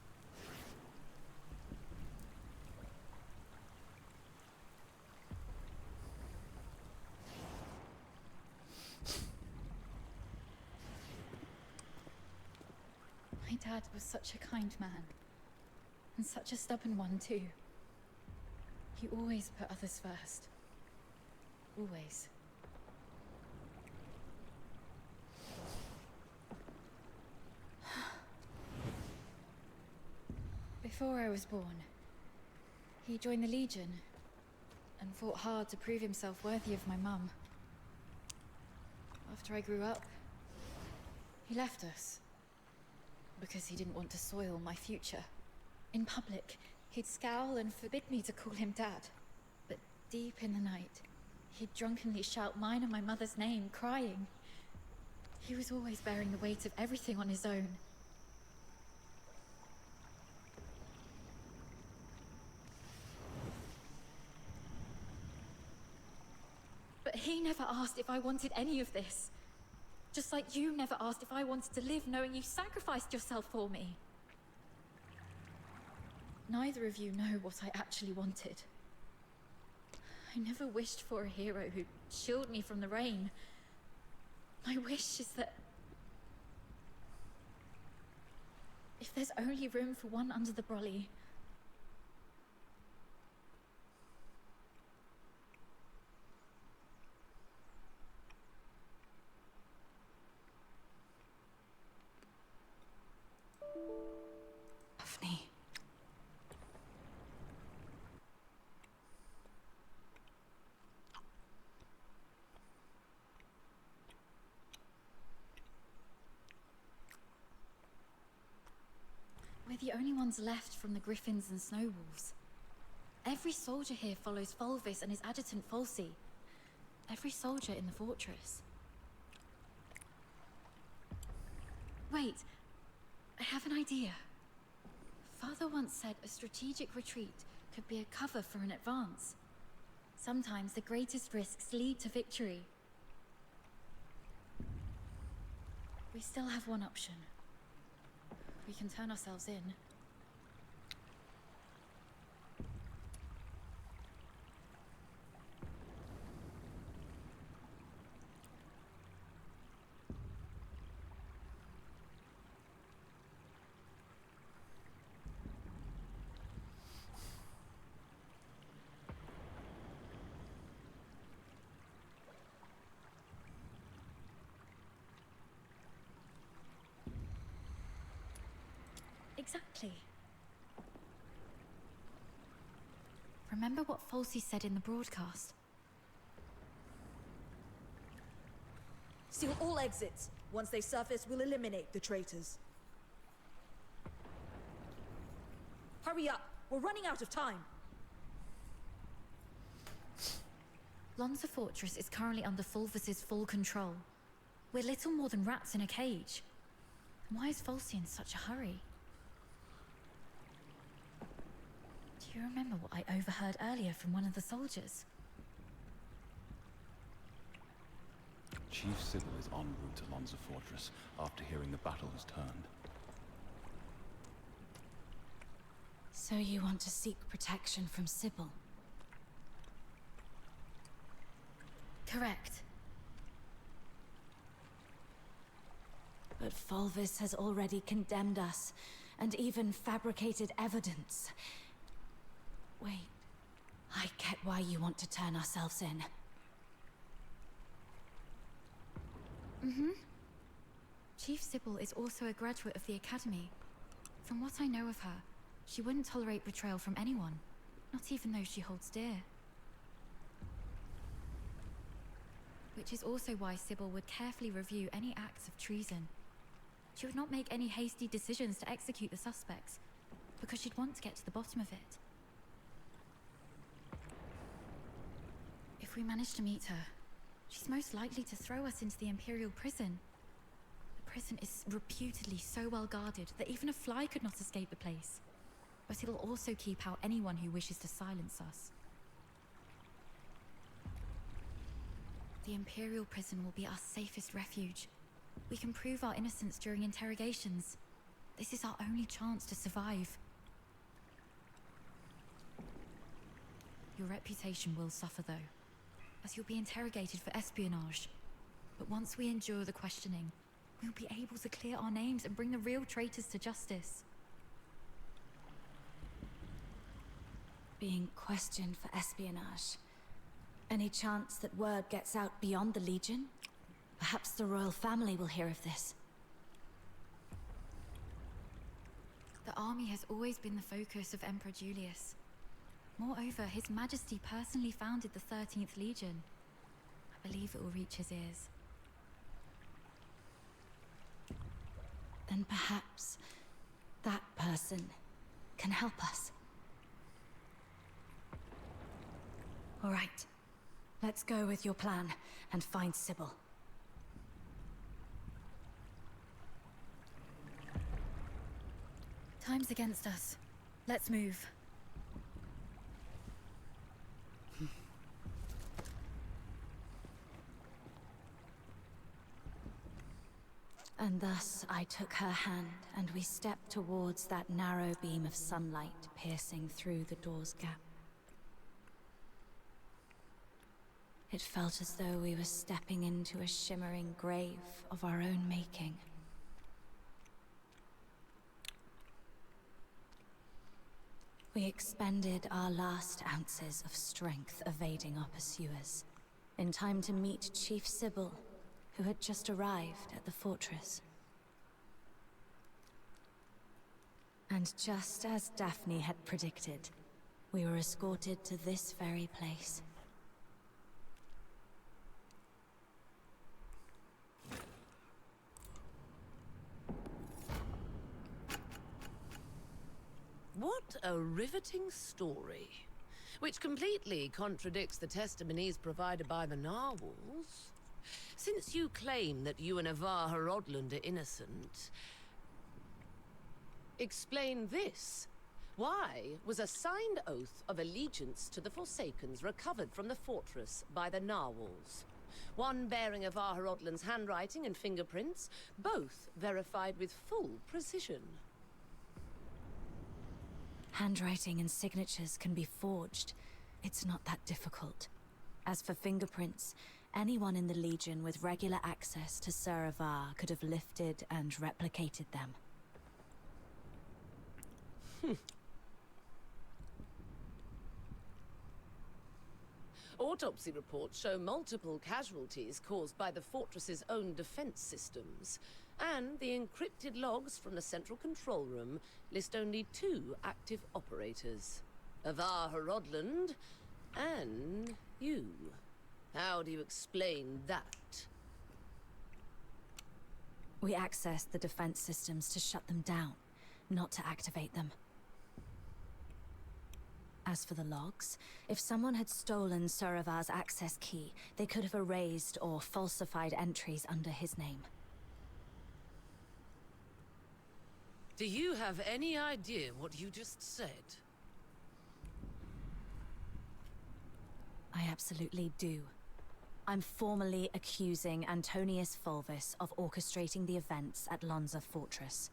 My dad was such a kind man, and such a stubborn one too. He always put others first. Always. Before I was born, he joined the Legion and fought hard to prove himself worthy of my mum. After I grew up, he left us because he didn't want to soil my future. In public, he'd scowl and forbid me to call him Dad. But deep in the night, he'd drunkenly shout mine and my mother's name, crying. He was always bearing the weight of everything on his own. But he never asked if I wanted any of this. Just like you never asked if I wanted to live knowing you sacrificed yourself for me. Neither of you know what I actually wanted. I never wished for a hero who'd shield me from the rain. My wish is that if there's only room for one under the brolly, Daphne. We're the only ones left from the Griffins and Snow Wolves. Every soldier here follows Fulvis and his adjutant Falsey. Every soldier in the fortress. Wait, I have an idea. Father once said a strategic retreat could be a cover for an advance. Sometimes the greatest risks lead to victory. We still have one option. We can turn ourselves in. Exactly. Remember what Falsey said in the broadcast? Seal all exits. Once they surface, we'll eliminate the traitors. Hurry up! We're running out of time! Lonza Fortress is currently under Fulvis's full control. We're little more than rats in a cage. Why is Falsey in such a hurry? Do you remember what I overheard earlier from one of the soldiers? Chief Sybil is en route to Lonza Fortress after hearing the battle has turned. So you want to seek protection from Sybil? Correct. But Fulvis has already condemned us, and even fabricated evidence. Wait, I get why you want to turn ourselves in. Mm-hmm. Chief Sybil is also a graduate of the Academy. From what I know of her, she wouldn't tolerate betrayal from anyone, not even those she holds dear. Which is also why Sybil would carefully review any acts of treason. She would not make any hasty decisions to execute the suspects, because she'd want to get to the bottom of it. If we manage to meet her, She's most likely to throw us into the Imperial prison. The prison is reputedly so well guarded that even a fly could not escape the place. But it'll also keep out anyone who wishes to silence us. The Imperial prison will be our safest refuge. We can prove our innocence during interrogations. This is our only chance to survive. Your reputation will suffer, though, as you'll be interrogated for espionage. But once we endure the questioning, we'll be able to clear our names and bring the real traitors to justice. Being questioned for espionage. Any chance that word gets out beyond the Legion? Perhaps the royal family will hear of this. The army has always been the focus of Emperor Julius. Moreover, His Majesty personally founded the 13th Legion. I believe it will reach his ears. Then perhaps that person can help us. All right, let's go with your plan and find Sybil. Time's against us. Let's move. And thus I took her hand, and we stepped towards that narrow beam of sunlight piercing through the door's gap. It felt as though we were stepping into a shimmering grave of our own making. We expended our last ounces of strength evading our pursuers, in time to meet Chief Sybil, who had just arrived at the fortress. And just as Daphne had predicted, we were escorted to this very place. What a riveting story, which completely contradicts the testimonies provided by the narwhals. Since you claim that you and Avar Horodland are innocent, explain this. Why was a signed oath of allegiance to the Forsakens recovered from the fortress by the narwhals? One bearing Avar Horodland's handwriting and fingerprints, both verified with full precision. Handwriting and signatures can be forged. It's not that difficult. As for fingerprints, anyone in the Legion with regular access to Sir Avar could have lifted and replicated them. Autopsy reports show multiple casualties caused by the fortress's own defense systems, and the encrypted logs from the central control room list only 2 active operators. Avar Horodland and you. How do you explain that? We accessed the defense systems to shut them down, not to activate them. As for the logs, if someone had stolen Sir Avar's access key, they could have erased or falsified entries under his name. Do you have any idea what you just said? I absolutely do. I'm formally accusing Antonius Fulvis of orchestrating the events at Lonza Fortress.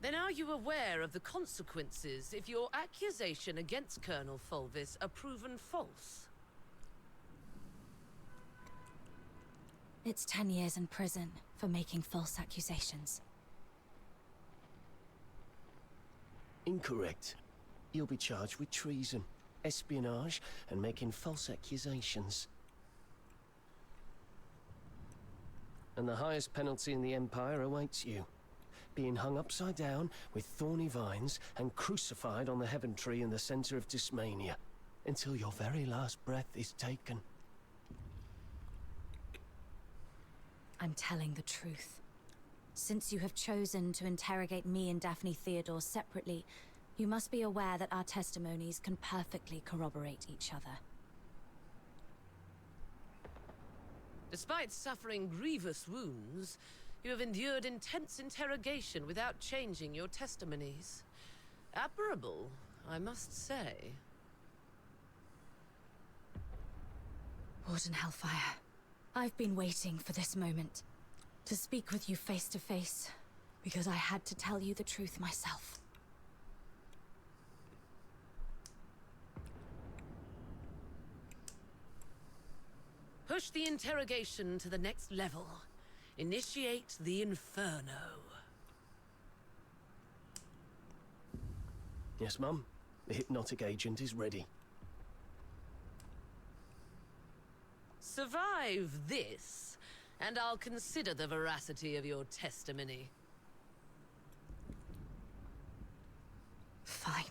Then are you aware of the consequences if your accusation against Colonel Fulvis are proven false? It's 10 years in prison for making false accusations. Incorrect. You'll be charged with treason, espionage, and making false accusations. And the highest penalty in the Empire awaits you. Being hung upside down with thorny vines and crucified on the heaven tree in the center of Tasmania until your very last breath is taken. I'm telling the truth. Since you have chosen to interrogate me and Daphne Theodore separately, you must be aware that our testimonies can perfectly corroborate each other. Despite suffering grievous wounds, you have endured intense interrogation without changing your testimonies. Admirable, I must say. Warden Hellfire, I've been waiting for this moment. To speak with you face to face, because I had to tell you the truth myself. Push the interrogation to the next level. Initiate the inferno. Yes, Mum. The hypnotic agent is ready. Survive this, and I'll consider the veracity of your testimony. Fine.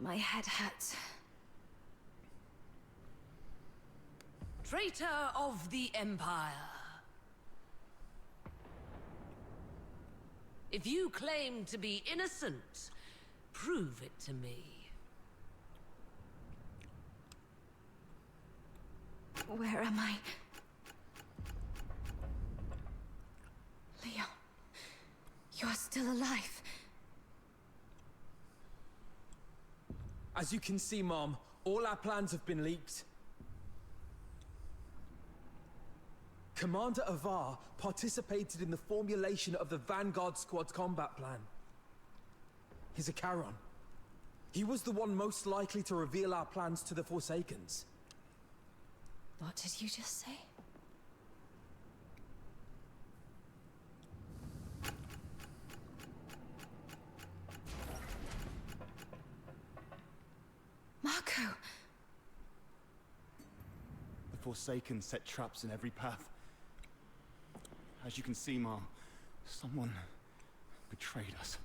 My head hurts. Traitor of the Empire. If you claim to be innocent, prove it to me. Where am I? Leon, you're still alive. As you can see, Mom, all our plans have been leaked. Commander Avar participated in the formulation of the Vanguard Squad's combat plan. He's a Charon. He was the one most likely to reveal our plans to the Forsakens. What did you just say? Marco! The Forsaken set traps in every path. As you can see, Mom, someone betrayed us.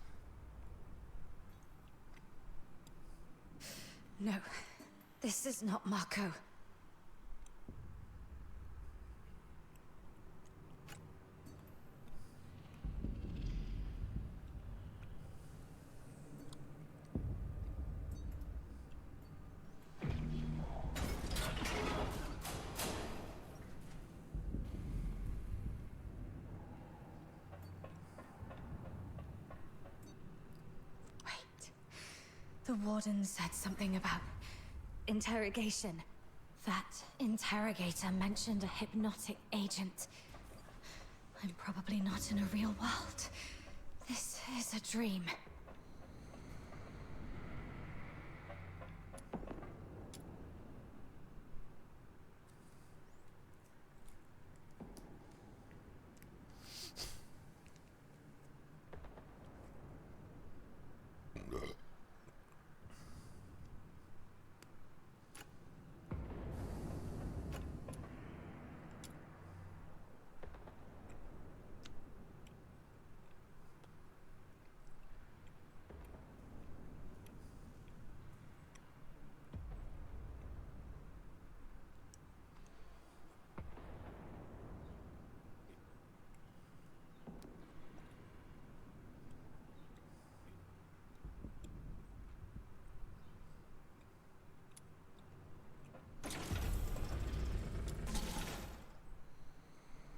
No, this is not Marco. The Warden said something about interrogation. That interrogator mentioned a hypnotic agent. I'm probably not in a real world. This is a dream.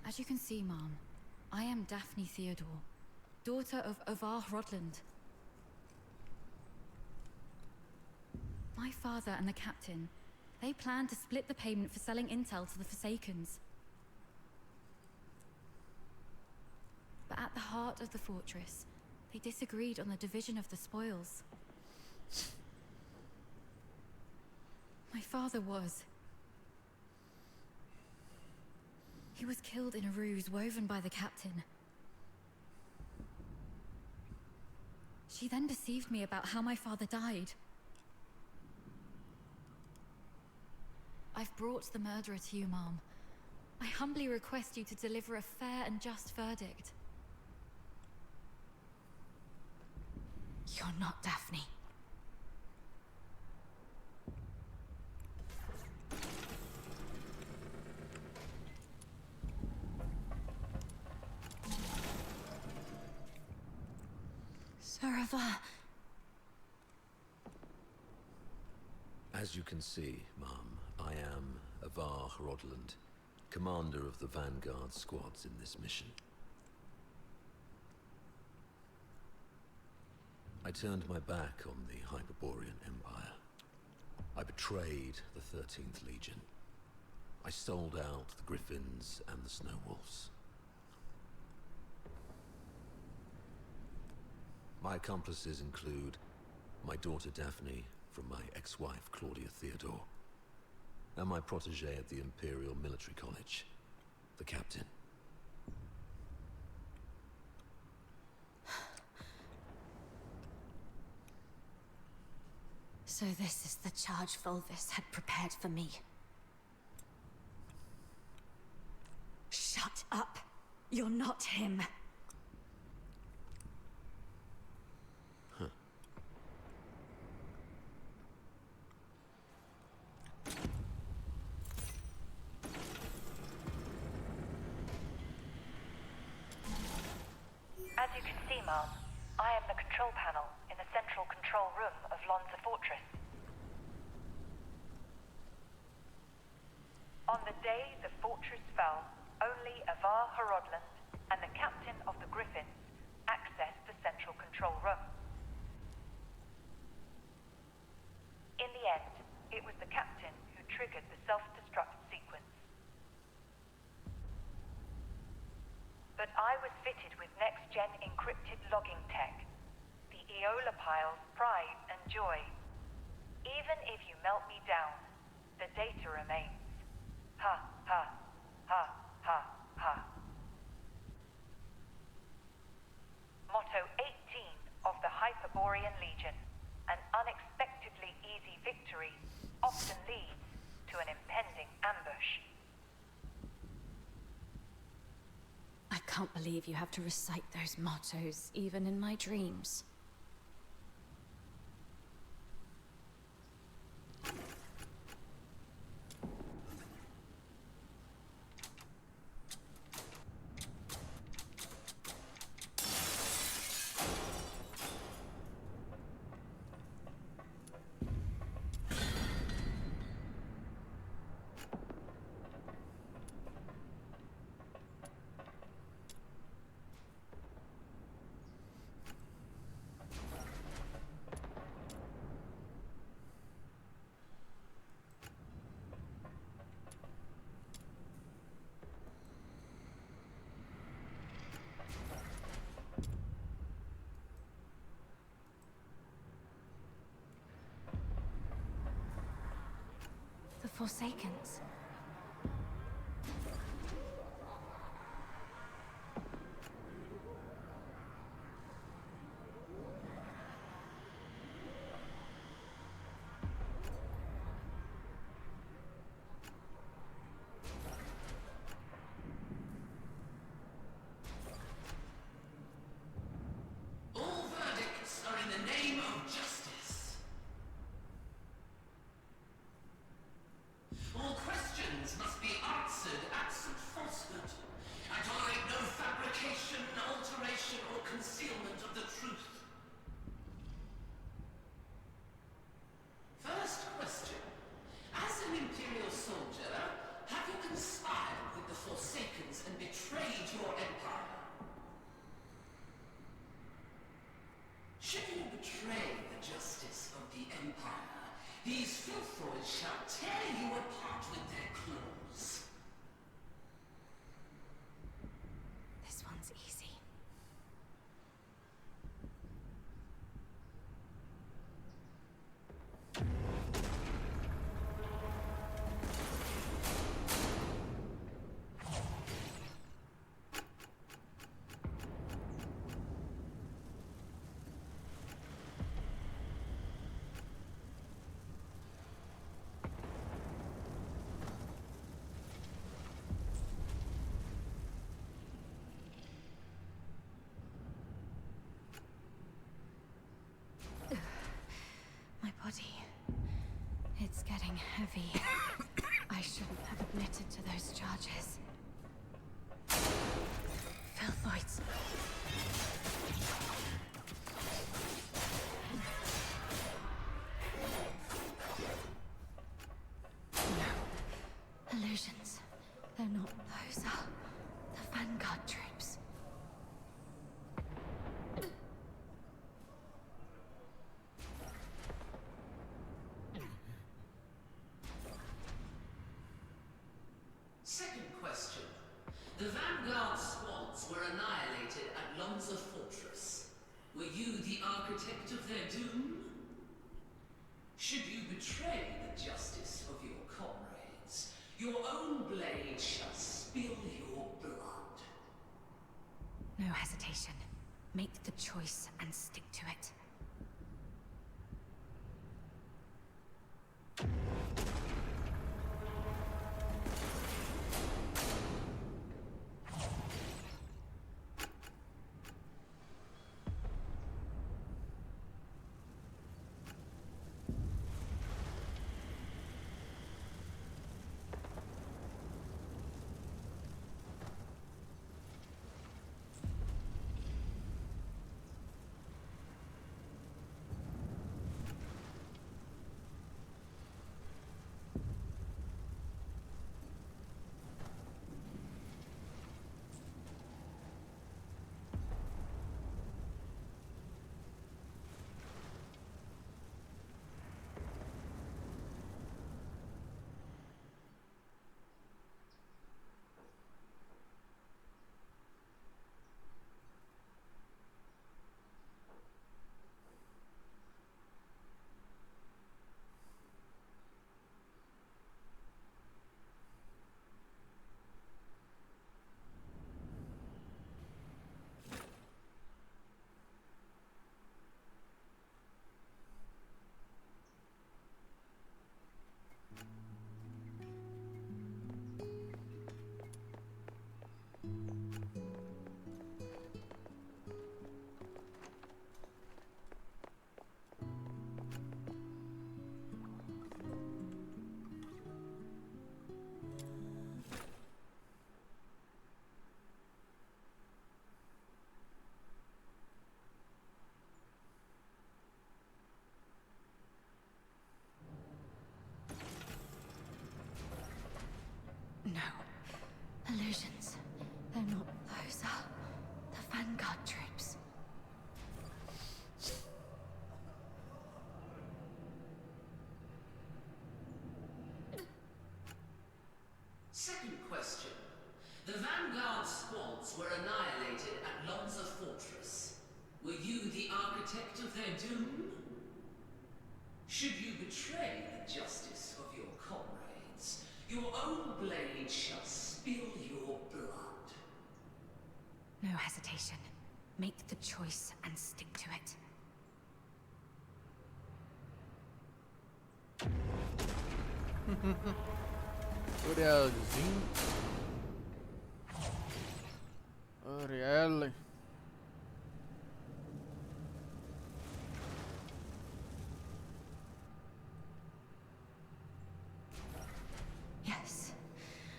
As you can see, Mom, I am Daphne Theodore, daughter of Avar Rodland. My father and the captain, they planned to split the payment for selling intel to the Forsakens. But at the heart of the fortress, they disagreed on the division of the spoils. My father was. He was killed in a ruse woven by the captain. She then deceived me about how my father died. I've brought the murderer to you, Mom. I humbly request you to deliver a fair and just verdict. You're not Daphne. Saravar. As you can see, Mum, I am Avar Hrodland, commander of the Vanguard squads in this mission. I turned my back on the Hyperborean Empire. I betrayed the 13th Legion. I sold out the Griffins and the Snow Wolves. My accomplices include my daughter Daphne from my ex-wife Claudia Theodore, and my protege at the Imperial Military College, the Captain. So this is the charge Volvis had prepared for me. Shut up! You're not him! As you can see, Mom, I am the control panel in the central control room of Lonza Fortress. On the day the fortress fell, only Avar Hrodland and the captain of the Griffins accessed the central control room. In the end, it was the captain who triggered the self-destruct sequence. But I was fitted with next-gen encrypted logging tech, the Eola Pile's pride and joy. Even if you melt me down, the data remains. Ha, ha, ha, ha, ha. Motto 18 of the Hyperborean Legion. An unexpectedly easy victory often leads to an impending ambush. I can't believe you have to recite those mottos, even in my dreams. The Forsakens. All verdicts are in the name of justice. All questions must be answered absent falsehood. I tolerate no fabrication, alteration, or concealment of the truth. First question. As an Imperial soldier, have you conspired with the Forsakens and betrayed your empire? Should you betray the justice of the Empire, these filthoids shall tear you apart with their claws. This one's easy. My body. It's getting heavy. I shouldn't have admitted to those charges. Filthoids. The Vanguard squads were annihilated at Lonza Fortress. Were you the architect of their doom? Should you betray the justice of your comrades, your own blade shall spill your blood. No hesitation. Make the choice and stick to it. No. Illusions. They're not. Those are the Vanguard troops. Second question. The Vanguard squads were annihilated at Lonza Fortress. Were you the architect of their doom? Should you betray the justice of your comrades, your own blade shall spill your blood. No hesitation. Make the choice and stick to it. Urielzinho. Uriel. Yes.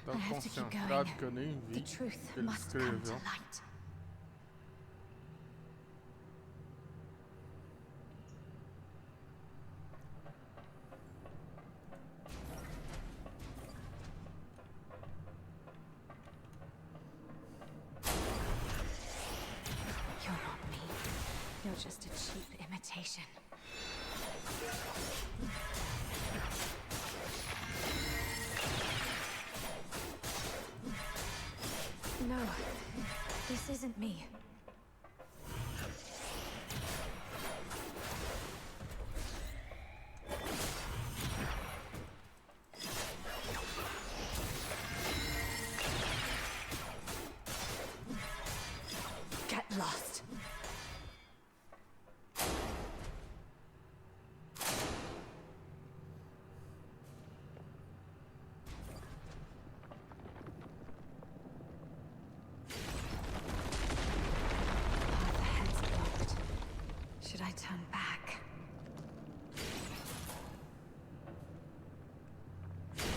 Tá I have to keep concentrado going. que eu nem vi The truth que ele must come to escreveu. light. You're not me. You're just a cheap imitation. No, this isn't me. Get lost. The head's blocked. Should I turn back?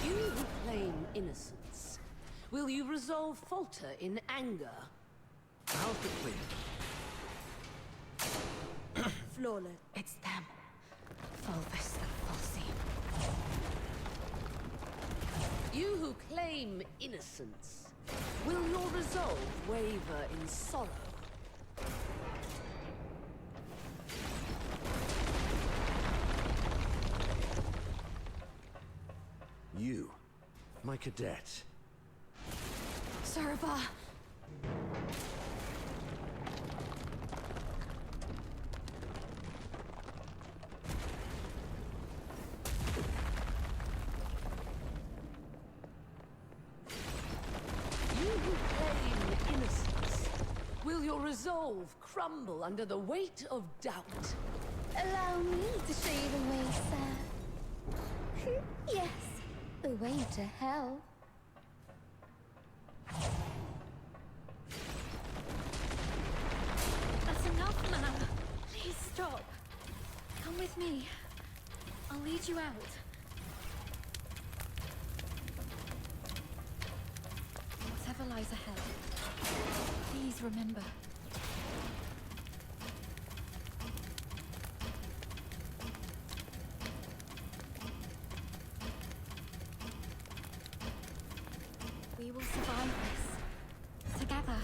You who claim innocence, will you resolve falter in anger? How's the clean? Flawless. It's them. Fulvus and Falsey. You who claim innocence, will your resolve waver in sorrow? You, my cadet. Serva! You who claim innocence, will your resolve crumble under the weight of doubt? Allow me to show you the way, sir. Yes, the way to hell. That's enough, man. Please stop. Come with me. I'll lead you out. Whatever lies ahead, please remember. We will survive this. Together.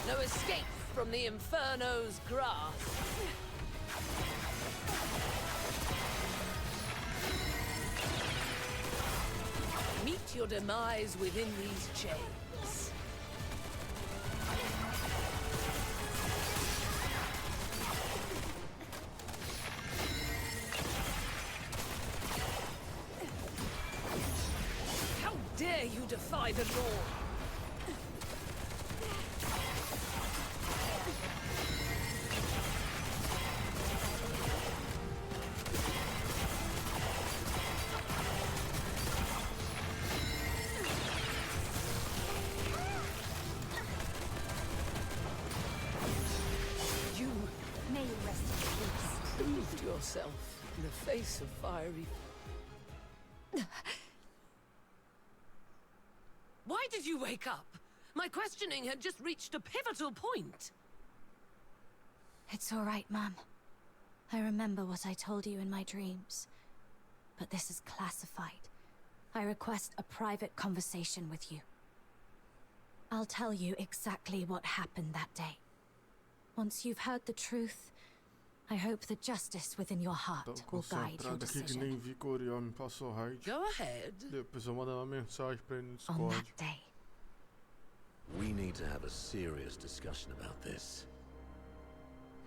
No escape from the Inferno's grasp. Meet your demise within these chains. How dare you defy the law? You May you rest in peace. proved yourself in the face of fiery. Why did you wake up? My questioning had just reached a pivotal point. It's all right, Mum. I remember what I told you in my dreams. But this is classified. I request a private conversation with you. I'll tell you exactly what happened that day. Once you've heard the truth, I hope the justice within your heart will guide your Concentrado aqui que nem decision. Vicorio me passou raid. Go ahead. Depois eu mandei uma mensagem para ele no On Discord. that day, We need to have a serious discussion about this.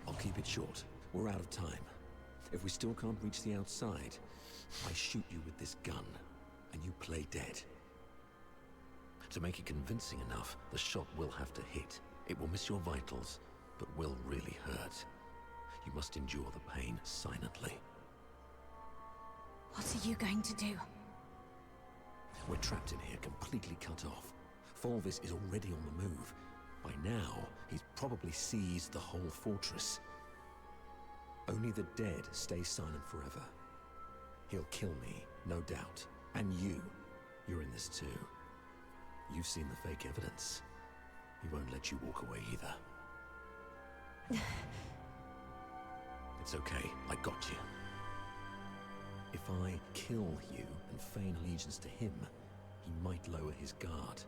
I'll keep it short. We're out of time. If we still can't reach the outside, I shoot you with this gun, and you play dead. To make it convincing enough, the shot will have to hit. It will miss your vitals, but will really hurt. You must endure the pain silently. what are you going to do? We're trapped in here, completely cut off. Fulvis is already on the move. By now, he's probably seized the whole fortress. Only the dead stay silent forever. He'll kill me, no doubt. And you. You're in this too. You've seen the fake evidence. He won't let you walk away either. It's okay, I got you. If I kill you and feign allegiance to him, he might lower his guard.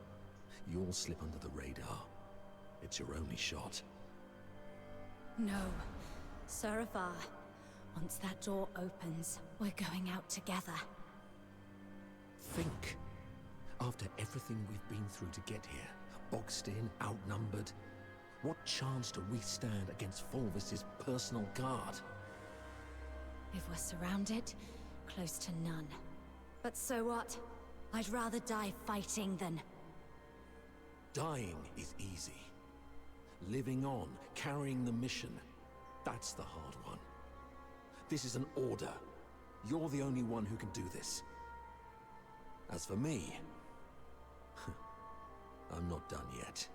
You'll slip under the radar. It's your only shot. No. Saravar. Once that door opens, we're going out together. Think. After everything we've been through to get here, boxed in, outnumbered, what chance do we stand against Fulvis's personal guard? If we're surrounded, close to none. But so what? I'd rather die fighting than... Dying is easy. Living on, carrying the mission, that's the hard one. This is an order. You're the only one who can do this. As for me, I'm not done yet.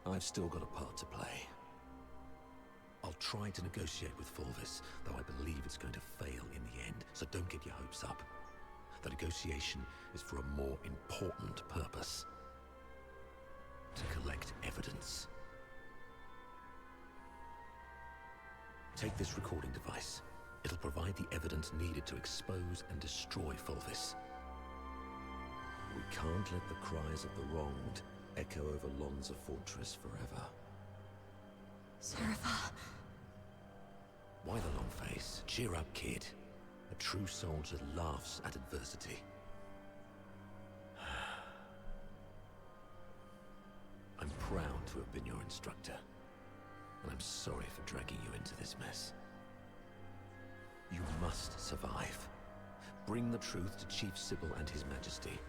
I've still got a part to play. I'll try to negotiate with Fulvis, though I believe it's going to fail in the end, so don't get your hopes up. The negotiation is for a more important purpose. To collect evidence. Take this recording device. It'll provide the evidence needed to expose and destroy Fulvis. We can't let the cries of the wronged echo over Lonza Fortress forever. Saravar. Why the long face? Cheer up, kid. A true soldier laughs at adversity. I'm proud to have been your instructor, and I'm sorry for dragging you into this mess. You must survive. Bring the truth to Chief Sybil and His Majesty.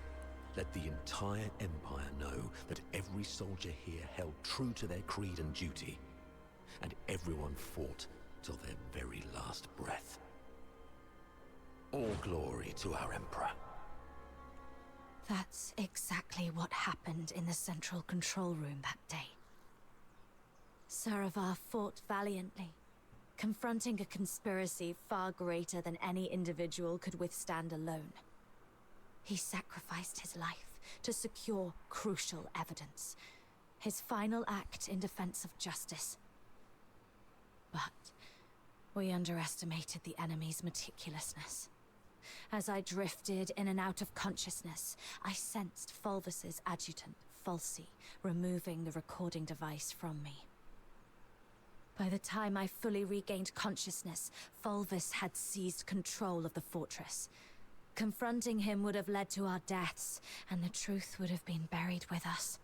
Let the entire Empire know that every soldier here held true to their creed and duty, and everyone fought till their very last breath. All glory to our Emperor. That's exactly what happened in the central control room that day. Saravar fought valiantly, confronting a conspiracy far greater than any individual could withstand alone. He sacrificed his life to secure crucial evidence, his final act in defense of justice. But we underestimated the enemy's meticulousness. As I drifted in and out of consciousness, I sensed Fulvis's adjutant, Falsey, removing the recording device from me. By the time I fully regained consciousness, Fulvis had seized control of the fortress. Confronting him would have led to our deaths, and the truth would have been buried with us.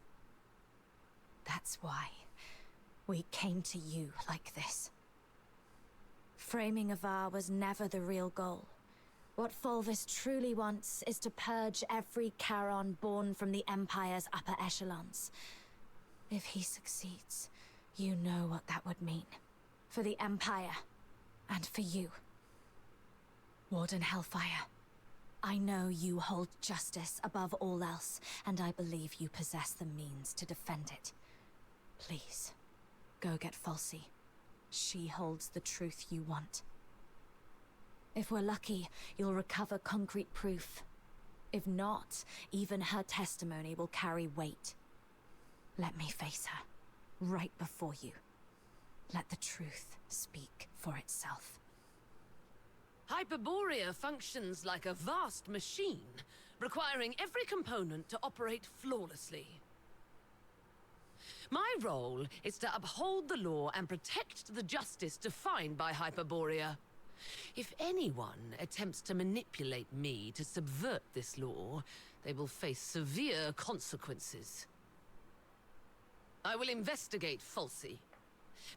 That's why we came to you like this. Framing Avar was never the real goal. What Fulvis truly wants is to purge every Charon born from the Empire's upper echelons. If he succeeds, you know what that would mean. For the Empire, and for you. Warden Hellfire, I know you hold justice above all else, and I believe you possess the means to defend it. Please, go get Falsey. She holds the truth you want. If we're lucky, you'll recover concrete proof. If not, even her testimony will carry weight. Let me face her, right before you. Let the truth speak for itself. Hyperborea functions like a vast machine, requiring every component to operate flawlessly. My role is to uphold the law and protect the justice defined by Hyperborea. If anyone attempts to manipulate me to subvert this law, they will face severe consequences. I will investigate Falsey.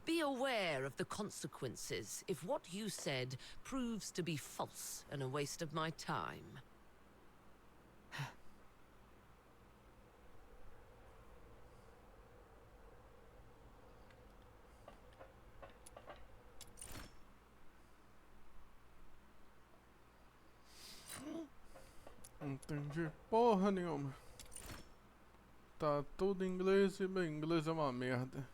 Be aware of the consequences if what you said proves to be false and a waste of my time. Não entendi porra nenhuma. Tá tudo em inglês e meu inglês é uma merda.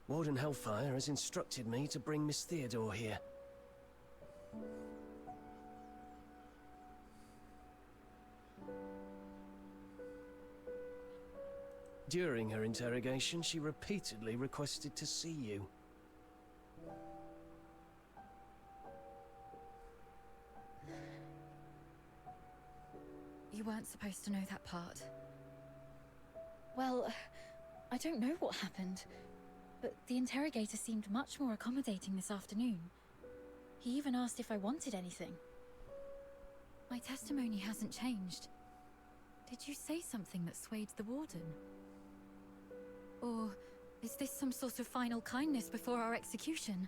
Warden Hellfire has instructed me to bring Miss Theodore here. During her interrogation, she repeatedly requested to see you. you weren't supposed to know that part. Well, I don't know what happened, but the interrogator seemed much more accommodating this afternoon. He even asked if I wanted anything. My testimony hasn't changed. Did you say something that swayed the warden? Or is this some sort of final kindness before our execution?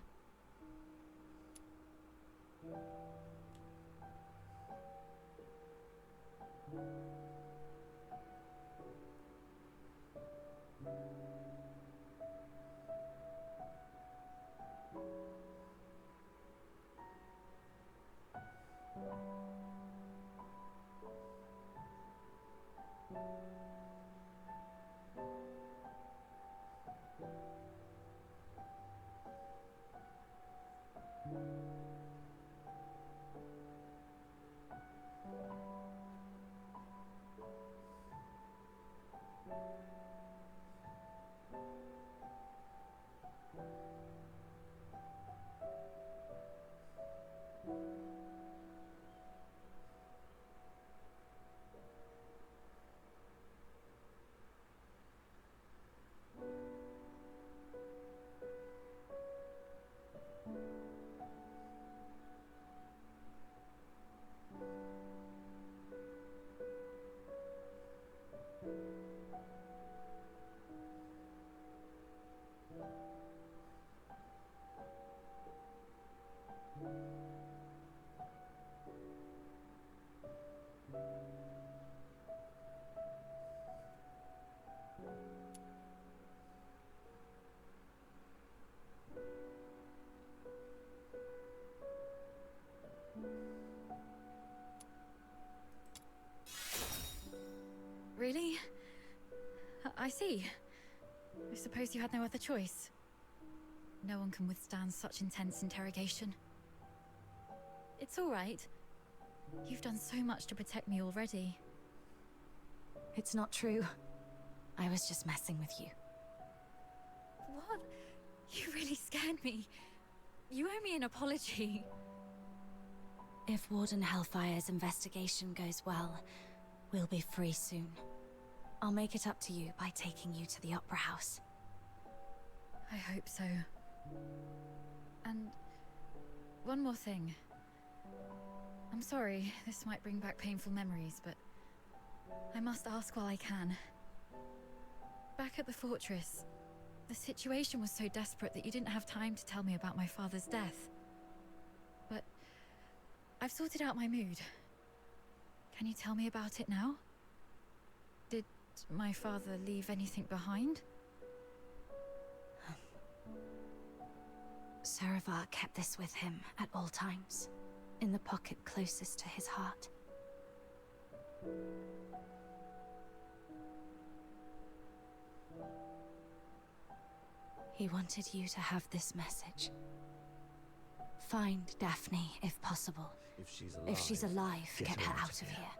Really? I see. I suppose you had no other choice. No one can withstand such intense interrogation. It's all right. You've done so much to protect me already. It's not true. I was just messing with you. What? You really scared me. You owe me an apology. If Warden Hellfire's investigation goes well, we'll be free soon. I'll make it up to you by taking you to the Opera House. I hope so. And one more thing. I'm sorry, this might bring back painful memories, but I must ask while I can. Back at the fortress, the situation was so desperate that you didn't have time to tell me about my father's death. But I've sorted out my mood. Can you tell me about it now? Did my father leave anything behind? Saravar kept this with him at all times, in the pocket closest to his heart. He wanted you to have this message. Find Daphne, if possible. If she's alive, Get her out of here.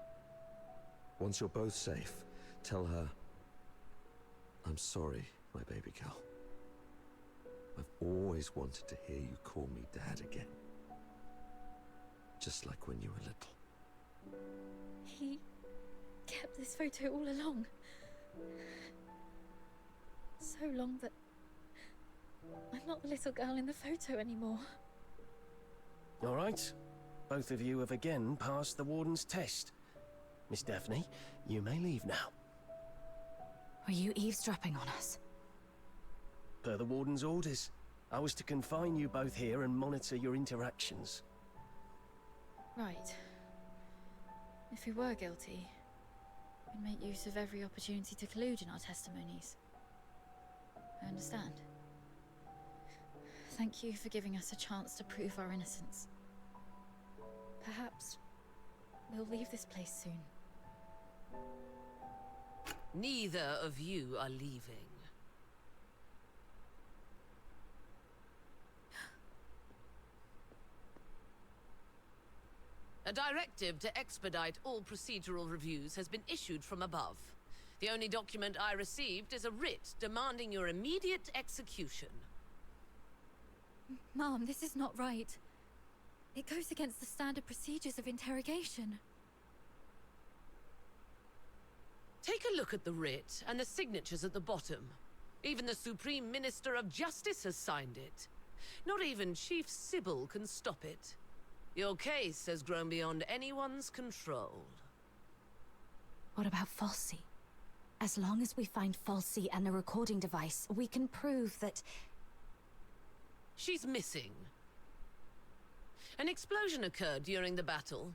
Once you're both safe, tell her, I'm sorry, my baby girl. I've always wanted to hear you call me Dad again. Just like when you were little. He kept this photo all along. So long that I'm not the little girl in the photo anymore. All right. Both of you have again passed the Warden's test. Miss Daphne, you may leave now. Were you eavesdropping on us? Per the Warden's orders, I was to confine you both here and monitor your interactions. Right. If we were guilty, we'd make use of every opportunity to collude in our testimonies. I understand. Thank you for giving us a chance to prove our innocence. Perhaps we'll leave this place soon. Neither of you are leaving. A directive to expedite all procedural reviews has been issued from above. The only document I received is a writ demanding your immediate execution. Mom, this is not right. It goes against the standard procedures of interrogation. Take a look at the writ and the signatures at the bottom. Even the Supreme Minister of Justice has signed it. Not even Chief Sybil can stop it. Your case has grown beyond anyone's control. What about Falsey? As long as we find Falsey and the recording device, we can prove that... She's missing. An explosion occurred during the battle.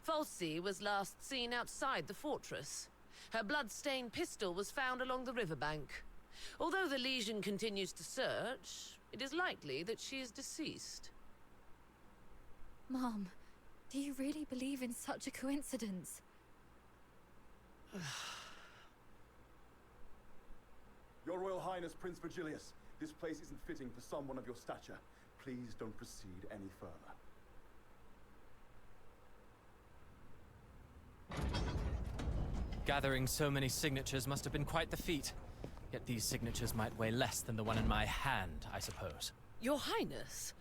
Falsey was last seen outside the fortress. Her blood-stained pistol was found along the riverbank. Although the Legion continues to search, it is likely that she is deceased. Mom, do you really believe in such a coincidence? Your Royal Highness, Prince Virgilius, this place isn't fitting for someone of your stature. Please don't proceed any further. Gathering so many signatures must have been quite the feat. Yet these signatures might weigh less than the one in my hand, I suppose. Your Highness?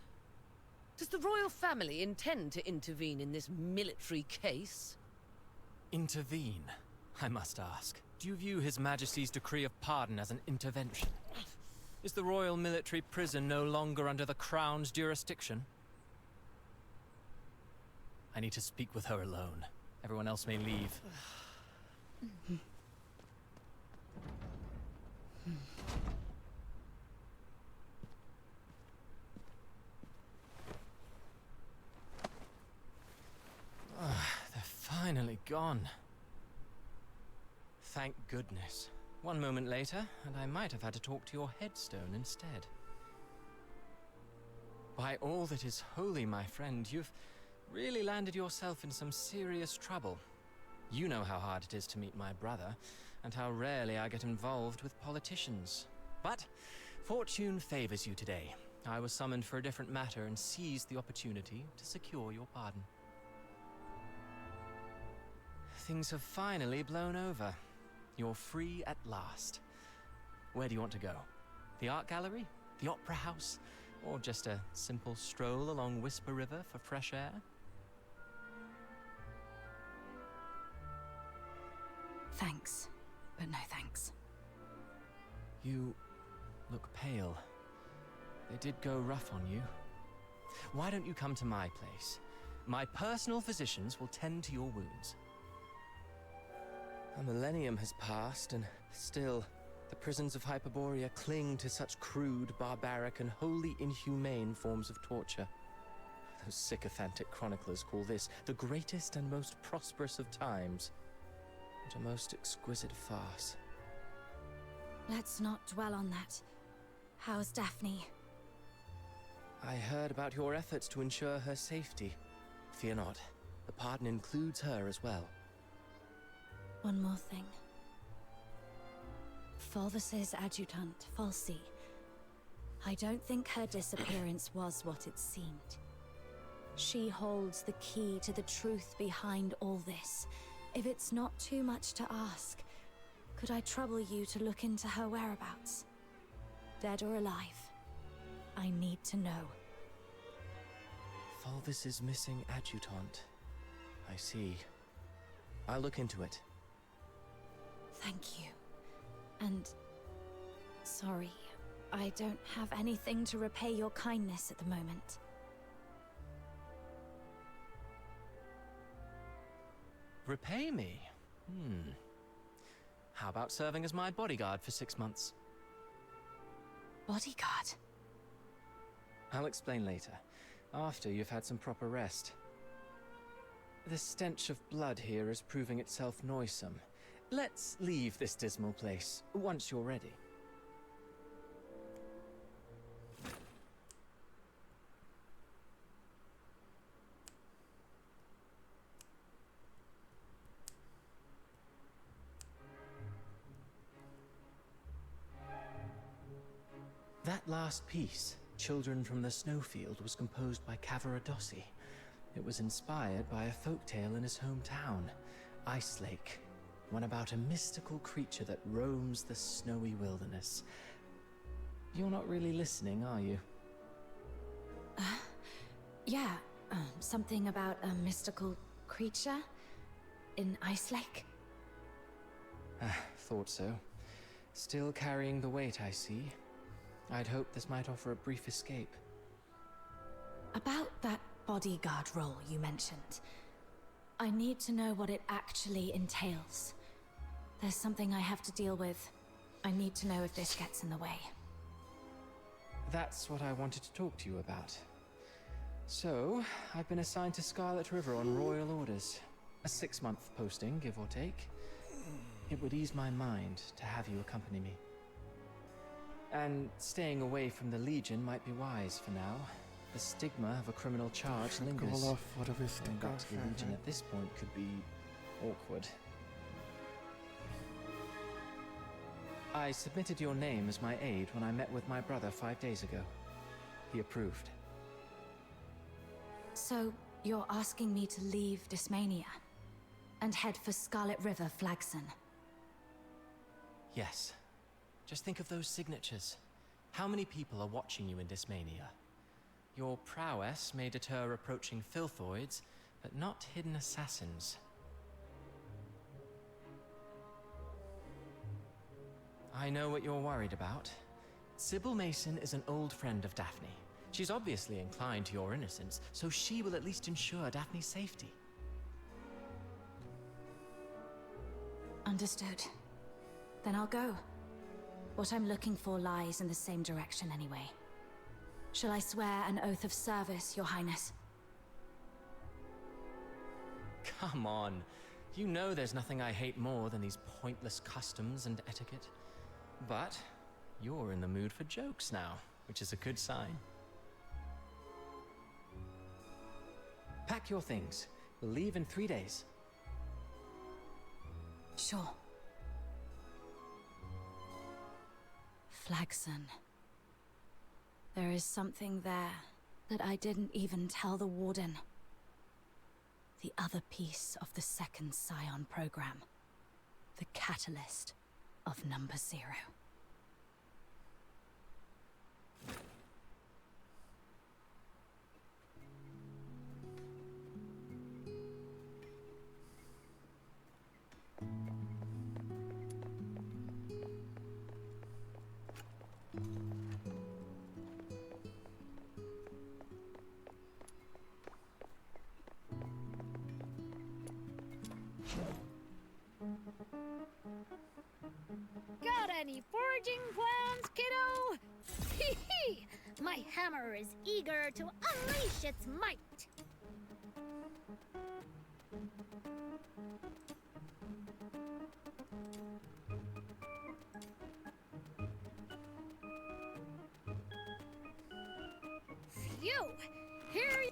Does the royal family intend to intervene in this military case? Intervene, I must ask. Do you view His Majesty's decree of pardon as an intervention? Is the royal military prison no longer under the Crown's jurisdiction? I need to speak with her alone. Everyone else may leave. They're finally gone. Thank goodness. One moment later, and I might have had to talk to your headstone instead. By all that is holy, my friend, you've really landed yourself in some serious trouble. You know how hard it is to meet my brother, and how rarely I get involved with politicians. But fortune favors you today. I was summoned for a different matter and seized the opportunity to secure your pardon. Things have finally blown over. You're free at last. Where do you want to go? The art gallery? The opera house? Or just a simple stroll along Whisper River for fresh air? Thanks, but no thanks. You look pale. They did go rough on you. Why don't you come to my place? My personal physicians will tend to your wounds. A millennium has passed, and still, the prisons of Hyperborea cling to such crude, barbaric, and wholly inhumane forms of torture. Those sycophantic chroniclers call this the greatest and most prosperous of times, and a most exquisite farce. Let's not dwell on that. How's Daphne? I heard about your efforts to ensure her safety. Fear not, the pardon includes her as well. One more thing. Fulvis's adjutant, Falsey. I don't think her disappearance was what it seemed. She holds the key to the truth behind all this. If it's not too much to ask, could I trouble you to look into her whereabouts? Dead or alive? I need to know. Fulvis's missing adjutant. I see. I'll look into it. Thank you. And... sorry, I don't have anything to repay your kindness at the moment. Repay me? How about serving as my bodyguard for 6 months? Bodyguard? I'll explain later, after you've had some proper rest. The stench of blood here is proving itself noisome. Let's leave this dismal place, once you're ready. That last piece, Children from the Snowfield, was composed by Cavaradossi. It was inspired by a folktale in his hometown, Ice Lake, one about a mystical creature that roams the snowy wilderness. You're not really listening, are you? Yeah, something about a mystical creature in Ice Lake. Thought so. Still carrying the weight, I see. I'd hoped this might offer a brief escape. About that bodyguard role you mentioned, I need to know what it actually entails. There's something I have to deal with. I need to know if this gets in the way. That's what I wanted to talk to you about. So, I've been assigned to Scarlet River on royal orders. A 6-month posting, give or take. It would ease my mind to have you accompany me. And staying away from the Legion might be wise for now. The stigma of a criminal charge lingers. Going back to the Legion at this point could be awkward. I submitted your name as my aide when I met with my brother 5 days ago. He approved. So, you're asking me to leave Dysmania and head for Scarlet River Flagson? Yes. Just think of those signatures. How many people are watching you in Dysmania? Your prowess may deter approaching filthoids, but not hidden assassins. I know what you're worried about. Sybil Mason is an old friend of Daphne. She's obviously inclined to your innocence, so she will at least ensure Daphne's safety. Understood. Then I'll go. What I'm looking for lies in the same direction anyway. Shall I swear an oath of service, Your Highness? Come on. You know there's nothing I hate more than these pointless customs and etiquette. But you're in the mood for jokes now, which is a good sign. Pack your things. We'll leave in 3 days. Sure. Flagson. There is something there that I didn't even tell the Warden. The other piece of the second Scion program. The catalyst of Number 0. Got any foraging plans, kiddo? Hee hee! My hammer is eager to unleash its might! Phew! Here you...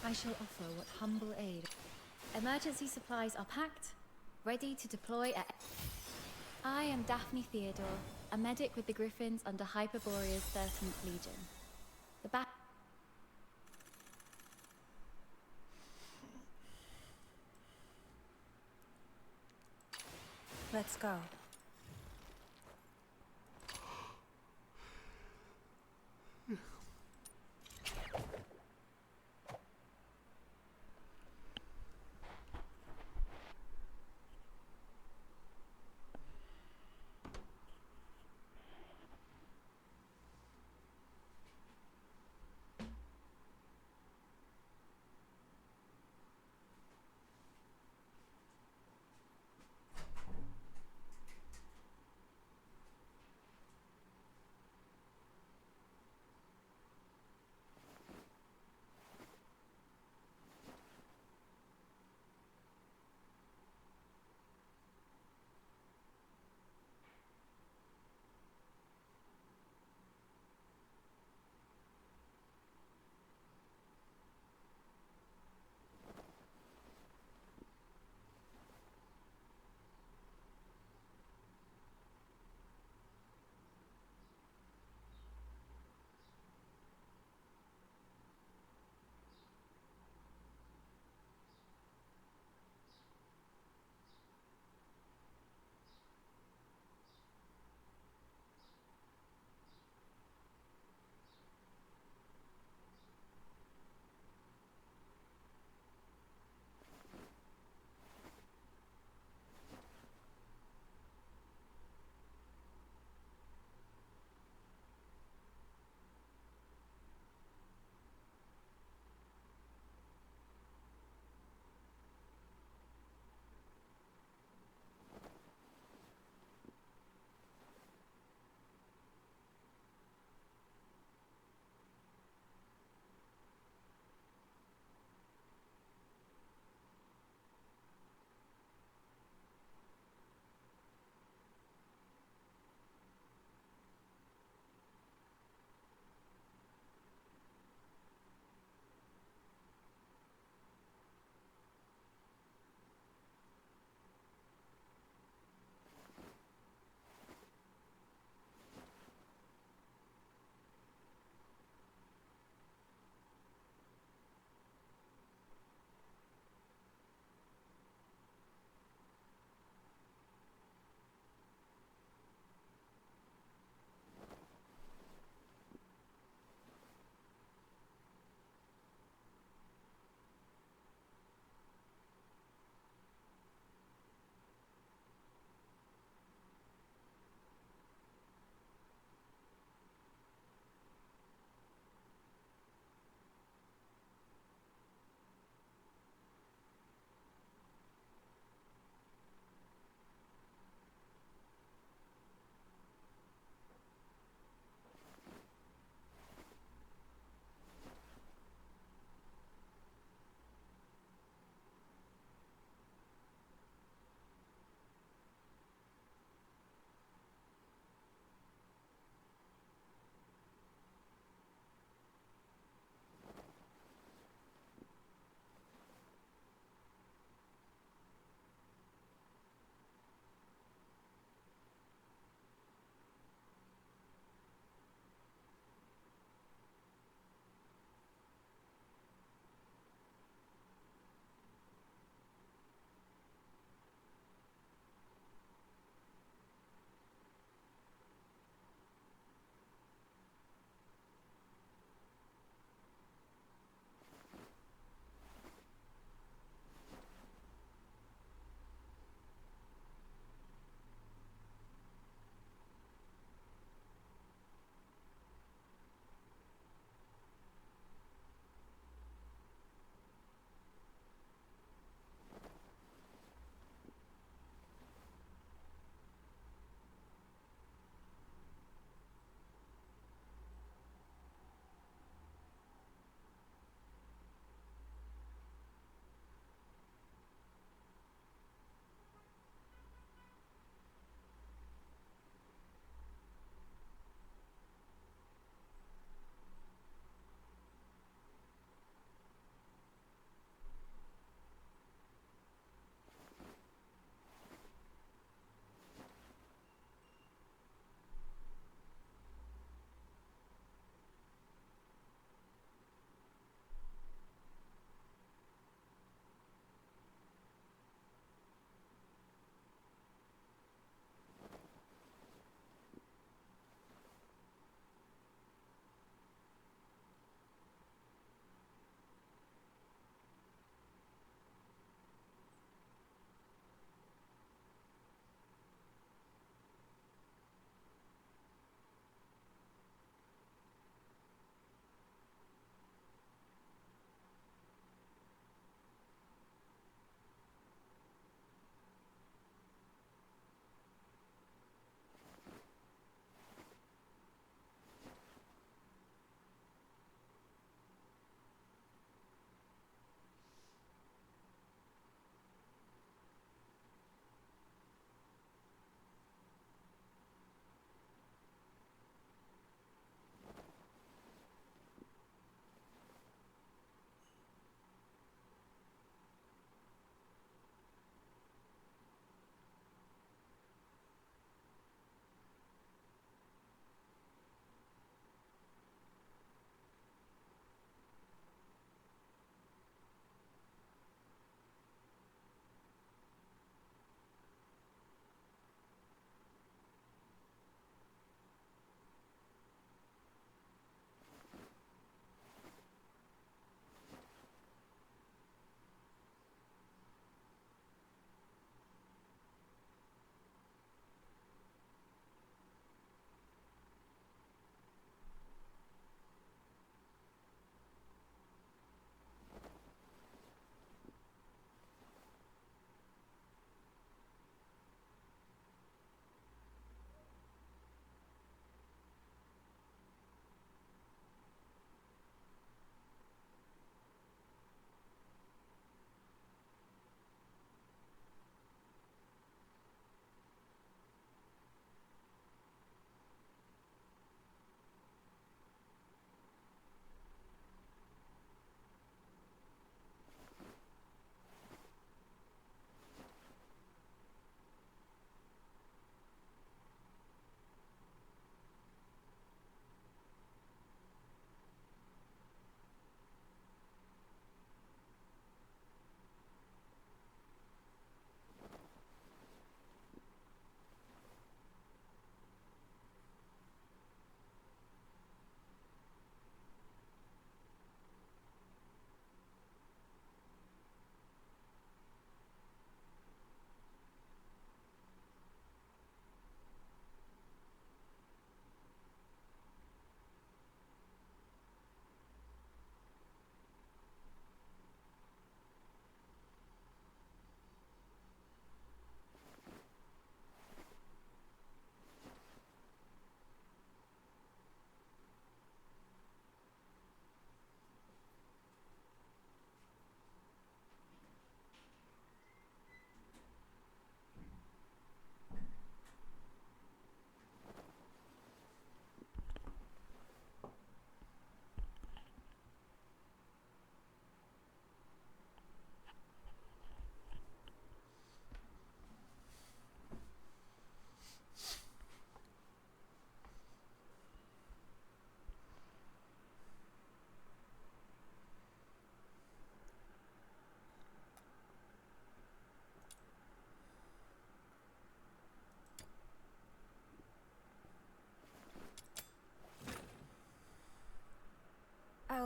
I shall offer what humble aid. Emergency supplies are packed, ready to deploy at... I am Daphne Theodore, a medic with the Griffins under Hyperborea's 13th Legion. The back... Let's go.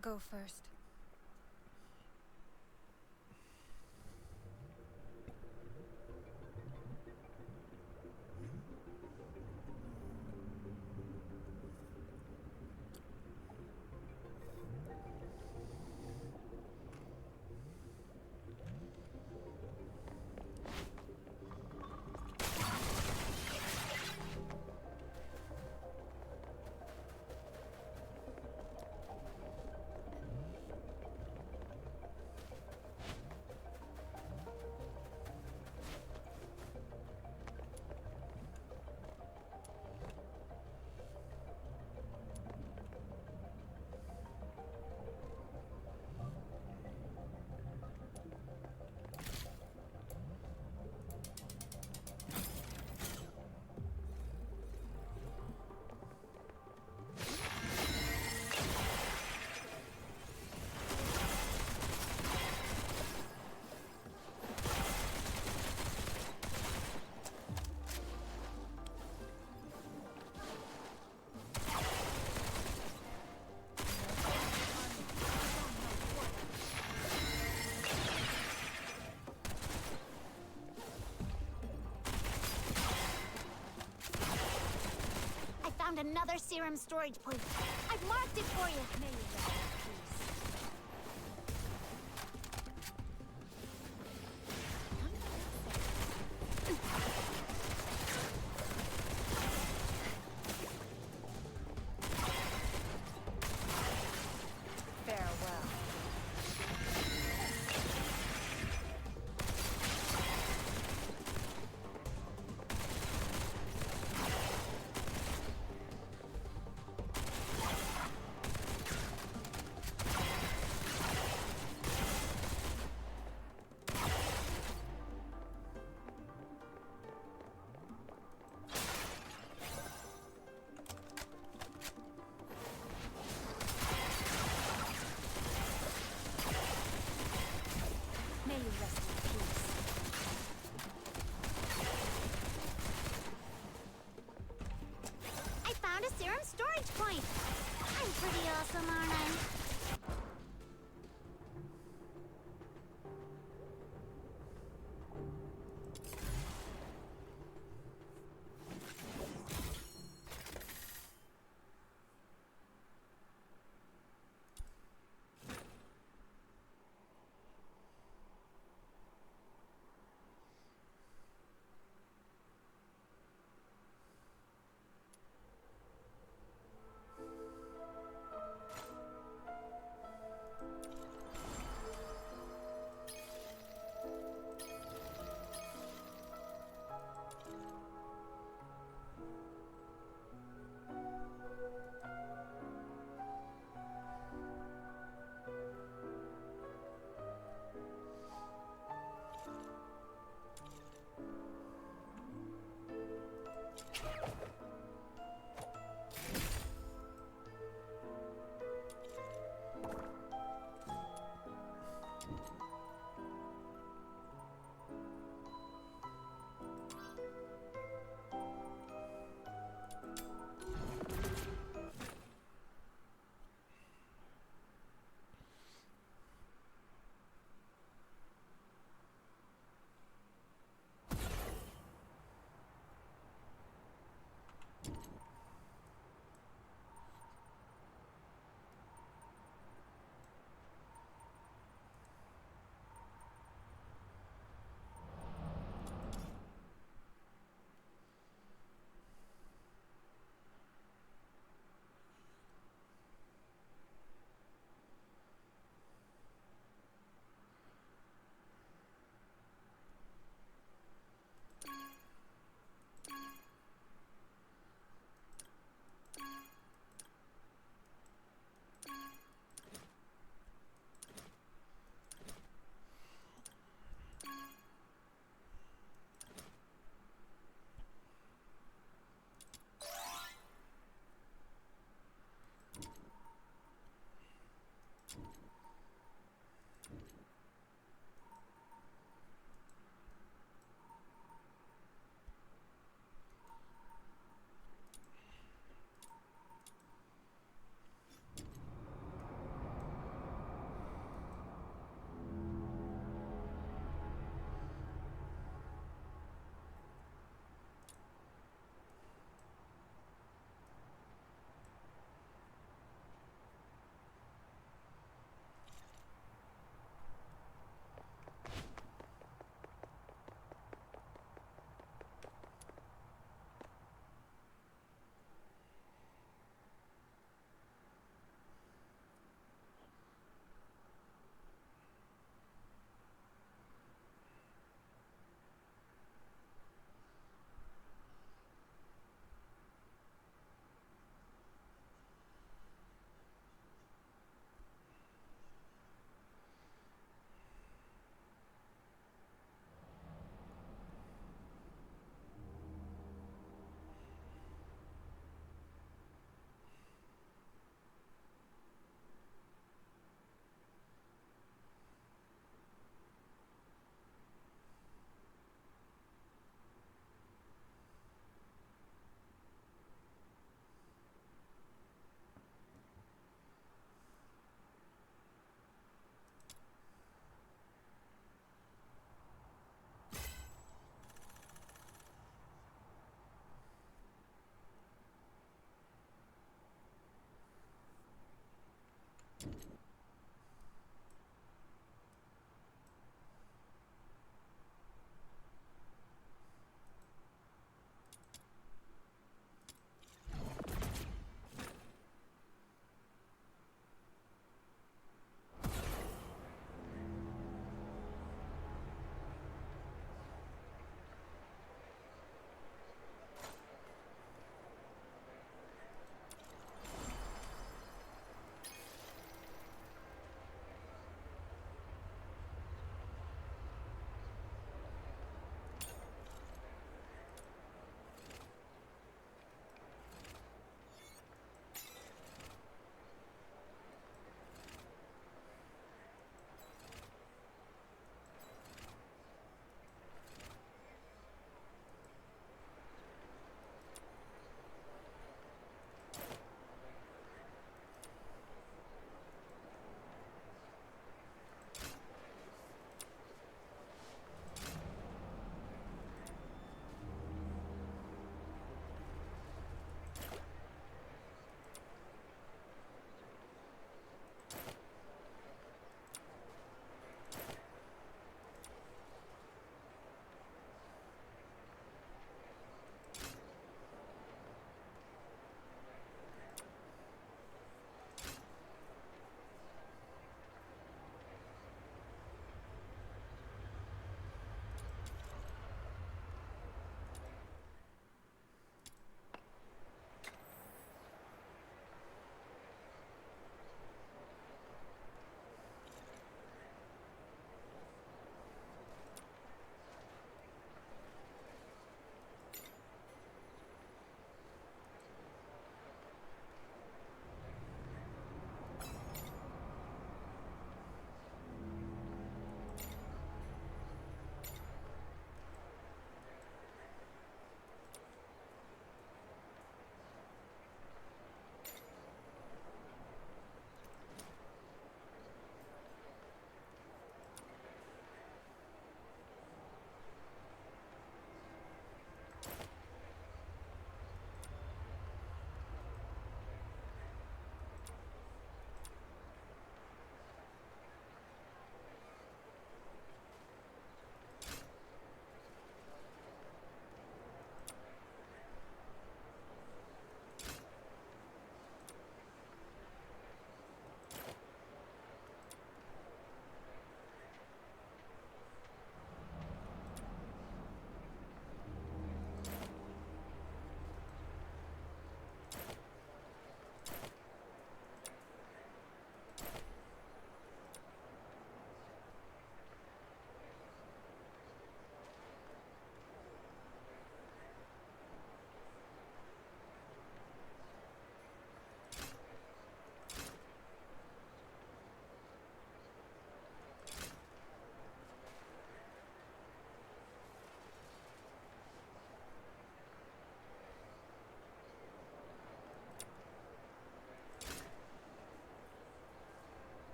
go first. Another serum storage point. I've marked it for you. Serum storage point. I'm pretty awesome, aren't I?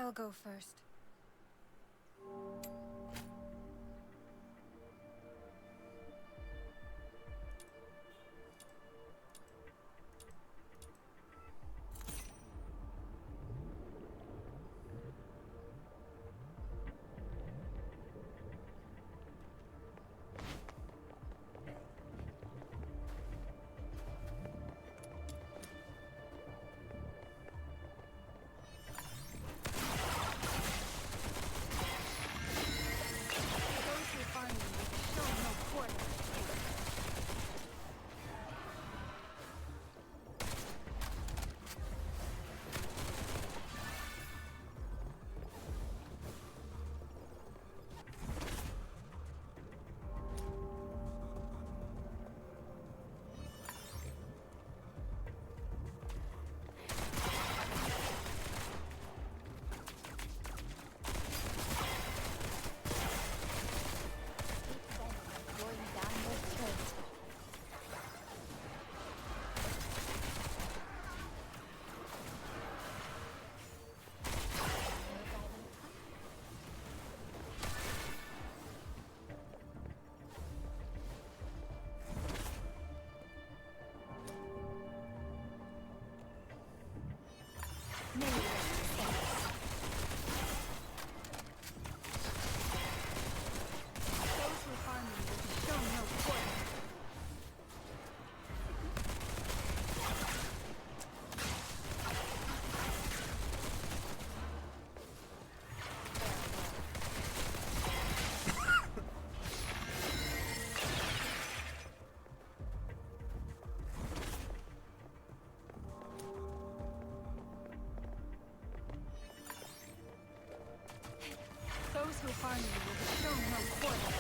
I'll go first. Those who harm you will be shown no quarter.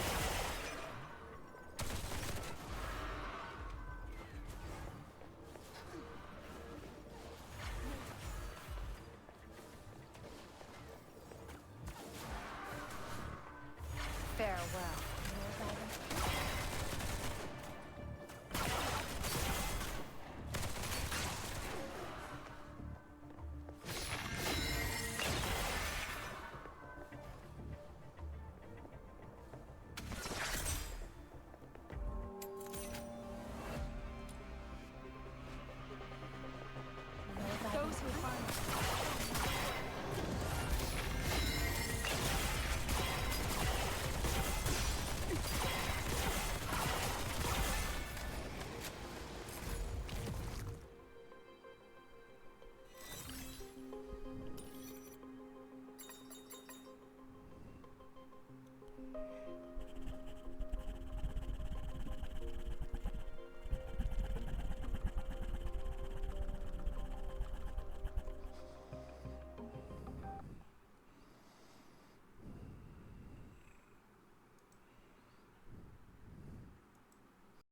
Farewell.